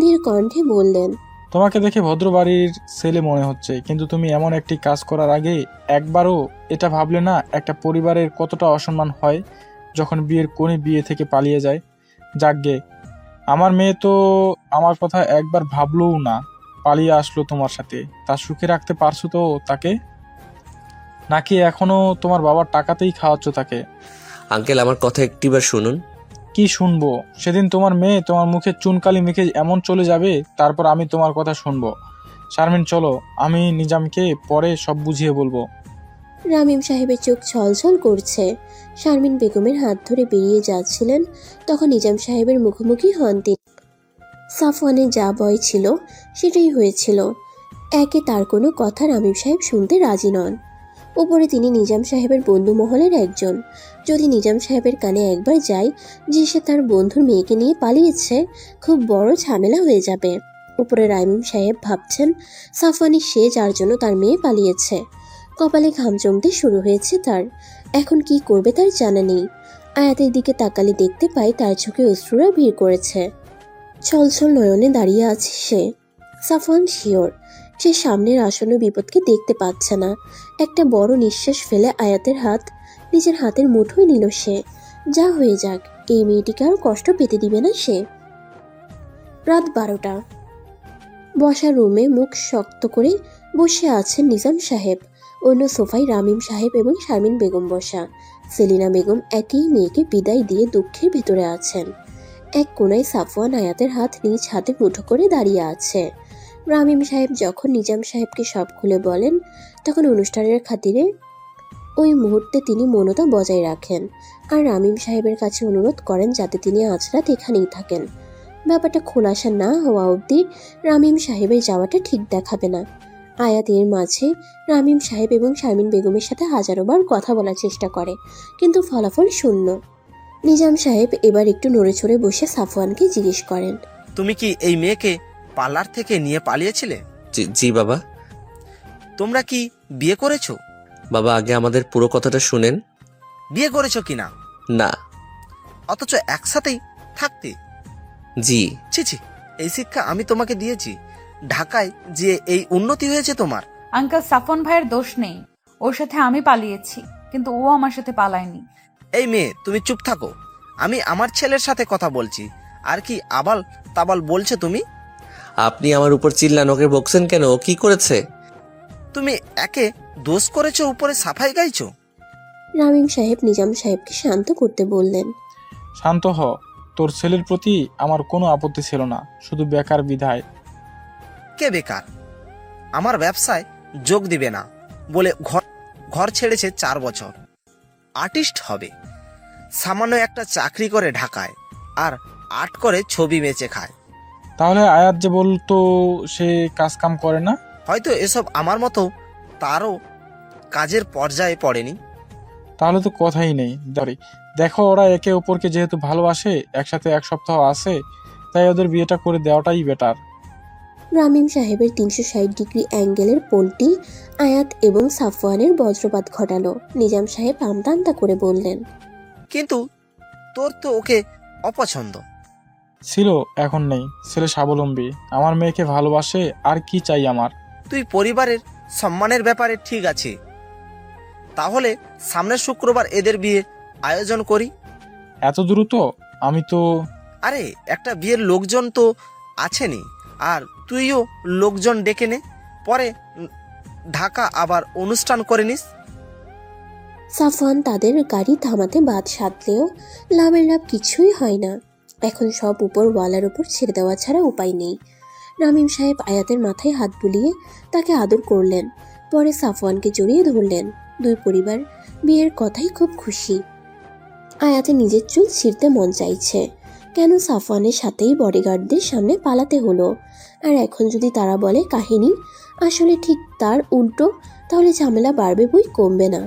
ধীর কণ্ঠে বললেন, তোমাকে দেখে ভদ্র বাড়ির ছেলে মনে হচ্ছে, কিন্তু তুমি এমন একটি কাজ করার আগে একবারও এটা ভাবলে না একটা পরিবারের কতটা অসম্মান হয় যখন বিয়ের কোণে বিয়ে থেকে পালিয়ে যায়? যাকগে, আমার মেয়ে তো আমার কথা একবার ভাবলও না, পালিয়ে আসলো তোমার সাথে। তা সুখে রাখতে পারছো তো তাকে, নাকি এখনো তোমার বাবার টাকাতেই খাওয়াচ্ছ তাকে? আঙ্কেল, আমার কথা একটিবার শুনুন। কি শুনবো? সেদিন তোমার মেয়ে তোমার মুখে চুনকালি মেখে এমন চলে যাবে, তারপর আমি তোমার কথা শুনবো। শারমিন চলো, আমি নিজামকে পরে সব বুঝিয়ে বলবো। রামিম সাহেবের চোখ ছলছল করছে। শারমিন বেগমের হাত ধরে বেরিয়ে যাচ্ছিলেন, তখন নিজাম সাহেবের মুখোমুখি হন তিনি। সাফওয়ানের যা ভয় ছিল সেটাই হয়েছিল। একে তার কোনো কথা রামিম সাহেব শুনতে রাজি নন। উপরে তিনি নিজাম সাহেবের বন্ধু মহলের একজন। যদি নিজাম সাহেবের কানে একবার যায় যে সে তার বন্ধুর মেয়েকে নিয়ে পালিয়েছে, খুব বড় ঝামেলা হয়ে যাবে। উপরে রামিম সাহেব ভাবছেন সাফওয়ানি সে যার জন্য তার মেয়ে পালিয়েছে। কপালে ঘাম জমতে শুরু হয়েছে তার। এখন কি করবে তার জানা নেই। আয়াতের দিকে তাকালে দেখতে পায় তার চোখে অশ্রুরা ভিড় করেছে। ছলছল নয়নে দাঁড়িয়ে আছে সে। সাফওয়ান শিওর সে সামনের আসন্ন বিপদকে দেখতে পাচ্ছে না। একটা বড় নিঃশ্বাস ফেলে আয়াতের হাত নিজের হাতের মুঠোয় নিল সে। যা হয়ে যাক, এই মেয়েটিকে আর কষ্ট পেতে দিবে না সে। রাত 12টা। বসার রুমে মুখ শক্ত করে বসে আছেন নিজাম সাহেব। অন্য সোফায় রামিম সাহেব এবং শারমিন বেগম বসা। সেলিনা বেগম একই মেয়েকে বিদায় দিয়ে দুঃখের ভেতরে আছেন। এক কোনায় সাফওয়ান আয়াতের হাত নিজ হাতে মুঠো করে দাঁড়িয়ে আছে। রামিম সাহেব যখন নিজাম সাহেবকে সব খুলে বলেন, তখন অনুষ্ঠানের খাতিরে ওই মুহূর্তে তিনি মৌনতা বজায় রাখেন আর রামিম সাহেবের কাছে অনুরোধ করেন যাতে তিনি আজ রাত এখানেই থাকেন। ব্যাপারটা খোলাসা না হওয়া অবধি রামিম সাহেবের যাওয়াটা ঠিক দেখাবে না। আয়াত এর মাঝে রামিম সাহেব এবং শারমিন বেগমের সাথে হাজারো বার কথা বলার চেষ্টা করে, কিন্তু ফলাফল শূন্য। নিজাম সাহেব এবার একটু নড়ে চড়ে বসে সাফওয়ানকে জিজ্ঞেস করেন, তুমি কি এই মেয়েকে পার্লার থেকে নিয়ে পালিয়েছিলে? জি বাবা। তোমরা কি বিয়ে করেছো? বাবা, আগে আমাদের পুরো কথাটা শুনেন। বিয়ে করেছো কিনা? না। অথচ একসাথেই থাকতে? জি। ছি ছি, এই শিক্ষা আমি তোমাকে দিয়েছি। ঢাকায় যে এই উন্নতি হয়েছে তোমার। আঙ্কেল, সাফন ভাইয়ের দোষ নেই, ওর সাথে আমি পালিয়েছি, কিন্তু ও আমার সাথে পালায়নি। এই মেয়ে, তুমি চুপ থাকো। আমি আমার ছেলের সাথে কথা বলছি, আর কি আবাল তাবাল বলছো তুমি? আপনি আমার উপর চিল্লান, ওকে বকছেন কেন? ও কি করেছে? তুমি একে দোষ করেছো, উপরে সাফাই গাইছো। রামিম সাহেব নিজাম সাহেবকে শান্ত করতে বললেন, শান্ত হ, তোর ছেলের প্রতি আমার কোনো আপত্তি ছিল না, শুধু বেকার বিধায়। কে বেকার? আমার ব্যবসায় যোগ দিবে না বলে ঘর ছেড়েছে 4 বছর। আর্টিস্ট হবে, সামান্য একটা চাকরি করে ঢাকায়, আর আর্ট করে ছবি বেচে খায়। তাহলে আয়াত যে বলতো সে কাজ কাম করে না? হয়তো এসব আমার মতো তারও কাজের পর্যায়ে পড়েনি। তাহলে তো কথাই নেই। দেখো, ওরা একে অপরকে যেহেতু ভালোবাসে, একসাথে 1 সপ্তাহ আছে, তাই ওদের বিয়েটা করে দেওয়াটাই বেটার। রামিম সাহেবের 360 ডিগ্রি অ্যাঙ্গেলের পোলটি আয়াত এবং সাফওয়ানের বজ্রপাত ঘটালো। নিজাম সাহেব আমতা আমতা করে বললেন, কিন্তু তোর তো ওকে অপছন্দ ছিল, এখন নেই। ছেলে স্বাবলম্বী, আমার মেয়েকে ভালোবাসে, আর কি চাই আমার? তুই পরিবারের সম্মানের ব্যাপারে ঠিক আছে, তাহলে সামনের শুক্রবার এদের বিয়ে আয়োজন করি। এত দ্রুত? আমি তো... আরে একটা বিয়ের লোকজন তো আছেনি, আর তুইও লোকজন ডেকে নে, পরে ঢাকা আবার অনুষ্ঠান করে নিস। সাফওয়ান তাদের গাড়ি থামাতে বাদ সাধলেও লাভের লাভ কিছুই হয় না। এখন সব উপরওয়ালার উপর ছেড়ে দেওয়া ছাড়া উপায় নেই। রামিম সাহেব আয়াতের মাথায় হাত বুলিয়ে তাকে আদর করলেন, পরে সাফওয়ানকে জড়িয়ে ধরলেন। দুই পরিবার বিয়ের কথাই খুব খুশি। আয়াতে নিজের চুল ছিঁড়তে মন চাইছে, কেন সাফওয়ানের সাথেই বডিগার্ডদের সামনে পালাতে হলো। আর এখন যদি তারা বলে কাহিনী আসলে ঠিক তার উল্টো, তাহলে ঝামেলা বাড়বে বই কমবে না।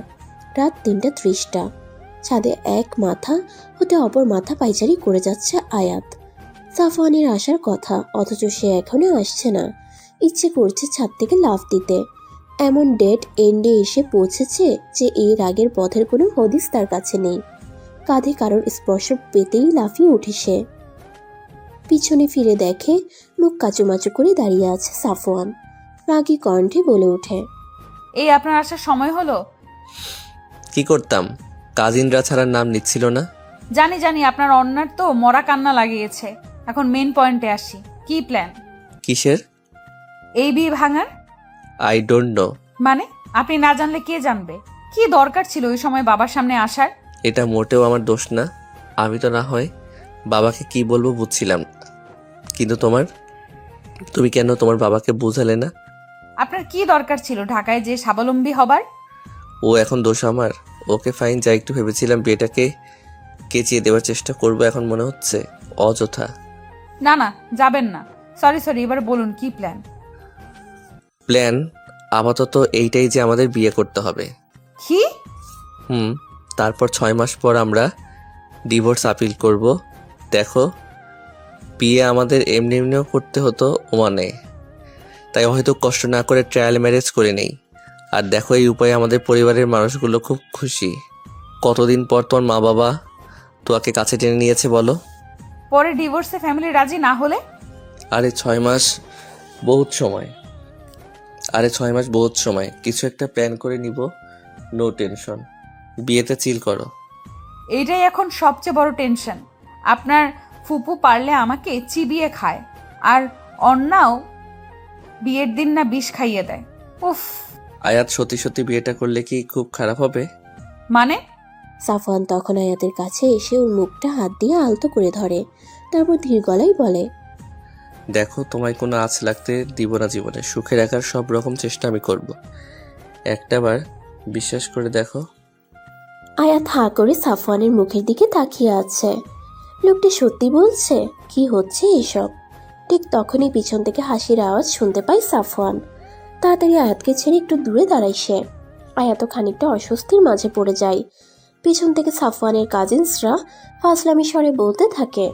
রাত 3:30। ছাদে এক মাথা হতে অপর মাথা পাইচারি করে যাচ্ছে আয়াত। সাফওয়ানের আসার কথা, অথচ সে এখনো আসছে না। ইচ্ছে করছে ছাদ থেকে লাফ দিতে। এমন ডেড এন্ডে এসে পৌঁছেছে যে এর আগের পথের কোনো হদিস তার কাছে নেই। কাঁধে কারোর স্পর্শ পেতেই লাফিয়ে উঠে সে। পিছনে ফিরে দেখে মুখ কাচুমাচু করে দাঁড়িয়ে আছে সাফওয়ান। রাগী কণ্ঠে বলে ওঠে, এই আপনার আসার সময় হলো? কি করতাম, কাজিনরা ছাড়ার নাম নিচ্ছিল না। জানি জানি, আপনার অন্যার তো মরা কান্না লাগিয়েছে। এখন মেন পয়েন্টে আসি, কি প্ল্যান? কিসের? এই বিয়ে ভাঙার। I don't know. মানে আপনি না জানলে কে জানবে? কি দরকার ছিল ওই সময় বাবার সামনে আসার? এটা মোটেও আমার দোষ না। আমি তো না হয় বাবাকে কি বলবো বুঝছিলাম, কিন্তু তুমি কেন তোমার বাবাকে বোঝালে না? আপনার কি দরকার ছিল ঢাকায় যে স্বাবলম্বী হবার? ও এখন দোষ আমার? ওকে ফাইন, যা একটু ভেবেছিলাম বিয়েটাকে কেচিয়ে দেওয়ার চেষ্টা করবো, এখন মনে হচ্ছে অযথা। না না, যাবেন না। সরি, এবার বলুন কি প্ল্যান? প্ল্যান আপাতত এইটাই যে আমাদের বিয়ে করতে হবে। কি? তারপর 6 মাস পর আমরা ডিভোর্স আপিল করব। দেখো, বিয়ে আমাদের এমনিও করতে হতো ওমানে, তাই হয়তো কষ্ট না করে ট্রায়াল ম্যারেজ করে নেই। আর দেখো, এই উপায়ে আমাদের পরিবারের মানুষগুলো খুব খুশি। কতদিন পর তোর মা বাবা তোকে কাছে টেনে নিয়েছে বলো? পরে ডিভোর্সে ফ্যামিলি রাজি না হলে? আরে 6 মাস বহুত সময়। কিছু একটা প্ল্যান করে নিব, নো টেনশন। বিয়েতে চিল করো। এইটাই এখন সবচেয়ে বড় টেনশন। আপনার ফুপু পারলে আমাকে চিবিয়ে খায়, আর অন্যাও বিয়ের দিন না বিষ খাইয়ে দেয়। উফ। আয়াত সত্যি বিয়েটা করলে কি খুব খারাপ হবে? মানে? সাফওয়ান তখন আয়াতের কাছে এসে ওর মুখটা হাত দিয়ে আলতো করে ধরে, তারপর ধীর গলায় বলে, দেখো, তোমায় কোনো আঁচ লাগতে দিব না জীবনে। সুখে রাখার সব রকম চেষ্টা আমি করব, একটাবার বিশ্বাস করে দেখো। আয়াত হাঁ করে সাফওয়ানের মুখের দিকে তাকিয়ে আছে। লোকটি সত্যি বলছে? কি হচ্ছে এসব? ঠিক তখনই পিছন থেকে হাসির আওয়াজ শুনতে পায় সাফওয়ান। তাড়াতাড়ি আয়াতকে ছেড়ে একটু দূরে দাঁড়ায় সে। আয়াত খানিকটা অস্বস্তির মাঝে পড়ে যায়। পিছন থেকে সাফওয়ানের কাজিনসরা ফাজলামি স্বরে বলতে থাকে,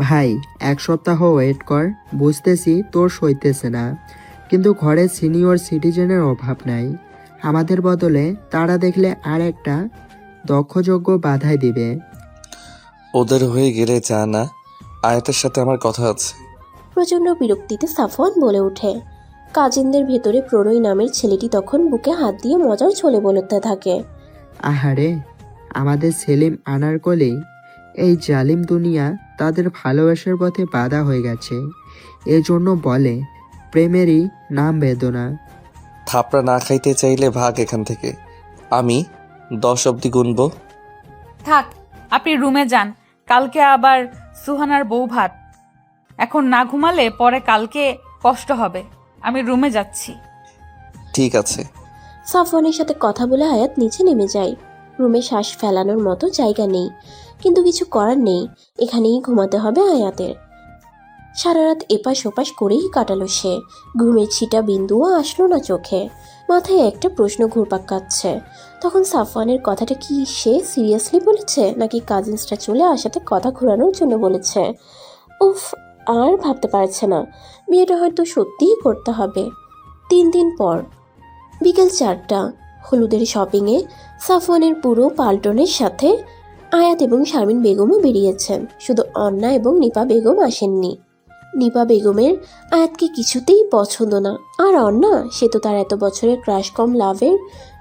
ভাই 1 সপ্তাহ ওয়েট কর, বুঝতেছি তোর সইতেছে না, কিন্তু ঘরে সিনিয়র সিটিজেনের অভাব নাই। আমাদের বদলে তারা দেখলে আর একটা দক্ষযোগ্য বাধাই দিবে। ওদের হয়ে গেলে যা না, আয়াতের সাথে আমার কথা আছে। প্রচণ্ড বিরক্তিতে সাফওয়ান বলে ওঠে। কাজিনদের ভেতরে প্রণয় নামের ছেলেটি তখন বুকে হাত দিয়ে মজার ছলে বলতে থাকে, আহারে, আমাদের সেলিম আনারকলি, এই জালিম দুনিয়া তাদের ভালোবাসার পথে বাধা হয়ে গেছে। এজন্য বলে প্রেমেরই নাম বেদনা। থাপড়া না খাইতে চাইলে ভাগ এখান থেকে, আমি 10 অবধি গুনবো। থাক, আপনি রুমে যান, কালকে আবার সুহানার বউ ভাত। এখন না ঘুমালে পরে কালকে কষ্ট হবে। আমি রুমে যাচ্ছি। ঠিক আছে। সাফওয়ানের সাথে কথা বলে আয়াত নিচে নেমে যায়। রুমে শ্বাস ফেলানোর মতো জায়গা নেই, কিন্তু কিছু করার নেই, এখানেই ঘুমাতে হবে আয়াতের। সারা রাত এপাশ ওপাশ করেই কাটালো সে, ঘুমের ছিটা বিন্দুও আসলো না চোখে। মাথায় একটা প্রশ্ন ঘুরপাক কাটছে, তখন সাফওয়ানের কথাটা কি সে সিরিয়াসলি বলেছে নাকি কাজিনসটা চলে আসাতে কথা ঘোরানোর জন্য বলেছে? উফ, আর ভাবতে পারছে না, বিয়েটা হয়তো সত্যিই করতে হবে। 3 দিন পর বিকেল 4টা, হলুদের শপিংয়ে সাফওয়ানের পুরো পাল্টনের সাথে আয়াত এবং শারমিন বেগমও বেরিয়েছেন, শুধু অন্না এবং নিপা বেগম আসেননি। নিপা বেগমের আয়াতকে কিছুতেই পছন্দ না, আর অন্না, সে তো তার এত বছরের ক্রাশ কম লাভের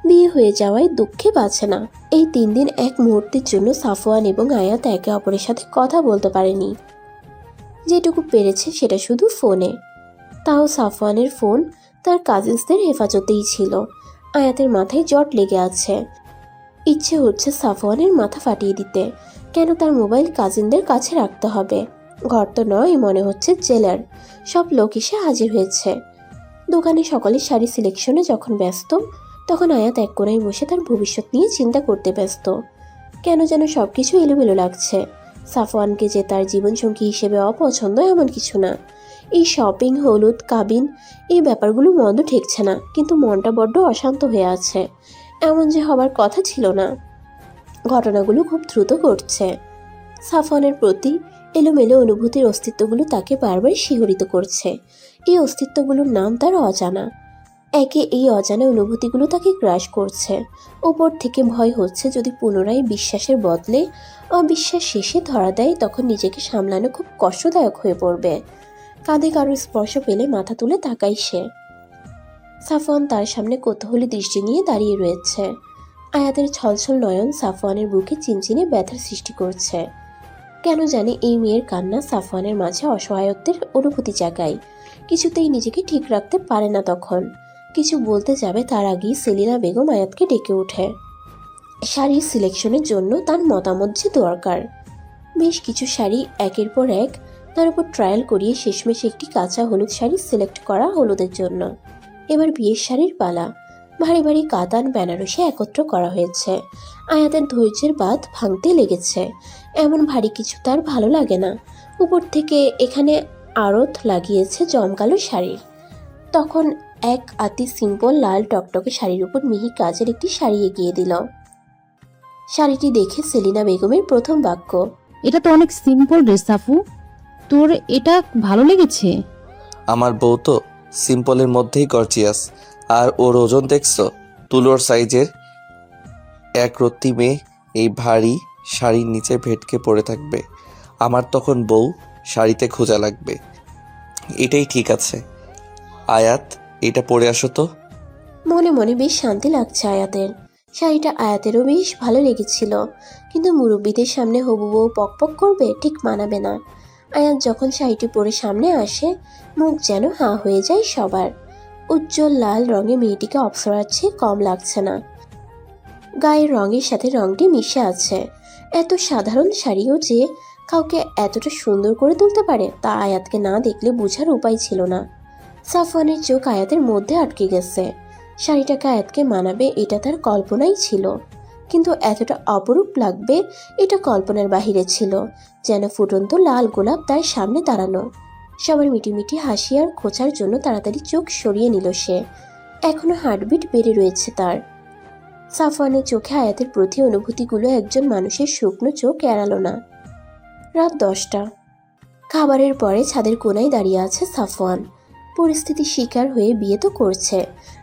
বিয়ে হয়ে যাওয়ায় দুঃখে বাঁচে না। এই 3 দিন এক মুহূর্তের জন্য সাফওয়ান এবং আয়াত একে অপরের সাথে কথা বলতে পারেনি, যেটুকু পেরেছে সেটা শুধু ফোনে। তাও সাফওয়ানের ফোন তার কাজিনসদের হেফাজতেই ছিল। আয়াতের মাথায় জট লেগে আছে, ইচ্ছে হচ্ছে সাফওয়ানের মাথা ফাটিয়ে দিতে। কেন তার মোবাইল কাজিনদের কাছে রাখতে হবে? ঘর তো নয়, মনে হচ্ছে জেলার। সব লোক এসে হাজির হয়েছে। দোকানে সকলের শাড়ি সিলেকশনে যখন ব্যস্ত, তখন আয়াত এক কোণায় বসে তার ভবিষ্যৎ নিয়ে চিন্তা করতে ব্যস্ত। কেন যেন সব কিছু এলোমেলো লাগছে। সাফওয়ানকে যে তার জীবনসঙ্গী হিসেবে অপছন্দ এমন কিছু না, এই শপিং, হলুদ, কাবিন, এই ব্যাপারগুলো মন্দ ঠেকছে না, কিন্তু মনটা বড্ড অশান্ত হয়ে আছে। এমন যে হবার কথা ছিল না। ঘটনাগুলো খুব দ্রুত ঘটছে। সাফওয়ানের প্রতি এলোমেলো অনুভূতির অস্তিত্বগুলো তাকে বারবার শিহরিত করছে। এই অস্তিত্বগুলোর নাম তার অজানা। একে এই অজানা অনুভূতিগুলো তাকে গ্রাস করছে। ওপর থেকে ভয় হচ্ছে যদি পুনরায় বিশ্বাসের বদলে অবিশ্বাস শেষে ধরা দেয়, তখন নিজেকে সামলানো খুব কষ্টদায়ক হয়ে পড়বে। কাঁধে কারো স্পর্শ পেলে মাথা তুলে তাকায় সে। সাফওয়ান তার সামনে কৌতূহলী দৃষ্টি নিয়ে দাঁড়িয়ে রয়েছে। আয়াতের ছলছল নয়ন সাফওয়ানের বুকে চিনচিনে ব্যথার সৃষ্টি করছে। কেন জানে এই মেয়ের কান্না সাফওয়ানের মাঝে অসহায়ত্বের অনুভূতি জাগায়। কিছুতেই নিজেকে ঠিক রাখতে পারে না। তখন কিছু বলতে যাবে তার আগেই সেলিনা বেগম আয়াতকে ডেকে ওঠে। শাড়ির সিলেকশনের জন্য তার মতামত যে দরকার। বেশ কিছু শাড়ি একের পর এক তার উপর ট্রায়াল করিয়ে শেষমেশ একটি কাঁচা হলুদ শাড়ি সিলেক্ট করা হলুদের জন্য। এবার বিয়ের শাড়ির পালা। ভারী ভারী কাতান বেনারসি একত্র করা হয়েছে। আয়াতের ধৈর্যের বাঁধ ভাঙতে লেগেছে। এমন ভারী কিছু তার ভালো লাগে না। উপর থেকে এখানে আড়ত লাগিয়েছে জমকালো শাড়ির। তখন এক আতি সিম্পল লাল টকটকে শাড়ির উপর মিহি কাজের একটি শাড়ি এগিয়ে দিল। শাড়িটি দেখে সেলিনা বেগমের প্রথম বাক্য, এটা তো অনেক সিম্পল রে সাফু, তোর এটা ভালো লেগেছে? আমার বউ তো সিম্পলের মধ্যেই গর্জিয়াস। আর ওর ওজন দেখছো? তুলোর সাইজের। এক রত্তি মেয়ে এই ভারী শাড়ির নিচে ভেটকে পড়ে থাকবে। আমার তখন বউ শাড়িতে খোঁজা লাগবে। এটাই ঠিক আছে। আয়াত, এটা পরে আসো তো। মনে মনে বেশ শান্তি লাগছে আয়াতের। শাড়িটা আয়াতেরও বেশ ভালো লেগেছিল, কিন্তু মুরব্বীদের সামনে হবু বউ পকপক করবে, ঠিক মানাবে না। আয়াত যখন শাড়িটি পরে সামনে আসে, মুখ যেন হাঁ হয়ে যায় সবার। উজ্জ্বল লাল রঙে মেয়েটিকে অপ্সরার চেয়ে কম লাগছে না। গায়ের রঙের সাথে রঙটি মিশে আছে। এত সাধারণ শাড়িও যে কাউকে এতটা সুন্দর করে তুলতে পারে, তা আয়াতকে না দেখলে বোঝার উপায় ছিল না। সাফওয়ানের চোখ আয়াতের মধ্যে আটকে গেছে। শাড়িটাকে আয়াতকে মানাবে এটা তার কল্পনাই ছিল, কিন্তু এতটা অপরূপ লাগবে এটা কল্পনার বাহিরে ছিল। যেন ফুটন্ত লাল গোলাপ তার সামনে দাঁড়ানো। সবার মিটিমিটি হাসি আর খোঁচার জন্য তাড়াতাড়ি চোখ সরিয়ে নিল সে। এখনো হার্টবিট বেড়ে রয়েছে তার। সাফওয়ানের চোখে আয়াতের প্রতি অনুভূতিগুলো একজন মানুষের শুকনো চোখ এড়ালো না। রাত 10টা। খাবারের পরে ছাদের কোনায় দাঁড়িয়ে আছে সাফওয়ান। পরিস্থিতি শিকার হয়ে বিয়ে তো করছে,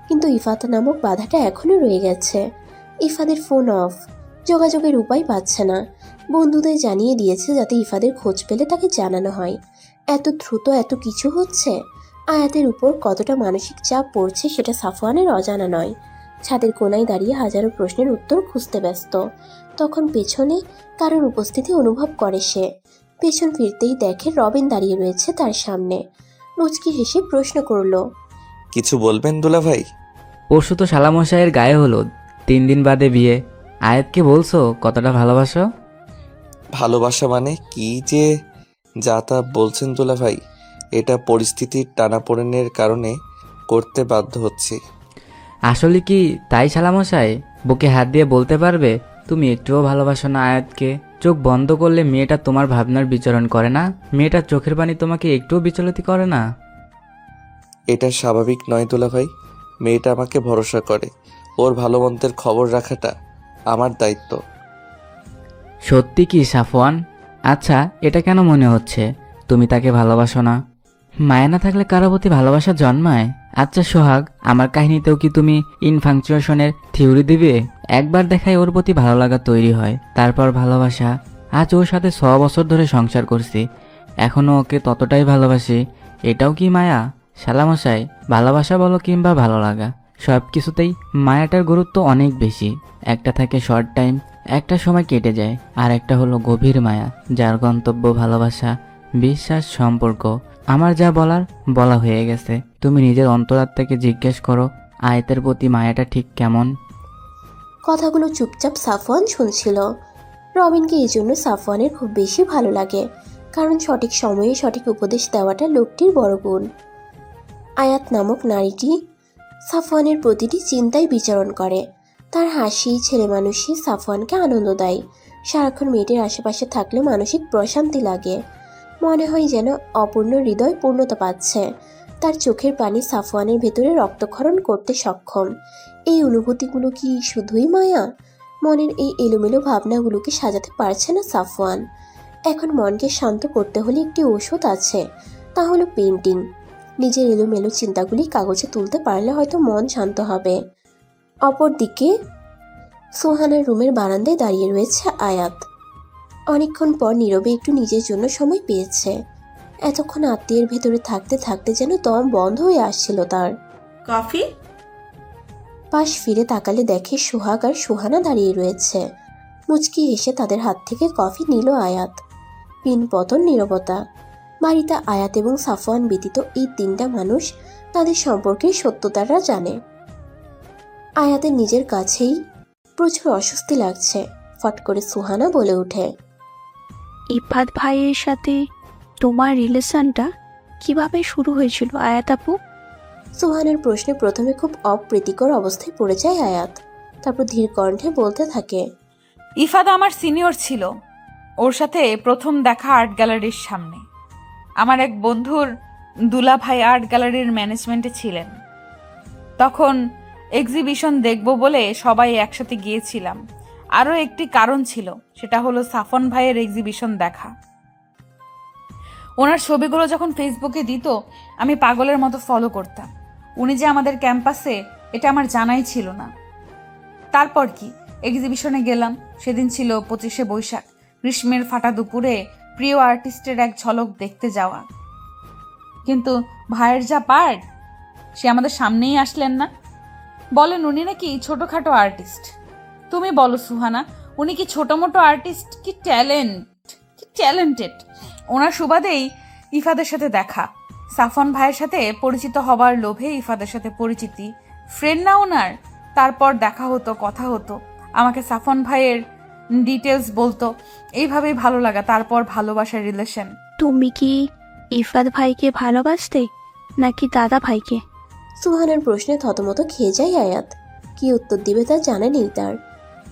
কিন্তু ইফাত নামক বাধাটা এখনো রয়ে গেছে। ইফাদের ফোন অফ, যোগাযোগের উপায় পাচ্ছে না। বন্ধুদের জানিয়ে দিয়েছে যাতে ইফাদের খোঁজ পেলে তাকে জানানো হয়। এত দ্রুত এত কিছু হচ্ছে। আয়াতের উপর কতটা মানসিক চাপ পড়ছে সেটা সাফওয়ানের অজানা নয়। ছাদের কোনায় দাঁড়িয়ে হাজারো প্রশ্নের উত্তর খুঁজতে ব্যস্ত। তখন পেছনে কারোর উপস্থিতি অনুভব করে সে। পেছন ফিরতেই দেখে রবিন দাঁড়িয়ে রয়েছে তার সামনে। মুচকি হেসে প্রশ্ন করলো, কিছু বলবেন দুলা ভাই? পরশু তো শালামশাইয়ের গায়ে হলুদ, 3 দিন বাদে বিয়ে। আয়াতকে বলছো কতটা ভালোবাসো? ভালোবাসা মানে কি যে যা তা বলছেন দুলা ভাই, এটা পরিস্থিতির টানাপোড়েনের কারণে করতে বাধ্য হচ্ছি। আসলে কি তাই শালামশাই? বুকে হাত দিয়ে বলতে পারবে তুমি একটুও ভালোবাসো না আয়াতকে? চোখ বন্ধ করলে মেয়েটা তোমার ভাবনার বিচরণ করে না? মেয়েটার চোখের পানি তোমাকে একটুও বিচলিত করে না? এটা স্বাভাবিক নয় দুলাভাই। মেয়েটা আমাকে ভরসা করে, ওর ভালো মন্দের খবর রাখাটা আমার দায়িত্ব। সত্যি কি সাফওয়ান? আচ্ছা, এটা কেন মনে হচ্ছে তুমি তাকে ভালোবাসো না? মায়া না থাকলে কারো প্রতি ভালোবাসা জন্মায়? আচ্ছা সোহাগ, আমার কাহিনীতেও কি তুমি ইনফ্যাংচুয়েশনের থিওরি দিবে? একবার দেখায় ওর প্রতি ভালো লাগা তৈরি হয়, তারপর ভালোবাসা। আজ ওর সাথে 6 বছর ধরে সংসার করছি, এখনো ওকে ততটাই ভালোবাসি। এটাও কি মায়া? শালামশাই, ভালোবাসা বলো কিংবা ভালো লাগা, সব কিছুতেই মায়াটার গুরুত্ব অনেক বেশি। একটা থাকে শর্ট টাইম, একটা সময় কেটে যায়, আর একটা হলো গভীর মায়া, যার গন্তব্য ভালোবাসা, বিশ্বাস, সম্পর্ক। আমার যা বলার বলা হয়ে গেছে। তুমি নিজের অন্তরাত্মাকে জিজ্ঞেস করো, আয়াতের প্রতি মায়াটা ঠিক কেমন? কথাগুলো চুপচাপ সাফওয়ান শুনছিল। রবিনকে এই জন্য সাফওয়ানের খুব বেশি ভালো লাগে, কারণ সঠিক সময়ে সঠিক উপদেশ দেওয়াটা লোকটির বড় গুণ। আয়াত নামক নারীটি সাফওয়ানের প্রতিটি চিন্তায় বিচারণ করে। তার হাসি, ছেলে মানুষই সাফওয়ানকে আনন্দ দেয়। সারাক্ষণ মেয়েটির আশেপাশে থাকলে মানসিক প্রশান্তি লাগে, মনে হয় যেন অপূর্ণ হৃদয় পূর্ণতা পাচ্ছে। তার চোখের পানি সাফওয়ানের ভেতরে রক্তক্ষরণ করতে সক্ষম। এই অনুভূতিগুলো কি শুধুই মায়া? মনের এই এলোমেলো ভাবনাগুলোকে সাজাতে পারছে না সাফওয়ান। এখন মনকে শান্ত করতে হলে একটি ওষুধ আছে, তা হলো পেন্টিং। নিজের এলোমেলো চিন্তাগুলি কাগজে তুলতে পারলে হয়তো মন শান্ত হবে। অপরদিকে সোহানার রুমের বারান্দায় দাঁড়িয়ে রয়েছে আয়াত। অনেকক্ষণ পর নীরবে একটু নিজের জন্য সময় পেয়েছে। এতক্ষণ আত্মীয়ের ভেতরে থাকতে থাকতে যেন দম বন্ধ হয়ে আসছিল তার। কফি? পাশ ফিরে তাকালে দেখে সোহাগ আর সোহানা দাঁড়িয়ে রয়েছে। মুচকি হেসে তাদের হাত থেকে কফি নিল আয়াত। পিনপতন নীরবতা। বাড়িতে আয়াত এবং সাফওয়ান ব্যতীত এই 3টা মানুষ তাদের সম্পর্কের সত্যতাটা জানে। আয়াতের নিজের কাছেই প্রচুর অস্বস্তি লাগছে। ফট করে সুহানা বলে ওঠে, ইফাত ভাইয়ের সাথে তোমার রিলেশনটা কিভাবে শুরু হয়েছিল আয়াত আপু? সুহানের প্রশ্নে প্রথমে খুব অপ্রীতিকর অবস্থায় পড়ে যায় আয়াত, তারপর ধীর কণ্ঠে বলতে থাকে, ইফাত আমার সিনিয়র ছিল। ওর সাথে প্রথম দেখা আর্ট গ্যালারির সামনে। আমার এক বন্ধুর দুলাভাই আর্ট গ্যালারির ম্যানেজমেন্টে ছিলেন। তখন এক্সিবিশন দেখব বলে সবাই একসাথে গিয়েছিলাম। আরও একটি কারণ ছিল, সেটা হলো সাফন ভাইয়ের এক্সিবিশন দেখা। ওনার ছবিগুলো যখন ফেসবুকে দিত আমি পাগলের মতো ফলো করতাম। উনি যে আমাদের ক্যাম্পাসে, এটা আমার জানাই ছিল না। তারপর কি এক্সিবিশনে গেলাম। সেদিন ছিল 25শে বৈশাখ। গ্রীষ্মের ফাটা দুপুরে প্রিয় আর্টিস্টের এক ঝলক দেখতে যাওয়া। কিন্তু ভাইয়ের যা পার্ট, সে আমাদের সামনেই আসলেন না। বলেন উনি নাকি ছোটখাটো আর্টিস্ট। তুমি বলো সুহানা, উনি কি ছোট মোটো আর্টিস্ট? কি ট্যালেন্টেড। ওনার সুবাদেই ইফাদের সাথে দেখা। সাফন ভাইয়ের সাথে পরিচিত হবার লোভে ইফাদের সাথে পরিচিতি। ফ্রেন্ড না ওনার। তারপর দেখা হতো, কথা হতো, আমাকে সাফন ভাইয়ের ডিটেলস বলতো। এইভাবেই ভালো লাগা, তারপর ভালোবাসার রিলেশন। তুমি কি ইফাত ভাইকে ভালোবাসতে নাকি দাদা ভাইকে? সুহানার প্রশ্নে থতমত খেয়ে যায় আয়াত। কি উত্তর দিবে তা জানা নেই তার।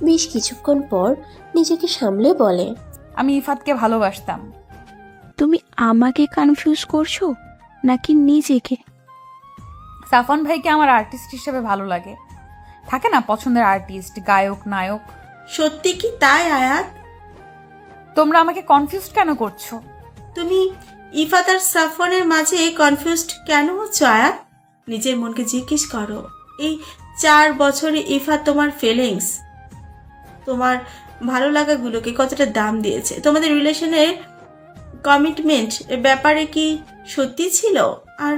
বেশ কিছুক্ষণ পর নিজেকে সামলে বলে, আমি ইফাতকে ভালোবাসতাম। তুমি আমাকে কনফিউজ করছো নাকি নিজেকে? সাফন ভাইকে আমার আর্টিস্ট হিসেবে ভালো লাগে। থাকে না পছন্দের আর্টিস্ট, গায়ক, নায়ক। সত্যি কি তাই আয়াত? তোমরা আমাকে কনফিউজড কেন করছো? তুমি ইফাত আর সাফনের মাঝে কনফিউজড কেন হচ্ছ আয়াত? নিজের মনকে জিজ্ঞেস করো। এই 4 বছরে ইফাত তোমার ফিলিংস, তোমার ভালো লাগাগুলোকে কতটা দাম দিয়েছে? তোমাদের রিলেশনের কমিটমেন্ট ব্যাপারে কি সত্যি ছিল? আর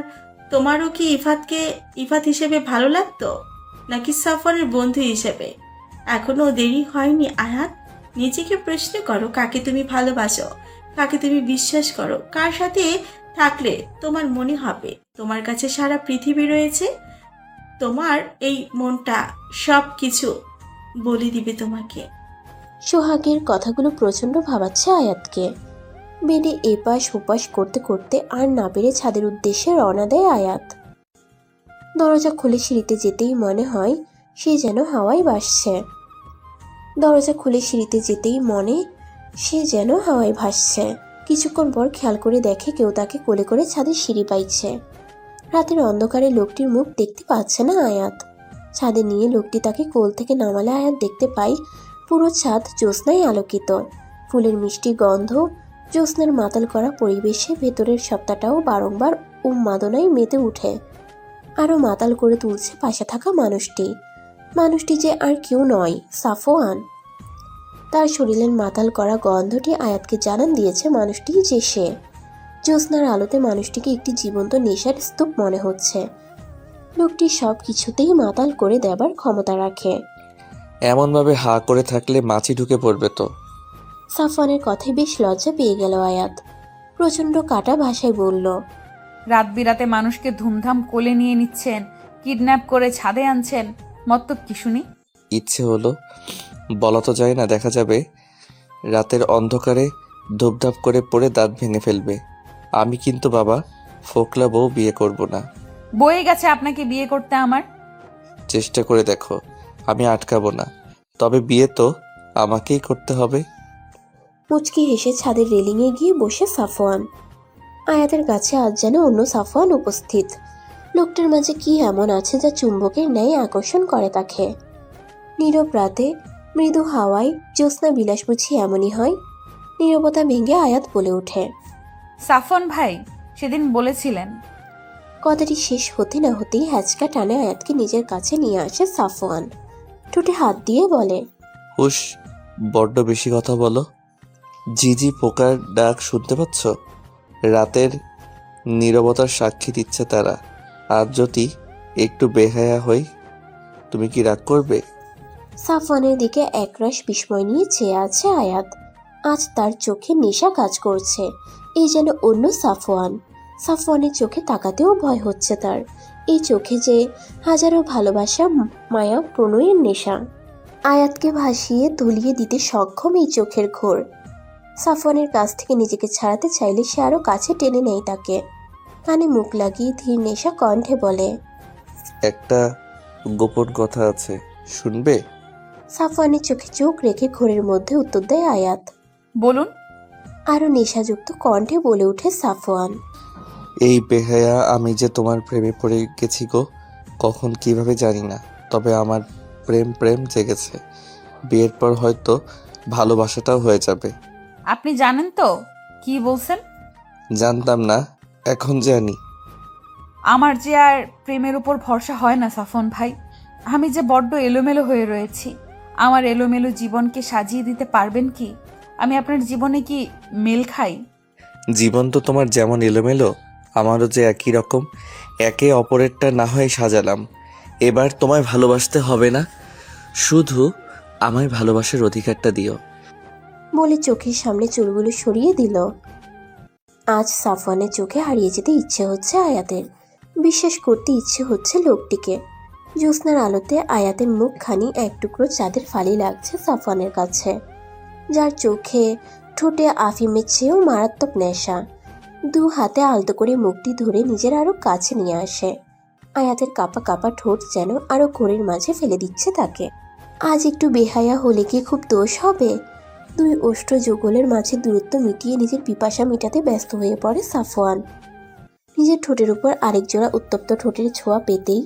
তোমারও কি ইফাতকে ইফাত হিসেবে ভালো লাগতো নাকি সাফনের বন্ধু হিসেবে? এখনো দেরি হয়নি আয়াত। নিজেকে প্রশ্ন করো, কাকে তুমি ভালোবাসো, কাকে তুমি বিশ্বাস করো, কার সাথে থাকলে তোমার মনে হবে তোমার কাছে সারা পৃথিবী রয়েছে। তোমার এই মনটা সব কিছু বলে দিবে তোমাকে। সোহাগের কথাগুলো প্রচন্ড ভাবাচ্ছে আয়াতকে। বেডে এপাশ ওপাশ করতে করতে আর না পেরে ছাদের উদ্দেশ্যে রওনা দেয় আয়াত। দরজা খুলে সিঁড়িতে যেতেই মনে হয় সে যেন হাওয়ায় ভাসছে। দরজা খুলে সিঁড়িতে যেতেই মনে সে যেন হাওয়ায় ভাসছে। কিছুক্ষণ পর খেয়াল করে দেখে কেউ তাকে কোলে করে ছাদের সিঁড়ি পাইছে। রাতের অন্ধকারে লোকটির মুখ দেখতে পাচ্ছে না আয়াত। ছাদে নিয়ে লোকটি তাকে কোল থেকে নামালে আয়াত দেখতে পাই পুরো ছাদ জ্যোৎস্নায় আলোকিত। ফুলের মিষ্টি গন্ধ, জ্যোৎস্নার মাতাল করা পরিবেশে ভেতরের সত্তাটাও বারংবার উন্মাদনায় মেতে উঠে। আরও মাতাল করে তুলছে পাশে থাকা মানুষটি। মানুষটি যে আর কেউ নয়, সাফওয়ান। তার শরীরের মাতাল করা গন্ধটি আয়াতকে জানান দিয়েছে মানুষটি যে সে। জ্যোৎস্নার আলোতে মানুষটিকে একটি জীবন্ত নেশার স্তূপ মনে হচ্ছে। লোকটি সব কিছুতেই মাতাল করে দেবার ক্ষমতা রাখে। এমনভাবে হা করে থাকলে মাছি ঢুকে পড়বে তো। সাফওয়ানের কথায় বেশ লজ্জা পেয়ে গেল আয়াত। প্রচণ্ড কাটা ভাষায় বলল, রাত বিরাতে মানুষকে ধুমধাম কোলে নিয়ে নিচ্ছেন, কিডন্যাপ করে ছাদে আনছেন, মতলব কি শুনি? ইচ্ছে হলো, বলা তো যায় না, দেখা যাবে রাতের অন্ধকারে ধূপধাপ করে পড়ে দাঁত ভেঙে ফেলবে। আমি কিন্তু বাবা ফোকলা বউ বিয়ে করব না। বয়ে গেছে আপনাকে বিয়ে করতে আমার। চেষ্টা করে দেখো, আমি আটকাবো না। তবে বিয়ে তো আমাকেই করতে হবে। মুচকি হেসে ছাদের রেলিংয়ে গিয়ে বসে সাফওয়ান। আয়াতের কাছে আজ যেন অন্য সাফওয়ান উপস্থিত। লোকটার মাঝে কি এমন আছে যা চুম্বকের ন্যায় আকর্ষণ করে তাকে? নীরব রাতে মৃদু হাওয়ায় জ্যোৎস্না বিলাস বুঝি এমনই হয়। নীরবতা ভেঙে আয়াত বলে ওঠে, সাফন ভাই সেদিন বলেছিলেন। কথাটি শেষ হতে না হতেই হ্যাচকা টানে আয়াতকে নিজের কাছে নিয়ে আসে সাফওয়ান। ঠোঁটে হাত দিয়ে বলে, হুশ, বড্ড বেশি কথা বলো। জিজি পোকার ডাক শুনতে পাচ্ছ? রাতের নীরবতার সাক্ষী দিচ্ছে তারা। আর যদি একটু বেহায়া হই, তুমি কি রাগ করবে? সাফওয়ানের দিকে একরাশ বিস্ময় নিয়ে চেয়ে আছে আয়াত। আজ তার চোখে নেশা কাজ করছে। এই যেন অন্য সাফওয়ান। সাফওয়ানের চোখে তাকাতেও ভয় হচ্ছে তার। এই চোখে যে হাজারো ভালোবাসা, মায়া, প্রণয়ের নেশা। আয়াতকে ভাসিয়ে তলিয়ে দিতে সক্ষম এই চোখের ঘোর। সাফওয়ানের কাছ থেকে নিজেকে ছাড়াতে চাইলে সে আরো কাছে টেনে নেয় তাকে। কানে মুখ লাগিয়ে ধীর নেশা কণ্ঠে বলে, একটা গোপন কথা আছে, শুনবে? সাফওয়ানের চোখে চোখ রেখে ঘোরের মধ্যে উত্তর দেয় আয়াত, বলুন। আরো নেশাযুক্ত কণ্ঠে বলে ওঠে সাফওয়ান, এই বেহায়া আমি যে তোমার প্রেমে পড়ে গেছি গো। কখন কিভাবে জানি না, তবে আমার প্রেম জেগেছে। বিয়ের পর হয়তো ভালোবাসাটাও হয়ে যাবে। আপনি জানেন তো কি বলছেন? জানতাম না, এখন জানি। আমার যে আর প্রেমের উপর ভরসা হয় না সাফন ভাই। আমি যে বড্ড এলোমেলো হয়ে রয়েছি। আমার এলোমেলো জীবনকে সাজিয়ে দিতে পারবেন কি? আমি আপনার জীবনে কি মেল খাই? জীবন তো তোমার যেমন এলোমেলো, আমারও যে একই রকম। একে অপরেরটা না হয় সাজালাম। এবার তোমায় ভালোবাসতে হবে না, শুধু আমায় ভালোবাসার অধিকারটা দিও। বলে চোখের সামনে চুলগুলো সরিয়ে দিল। আজ সাফওয়ানের চোখে হারিয়ে যেতে ইচ্ছে হচ্ছে আয়াতের। বিশ্বাস করতে ইচ্ছে হচ্ছে লোকটিকে। জ্যোৎস্নার আলোতে আয়াতের মুখখানি এক টুকরো চাঁদের ফালি লাগছে সাফওয়ানের কাছে, যার চোখে ঠোঁটে আফিমের চেয়েও মারাত্মক নেশা। দু হাতে আলতো করে মুখটি ধরে নিজের আরো কাছে নিয়ে আসে। আয়াতের কাপা কাপা ঠোঁট যেন আরো ঘোরের মাঝে ফেলে দিচ্ছে তাকে। আজ একটু বেহায়া হলে কি খুব দোষ হবে? দুই ওষ্ঠ যুগলের মাঝে দূরত্ব মিটিয়ে নিজের পিপাসা মেটাতে ব্যস্ত হয়ে পড়ে সাফওয়ান। নিজের ঠোঁটের উপর আরেক জোড়া উত্তপ্ত ঠোঁটের ছোঁয়া পেতেই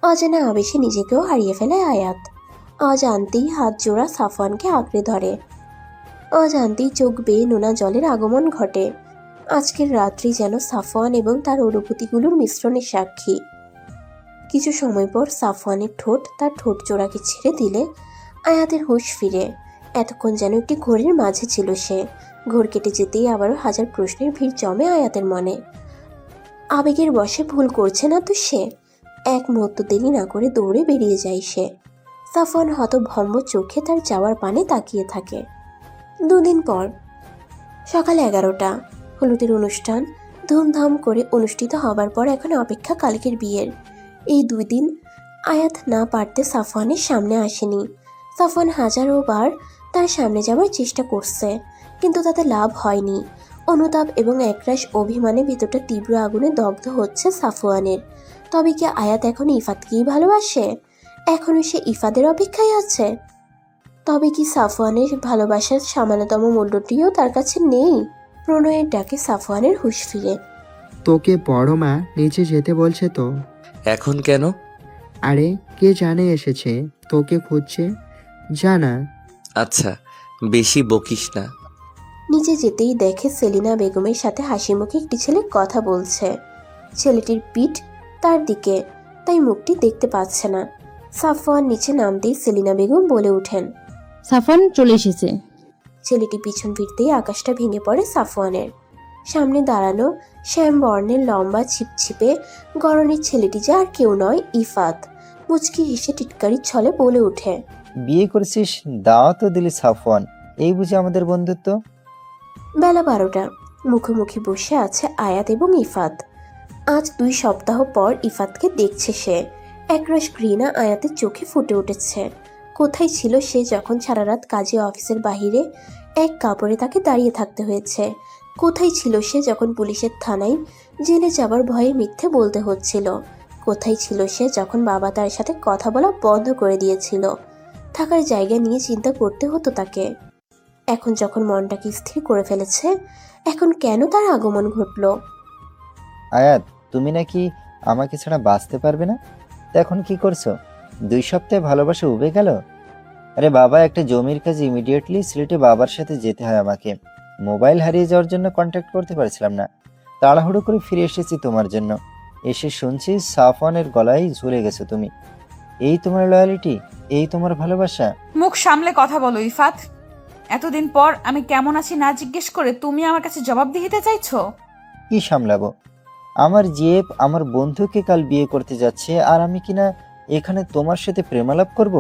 অজানা আবেশে নিজেকেও হারিয়ে ফেলে আয়াত। অজান্তেই হাত জোড়া সাফওয়ানকে আঁকড়ে ধরে। অজান্তেই চোখ বেয়ে নোনা জলের আগমন ঘটে। আজকের রাত্রি যেন সাফওয়ান এবং তার অনুভূতিগুলোর মিশ্রণের সাক্ষী। কিছু সময় পর সাফওয়ানের ঠোঁট তার ঠোঁট জোড়াকে ছেড়ে দিলে আয়াতের হুঁশ ফিরে। এতক্ষণ যেন একটি ঘোরের মাঝে ছিল সে। ঘোর কেটে যেতেই আবারও হাজার প্রশ্নের ভিড় জমে আয়াতের মনে। আবেগের বশে ভুল করছে না তো সে? এক মুহূর্ত দেরি না করে দৌড়ে বেরিয়ে যায় সে। সাফওয়ান হতভম্ব চোখে তার যাওয়ার পানে তাকিয়ে থাকে। দুদিন পর সকাল 11টা। হলুদের অনুষ্ঠান ধুমধাম করে অনুষ্ঠিত হবার পর এখন অপেক্ষা কালকের বিয়ের। এই 2 দিন আয়াত না পারতে সাফওয়ানের সামনে আসেনি। সাফওয়ান হাজারো বার তার সামনে যাওয়ার চেষ্টা করছে, কিন্তু তাতে লাভ হয়নি। অনুতাপ এবং একরাশ অভিমানে ভিতরটা তীব্র আগুনে দগ্ধ হচ্ছে সাফওয়ানের। তবে কি আয়াত এখন ইফাতকেই ভালোবাসে? এখনো সে ইফাদের অপেক্ষায় আছে? তবে কি সাফওয়ানের ভালোবাসার সামান্যতম মূল্যটিও তার কাছে নেই? প্রণয়ের ডাকে সাফওয়ানের হুঁশ ফিরে। তোকে বড় মা নিচে যেতে বলছে তো। এখন কেন? আরে কে জানে এসেছে, তোকে খুঁজছে, জানা। আচ্ছা, বেশি বকিস না। নিচে যেতেই দেখে সেলিনা বেগমের সাথে হাসি মুখে একটি ছেলে কথা বলছে। ছেলেটির পিঠ তার দিকে, তাই মুখটি দেখতে পাচ্ছে না। সাফওয়ান নিচে নামতেই সেলিনা বেগম বলে ওঠেন, সাফওয়ান চলে এসেছে। ছেলেটি পিছন ফিরতেই আকাশটা ভেঙে পড়ে সাফওয়ানের সামনে দাঁড়ানো শ্যাম বর্ণের লম্বা ছিপছিপে গরনের ছেলেটি যে আর কেউ নয়, ইফাত। মুচকি হেসে টিটকারির ছলে বলে ওঠে, বিয়ে করেছিস, দাওয়াতও দিলি সাফওয়ান, এই বুঝে আমাদের বন্ধুত্ব? বেলা 12টা। মুখোমুখি বসে আছে আয়াত এবং ইফাত। আজ 2 সপ্তাহ পর ইফাতকে দেখছে সে। একরাশ ঘৃণা আয়াতের চোখে ফুটে উঠেছে। কোথায় ছিল সে যখন সারা রাত কাজে অফিসের বাহিরে এক কাপড়ে তাকে দাঁড়িয়ে থাকতে হয়েছে? কোথায় ছিল সে যখন পুলিশের থানায় জেলে যাবার ভয়ে মিথ্যে বলতে হচ্ছিল? কোথায় ছিল সে যখন বাবা তার সাথে কথা বলা বন্ধ করে দিয়েছিল? থাকার জায়গা নিয়ে চিন্তা করতে হতো তাকে। এখন যখন মনটাকে স্থির করে ফেলেছে, এখন কেন তার আগমন ঘটল? আয়াত, তুমি নাকি আমাকে ছাড়া বাঁচতে পারবে না, তো এখন কি করছো? 2 সপ্তাহে ভালোবাসা উবে গেল? আরে বাবা, একটা জমির কাজে ইমিডিয়েটলি সিলেটে বাবার সাথে যেতে হয় আমাকে। মোবাইল হারিয়ে যাওয়ার জন্য কন্ট্যাক্ট করতে পারছিলাম না, তাড়াহুড়ো করে ফিরে এসেছি তোমার জন্য। এসে শুনছি সাফওয়ানের গলায় ঝুলে গেছো তুমি। এই তোমার লয়ালিটি, এই তোমার ভালোবাসা? মুখ সামলে কথা বলো ইফাত। এতদিন পর আমি কেমন আছি না জিজ্ঞেস করে তুমি আমার কাছে জবাব দিতে চাইছো? কি সামলাবো? আমার জিএফ আমার বন্ধুকে কাল বিয়ে করতে যাচ্ছে, আর আমি কিনা এখানে তোমার সাথে প্রেমালাপ করব?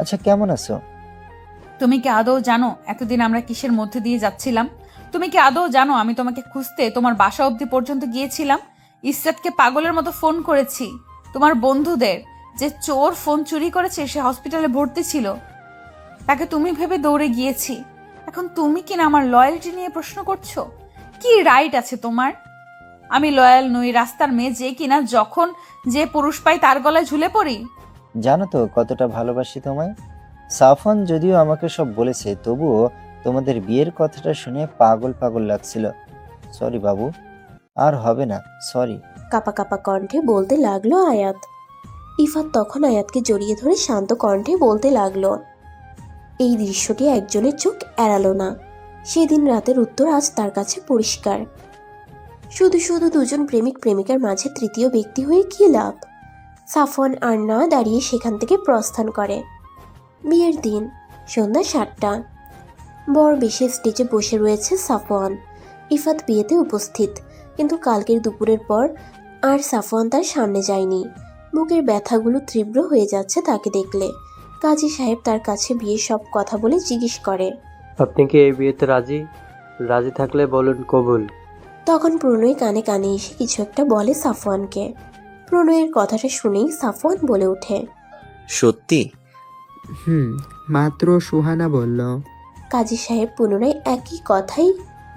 আচ্ছা, কেমন আছো? তুমি কি আদৌ জানো এতদিন আমরা কিসের মধ্যে দিয়ে যাচ্ছিলাম? তুমি কি আদৌ জানো আমি তোমাকে খুঁজতে তোমার বাসা অবধি পর্যন্ত গিয়েছিলাম? ইসরাতকে পাগলের মতো ফোন করেছি। তোমার বন্ধুদের যে চোর ফোন চুরি করেছে সে হসপিটালে ভর্তি ছিল, তাকে তুমি ভেবে দৌড়ে গিয়েছি। এখন তুমি কিনা আমার লয়্যালটি নিয়ে প্রশ্ন করছো? কি রাইট আছে তোমার? আমি লয়াল নই, রাস্তার মেয়ে যে কিনা যখন যে পুরুষ পাই তার গলায় ঝুলে পড়ি? জানো তো কতটা ভালোবাসি তোমায়। সাফওয়ান যদিও আমাকে সব বলেছে, তবুও তোমাদের বিয়ের কথাটা শুনে পাগল পাগল লাগছিল। সরি বাবু, আর হবে না, সরি। কাপা কাপা কণ্ঠে বলতে লাগলো আয়াত। ইফাত তখন আয়াতকে জড়িয়ে ধরে শান্ত কণ্ঠে বলতে লাগলো। এই দৃশ্যটি একজনের চোখ এড়ালো না। সেদিন রাতের উত্তর আজ তার কাছে পরিষ্কার। শুধু শুধু দুজন প্রেমিক প্রেমিকার মাঝে তৃতীয় ব্যক্তি হয়ে কি লাভ? সাফওয়ান আর না দাঁড়িয়ে সেখান থেকে প্রস্থান করে। বিয়ের দিন সন্ধ্যা 7টা। বর বেশি স্টেজে বসে রয়েছে সাফওয়ান। ইফাত বিয়েতে উপস্থিত, কিন্তু কালকের দুপুরের পর আর সাফওয়ান তার সামনে যায়নি। বুকের ব্যথাগুলো তীব্র হয়ে যাচ্ছে তাকে দেখলে। কাজী সাহেব তার কাছে বিয়ের সব কথা বলে জিজ্ঞেস করে, আপনি কি এই বিয়েতে রাজি? রাজি থাকলে বলুন কবুল। তখন প্রণয় কানে কানে এসে কিছু একটা বলে সাফওয়ানকে। প্রণয়ের কথাটা শুনেই সাফওয়ান বলে ওঠে, সত্যি? মাত্র সুহানা বলল। কাজী সাহেব পুনরায় একই কথাই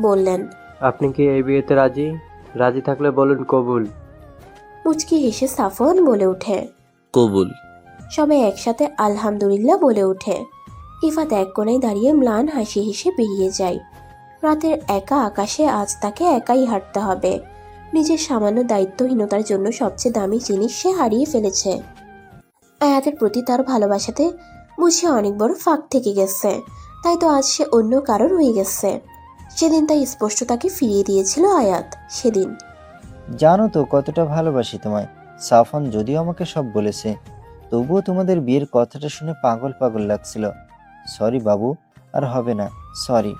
বললেন। আপনি কি এই বিয়েতে রাজি? রাজি থাকলে বলুন কবুল। মুচকি হেসে সাফওয়ান বলে ওঠে, কবুল। সবাই একসাথে আলহামদুলিল্লাহ বলে ওঠে। ইফাত এক কোণায় দাঁড়িয়ে ম্লান হাসি হেসে বেরিয়ে যায়। রাতের একা আকাশে আজ তাকে একাই হাঁটতে হবে। নিজের সামান্য দায়িত্বহীনতার জন্য সবচেয়ে দামি জিনিস সে হারিয়ে ফেলেছে। আয়াতের প্রতি তার ভালোবাসাতে বুঝে অনেক বড় ফাঁক থেকে গেছে, তাই তো আজ সে অন্য কারোর হয়ে গেছে। সেদিন তাই স্পষ্ট তাকে ফিরিয়ে দিয়েছিল আয়াত। সেদিন জানো তো কতটা ভালোবাসি তোমায়। সাফওয়ান যদিও আমাকে সব বলেছে, তবুও তোমাদের বিয়ের কথাটা শুনে পাগল পাগল লাগছিল। সরি বাবু, আর হবে না, সরি।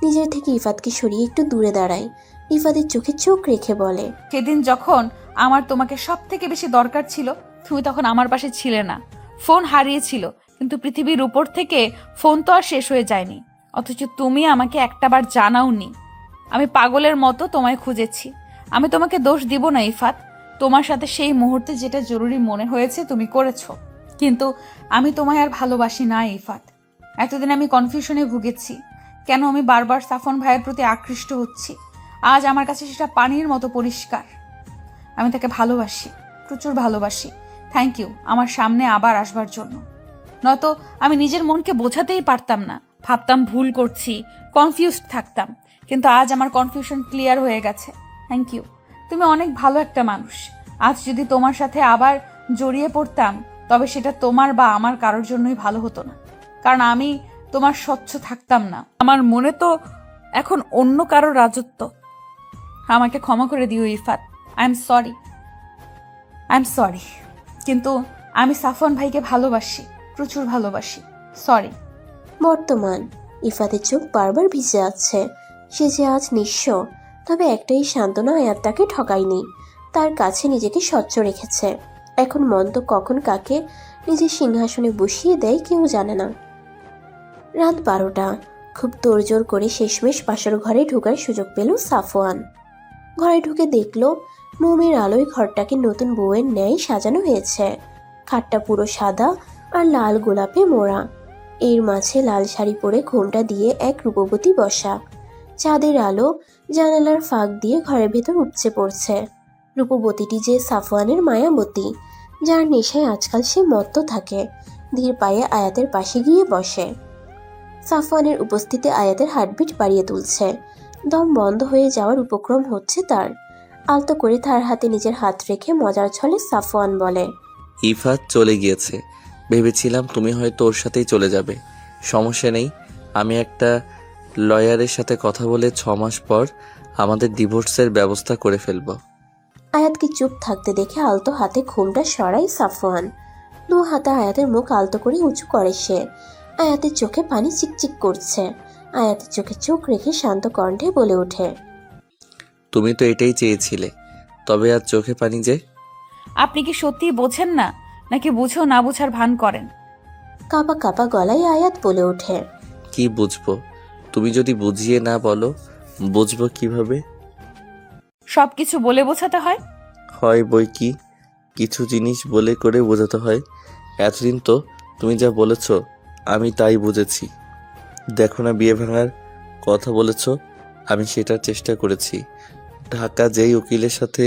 নিজের থেকে ইফাতকে সরিয়ে একটু দূরে দাঁড়ায়। ইফাতের চোখে চোখ রেখে বলে, সেদিন যখন আমার তোমাকে সব থেকে বেশি দরকার ছিল তুমি তখন আমার পাশে ছিলে না। ফোন হারিয়েছিল, কিন্তু পৃথিবীর উপর থেকে ফোন তো আর শেষ হয়ে যায়নি। অথচ তুমি আমাকে একটাবার জানাওনি। আমি পাগলের মতো তোমায় খুঁজেছি। আমি তোমাকে দোষ দিব না ইফাত, তোমার সাথে সেই মুহূর্তে যেটা জরুরি মনে হয়েছে তুমি করেছো, কিন্তু আমি তোমায় আর ভালোবাসি না ইফাত। এতদিন আমি কনফিউশনে ভুগেছি, কেন আমি বারবার সাফওয়ান ভাইয়ের প্রতি আকৃষ্ট হচ্ছি। আজ আমার কাছে সেটা পানির মতো পরিষ্কার। আমি তাকে ভালোবাসি, প্রচুর ভালোবাসি। থ্যাংক ইউ আমার সামনে আবার আসবার জন্য। নয়তো আমি নিজের মনকে বোঝাতেই পারতাম না। ভাবতাম ভুল করছি, কনফিউজড থাকতাম। কিন্তু আজ আমার কনফিউশন ক্লিয়ার হয়ে গেছে। Thank you. তুমি অনেক ভালো একটা মানুষ। আজ যদি তোমার সাথে আবার জড়িয়ে পড়তাম, তবে সেটা তোমার বা আমার কারোর জন্যই ভালো হতো না। কারণ আমি তোমার স্বচ্ছ থাকতাম না। আমার মনে তো এখন অন্য কারো রাজত্ব। আমাকে ক্ষমা করে দিও ইফাত। I am sorry. কিন্তু আমি সাফওয়ান ভাইকে ভালোবাসি, প্রচুর ভালোবাসি। সরি। বর্তমান ইফাতের চোখ বারবার ভিজে যাচ্ছে। সে যে আজ নিঃস্ব, তবে একটাই সান্ত্বনা, আয়াত তাকে ঠকায়নি, তার কাছে নিজেকে স্বচ্ছ রেখেছে। এখন মন তো কখন কাকে নিজের সিংহাসনে বসিয়ে দেয় কেউ জানে না। রাত 12টা। খুব তোড়জোড় করে শেষমেশ পাশের ঘরে ঢোকার সুযোগ পেল সাফওয়ান। ঘরে ঢুকে দেখল মোমের আলোয় ঘরটাকে নতুন বউয়ের ন্যায় সাজানো হয়েছে। খাটটা পুরো সাদা আর লাল গোলাপে মোড়া। এর মাঝে লাল শাড়ি পরে ঘোমটা দিয়ে এক রূপবতী বসা। চাঁদের আলো জানালার ফাঁক দিয়ে ঘরের ভেতর উপচে পড়ছে। রূপবতীটি যে সাফওয়ানের মায়াবতী, যার নেশায় আজকাল সে মত্ত থাকে। ধীর পায়ে আয়াতের পাশে গিয়ে বসে। সাফওয়ানের উপস্থিতি আয়াতের হার্টবিট বাড়িয়ে তুলছে। দম বন্ধ হয়ে যাওয়ার উপক্রম হচ্ছে তার। আলতো করে তার হাতে নিজের হাত রেখে মজার ছলে সাফওয়ান বলে, ইফাত চলে গিয়েছে। ভেবেছিলাম তুমি হয়তো ওর সাথেই চলে যাবে। সমস্যা নেই, আমি একটা লয়ারের সাথে কথা বলে 6 মাস পর আমাদের ডিভোর্সের ব্যবস্থা করে ফেলবো। আয়াতকে চুপ থাকতে দেখে আলতো হাতে ঘোমটা সরাই সাফওয়ান। 2 হাতে আয়াতের মুখ আলতো করে উঁচু করে সে। আয়াতের চোখে পানি চিকচিক করছে। আয়াতের চোখে চোখ রেখে শান্ত কণ্ঠে বলে ওঠে, তুমি তো এটাই চেয়েছিলে, তবে আর চোখে পানি যে। আপনি কি সত্যিই বোঝেন না, নাকি বুঝেও না বোঝার ভান করেন? কাঁপা কাঁপা গলায় আয়াত বলে ওঠে, কি বুঝবো? তুমি যদি বুঝিয়ে না বলো, বুঝবো কিভাবে? সবকিছু বলে বোঝাতে হয়? হয় বই কি, কিছু জিনিস বলে করে বোঝাতে হয়। এতদিন তো তুমি যা বলেছ আমি তাই বুঝেছি। দেখো না, বিয়ে ভাঙার কথা বলেছ, আমি সেটার চেষ্টা করেছি। ঢাকা যেই উকিলের সাথে।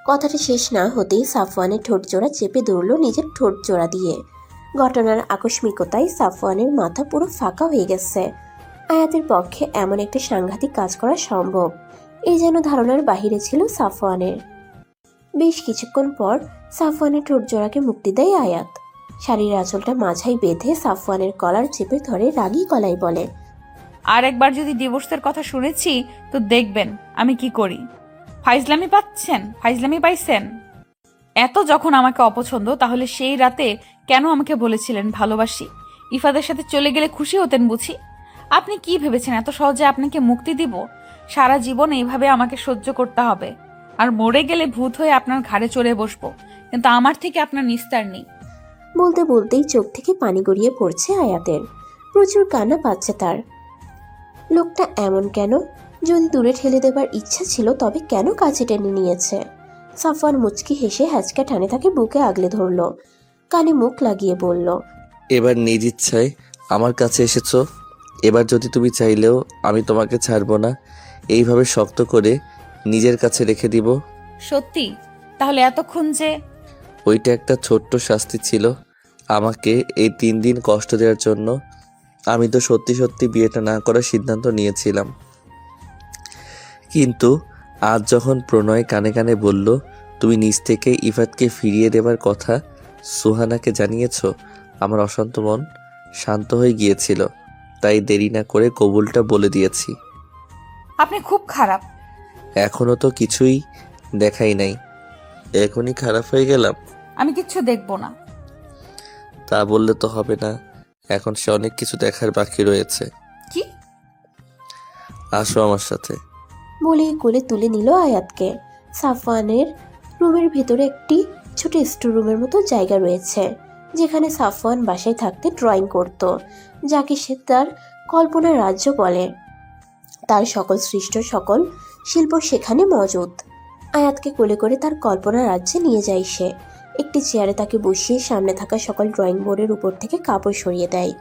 কথাটা শেষ না হতেই সাফওয়ানের ঠোঁট জোড়া চেপে ধরল নিজের ঠোঁট জোড়া দিয়ে। ঘটনার আকস্মিকতায় সাফওয়ানের মাথা পুরো ফাঁকা হয়ে গেছে। আয়াতের পক্ষে এমন একটা সাংঘাতিক কাজ করা সম্ভব, এই যেন ধারণার বাহিরে ছিল সাফওয়ানের। বেশ কিছুক্ষণ পর সাফওয়ানের ঠোঁট জোড়াকে মুক্তি দেয় আয়াত। শাড়ির আঁচলটা মাঝায় বেঁধে সাফওয়ানের কলার চেপে ধরে রাগী গলায় বলে, আর একবার যদি ডিভোর্সের কথা শুনেছি তো দেখবেন আমি কি করি। ফাইজলামি পাইছেন? এত যখন আমাকে অপছন্দ, তাহলে সেই রাতে কেন আমাকে বলেছিলেন ভালোবাসি? ইফাদের সাথে চলে গেলে খুশি হতেন বুঝি? আপনি কি ভেবেছেন এত সহজে আপনাকে মুক্তি দিব? সারা জীবন এইভাবে আমাকে সহ্য করতে হবে, আর মরে গেলে ভূত হয়ে আপনার ঘাড়ে চড়ে বসবো, কিন্তু আমার থেকে আপনার নিস্তার নেই। বলতে বলতেই চোখ থেকে পানি গড়িয়ে পড়ছে আয়াতের। প্রচুর কান্না পাচ্ছে তার। লোকটা এমন কেন? যদি দূরে ঠেলে দেবার ইচ্ছা ছিল তবে কেন কাছে টেনে নিয়েছে? সাফওয়ান মুচকি হেসে হ্যাচকা টানে তাকে বুকে আগলে ধরল, কানে মুখ লাগিয়ে বলল, এবার নিজ ইচ্ছায় আমার কাছে এসেছো। এবার যদি তুমি চাইলেও আমি তোমাকে ছাড়বো না, এইভাবে শক্ত করে নিজের কাছে রেখে দিব। সত্যি? তাহলে এতক্ষণ যে। ওইটা একটা ছোট্ট শাস্তি ছিল আমাকে এই 3 দিন কষ্ট দেওয়ার জন্য। আমি তো সত্যি সত্যি বিয়েটা না করার সিদ্ধান্ত নিয়েছিলাম, কিন্তু আজ যখন প্রণয় কানে কানে বলল তুমি নিজ থেকে ইফাতকে ফিরিয়ে দেবার কথা সুহানাকে জানিয়েছ, আমার অশান্ত মন শান্ত হয়ে গিয়েছিল। তাই দেরি না করে কবুলটা বলে দিয়েছি। আপনি খুব খারাপ। এখনো তো কিছুই দেখাই নাই, এখনই খারাপ হয়ে গেলাম? আমি কিচ্ছু দেখবো না। তা বললে তো হবে না, এখন সে অনেক কিছু দেখার বাকি রয়েছে। কি? আসো আমার সাথে। বলে কোলে তুলে নিল আয়াতকে। সাফওয়ানের রুমের ভেতরে একটি ছোট স্টোর রুমের মতো জায়গা রয়েছে, যেখানে সাফওয়ান বাসায় থাকতে ড্রয়িং করত, যাকে সে তার কল্পনার রাজ্য বলে। তার সকল সৃষ্ট সকল শিল্প সেখানে মজুদ। আয়াতকে কোলে করে তার কল্পনার রাজ্যে নিয়ে যায় সে। একটি চেয়ারে তাকে বসিয়ে সামনে থাকা সকল ড্রয়িং বোর্ডের উপর থেকে কাপড় সরিয়ে দেয়।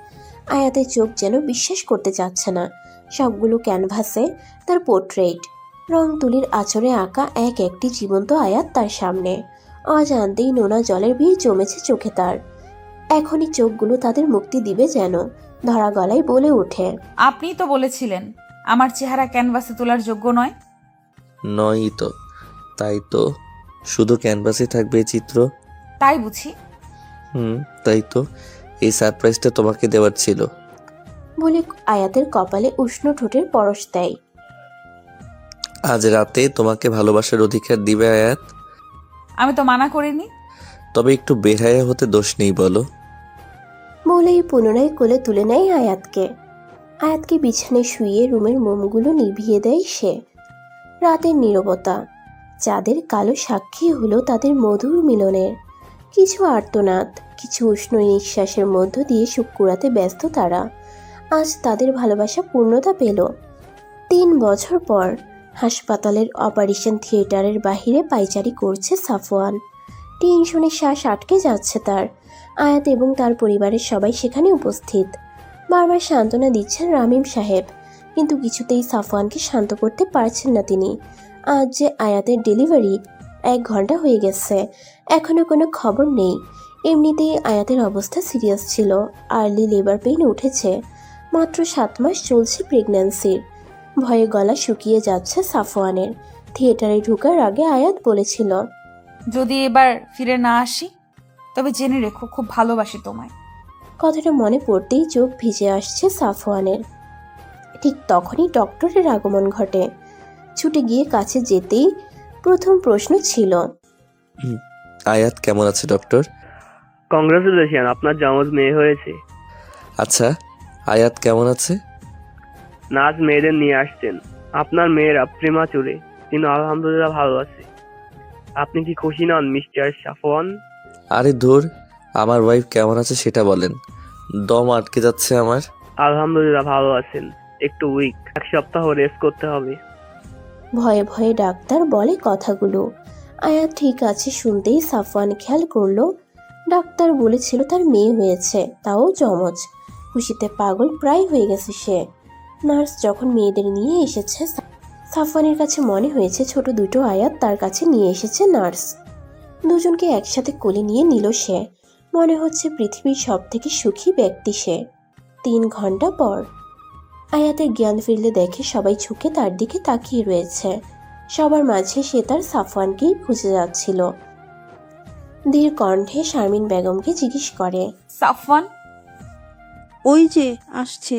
আয়াতের চোখ যেন বিশ্বাস করতে চাচ্ছে না। সবগুলো ক্যানভাসে তার পোর্ট্রেট, রং তুলির আঁচড়ে আঁকা এক একটি জীবন্ত আয়াত তার সামনে। অজান্তেই নোনা জলের ভিড় জমেছে চোখে তার। এখনই চোখগুলো তাদের মুক্তি দিবে যেন। ধরা গলায় বলে ওঠে, আপনিই তো বলেছিলেন আমার চেহারা ক্যানভাসে তোলার যোগ্য নয়। নয়ই তো, তাই তো শুধু ক্যানভাসে থাকবে এই চিত্র। তাই বুঝি? তাই তো এই সারপ্রাইজটা তোমাকে দেওয়ার ছিল। বলে আয়াতের কপালে উষ্ণ ঠোঁটের পরশ দেয়। আজ রাতে তোমাকে ভালোবাসার অধিকার দিবে আয়াত। আমি তো মানা করিনি। তবে একটু বেহায়া হতে দোষ নেই বলো। বলেই পুনরায় কোলে তুলে নেয় আয়াতকে। আয়াতকে বিছানায় শুইয়ে রুমের মোমগুলো নিভিয়ে দেয় সে। রাতের নীরবতা, চাঁদের কালো সাক্ষী হলো তাদের মধুর মিলনের। কিছু আর্তনাদ, কিছু উষ্ণ নিঃশ্বাসের মধ্য দিয়ে সুখ কুড়াতে ব্যস্ত তারা। আজ তাদের ভালোবাসা পূর্ণতা পেল। 3 বছর পর হাসপাতালের অপারেশন থিয়েটারের বাহিরে পায়চারি করছে সাফওয়ান। টেনশনে শ্বাস আটকে যাচ্ছে তার। আয়াত এবং তার পরিবারের সবাই সেখানে উপস্থিত। বারবার সান্ত্বনা দিচ্ছেন রামিম সাহেব, কিন্তু কিছুতেই সাফওয়ানকে শান্ত করতে পারছেন না তিনি। আজ যে আয়াতের ডেলিভারি 1 ঘন্টা হয়ে গেছে, এখনো কোনো খবর নেই। এমনিতেই আয়াতের অবস্থা সিরিয়াস ছিল, আর্লি লেবার পেইন উঠেছে। মাত্র 7 মাস চলছে প্রেগন্যান্সির। ভয়ে গলা শুকিয়ে যাচ্ছে সাফওয়ানের। থিয়েটারে ঢোকার আগে আয়াত বলেছিল, যদি এবার ফিরে না আসি তবে জেনে রেখো খুব ভালোবাসি তোমায়। কথাটা মনে পড়তেই চোখ ভিজে আসছে সাফওয়ানের। ঠিক তখনই ডক্টরের আগমন ঘটে। ছুটে গিয়ে কাছে যেতেই প্রথম প্রশ্ন ছিল, আয়াত কেমন আছে ডক্টর? কংগ্রাচুলেশন, আপনার জমজ মেয়ে হয়েছে। আচ্ছা, আয়াত কেমন আছে? নাজ মেয়েদের নিয়ে আসছেন। আপনার মেয়েরা প্রেমাচুরে, কিন্তু আলহামদুলিল্লাহ ভালো আছে। আপনি কি খুশি নন মিস্টার সাফওয়ান? আরে ধুর, আমার ওয়াইফ কেমন আছে সেটা বলেন। দম আটকে যাচ্ছে আমার। আলহামদুলিল্লাহ ভালো আছেন, একটু উইক, 1 সপ্তাহ রেস্ট করতে হবে। ভয়ে ভয়ে ডাক্তার বলে কথাগুলো। আয়াত ঠিক আছে শুনতেই সাফওয়ান খেয়াল করলো ডাক্তার বলেছিল তার মেয়ে হয়েছে, তাও জমজ। খুশিতে পাগল প্রায় হয়ে গেছে সে। নার্স যখন মেয়েদের নিয়ে এসেছে, সাফওয়ানের কাছে মনে হয়েছে ছোট দুটো আয়াত তার কাছে নিয়ে এসেছে নার্স। দুজনকে একসাথে কোলে নিয়ে নিল সে। মনে হচ্ছে পৃথিবীর সব থেকে সুখী ব্যক্তি সে। 3 ঘন্টা পর আয়াতের জ্ঞান ফিরলে দেখে সবাই ঝুঁকে তার দিকে তাকিয়ে রয়েছে। সবার মাঝে সে তার সাফওয়ানকেই খুঁজে যাচ্ছিল। ধীর কণ্ঠে শারমিন বেগমকে জিজ্ঞেস করে, সাফওয়ান? ওই যে আসছে।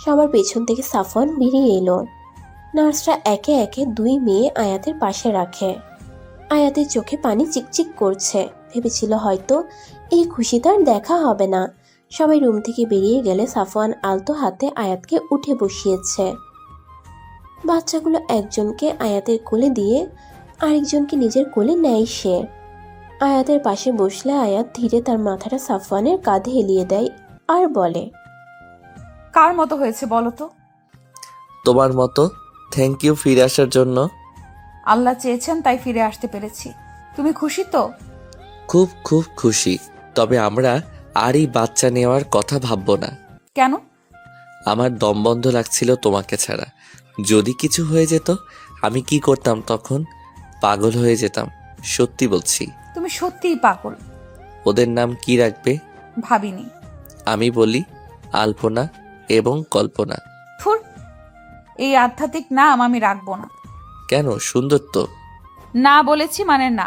সবার পেছন থেকে সাফওয়ান বেরিয়ে এলো। নার্সরা একে একে 2 মেয়ে আয়াতের পাশে রাখে। আয়াতের চোখে পানি চিকচিক করছে। ভেবেছিল হয়তো এই খুশি তার দেখা হবে না। সবাই রুম থেকে বেরিয়ে গেলে সাফওয়ান আলতো হাতে আয়াতকে উঠে বসিয়েছে। বাচ্চাগুলো একজনকে আয়াতের কোলে দিয়ে আরেকজনকে নিজের কোলে নেয় সে। আয়াতের পাশে বসলে আয়াত ধীরে তার মাথাটা সাফওয়ানের কাঁধে হেলিয়ে দেয় আর বলে, কার মতো হয়েছে বলো তো? তোমার মতো। থ্যাংক ইউ ফিরে আসার জন্য। আল্লাহ চেয়েছেন তাই ফিরে আসতে পেরেছি। তুমি খুশি তো? খুব খুব খুশি। তবে আমরা আর এই বাচ্চা নেওয়ার কথা ভাববো না। কেন? আমার দম বন্ধ লাগছিল তোমাকে ছাড়া। যদি কিছু হয়ে যেত আমি কি করতাম তখন? পাগল হয়ে যেতাম, সত্যি বলছি। তুমি সত্যিই পাগল। ওদের নাম কি রাখবে? ভাবিনি। আমি বলি আলপনা এবং কল্পনা। থুর, এই আধ্যাত্মিক নাম আমি রাখবো না। কেন? সুন্দর তো। না বলেছি মানে না।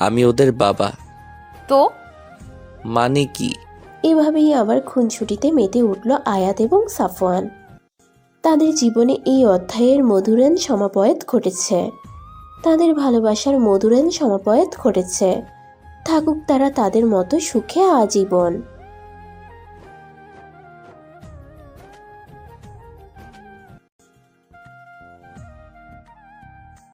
আমি ওদের বাবা। তো মানে কি? এভাবেই আবার খুনছুটিতে মেতে উঠল আয়াত এবং সাফওয়ান। তাদের জীবনে এই অধ্যায়ের মধুরেন সমাপয়েত ঘটেছে। তাদের ভালোবাসার মধুরেন সমাপয়েত ঘটেছে। থাকুক তারা তাদের মতো সুখে আজীবন।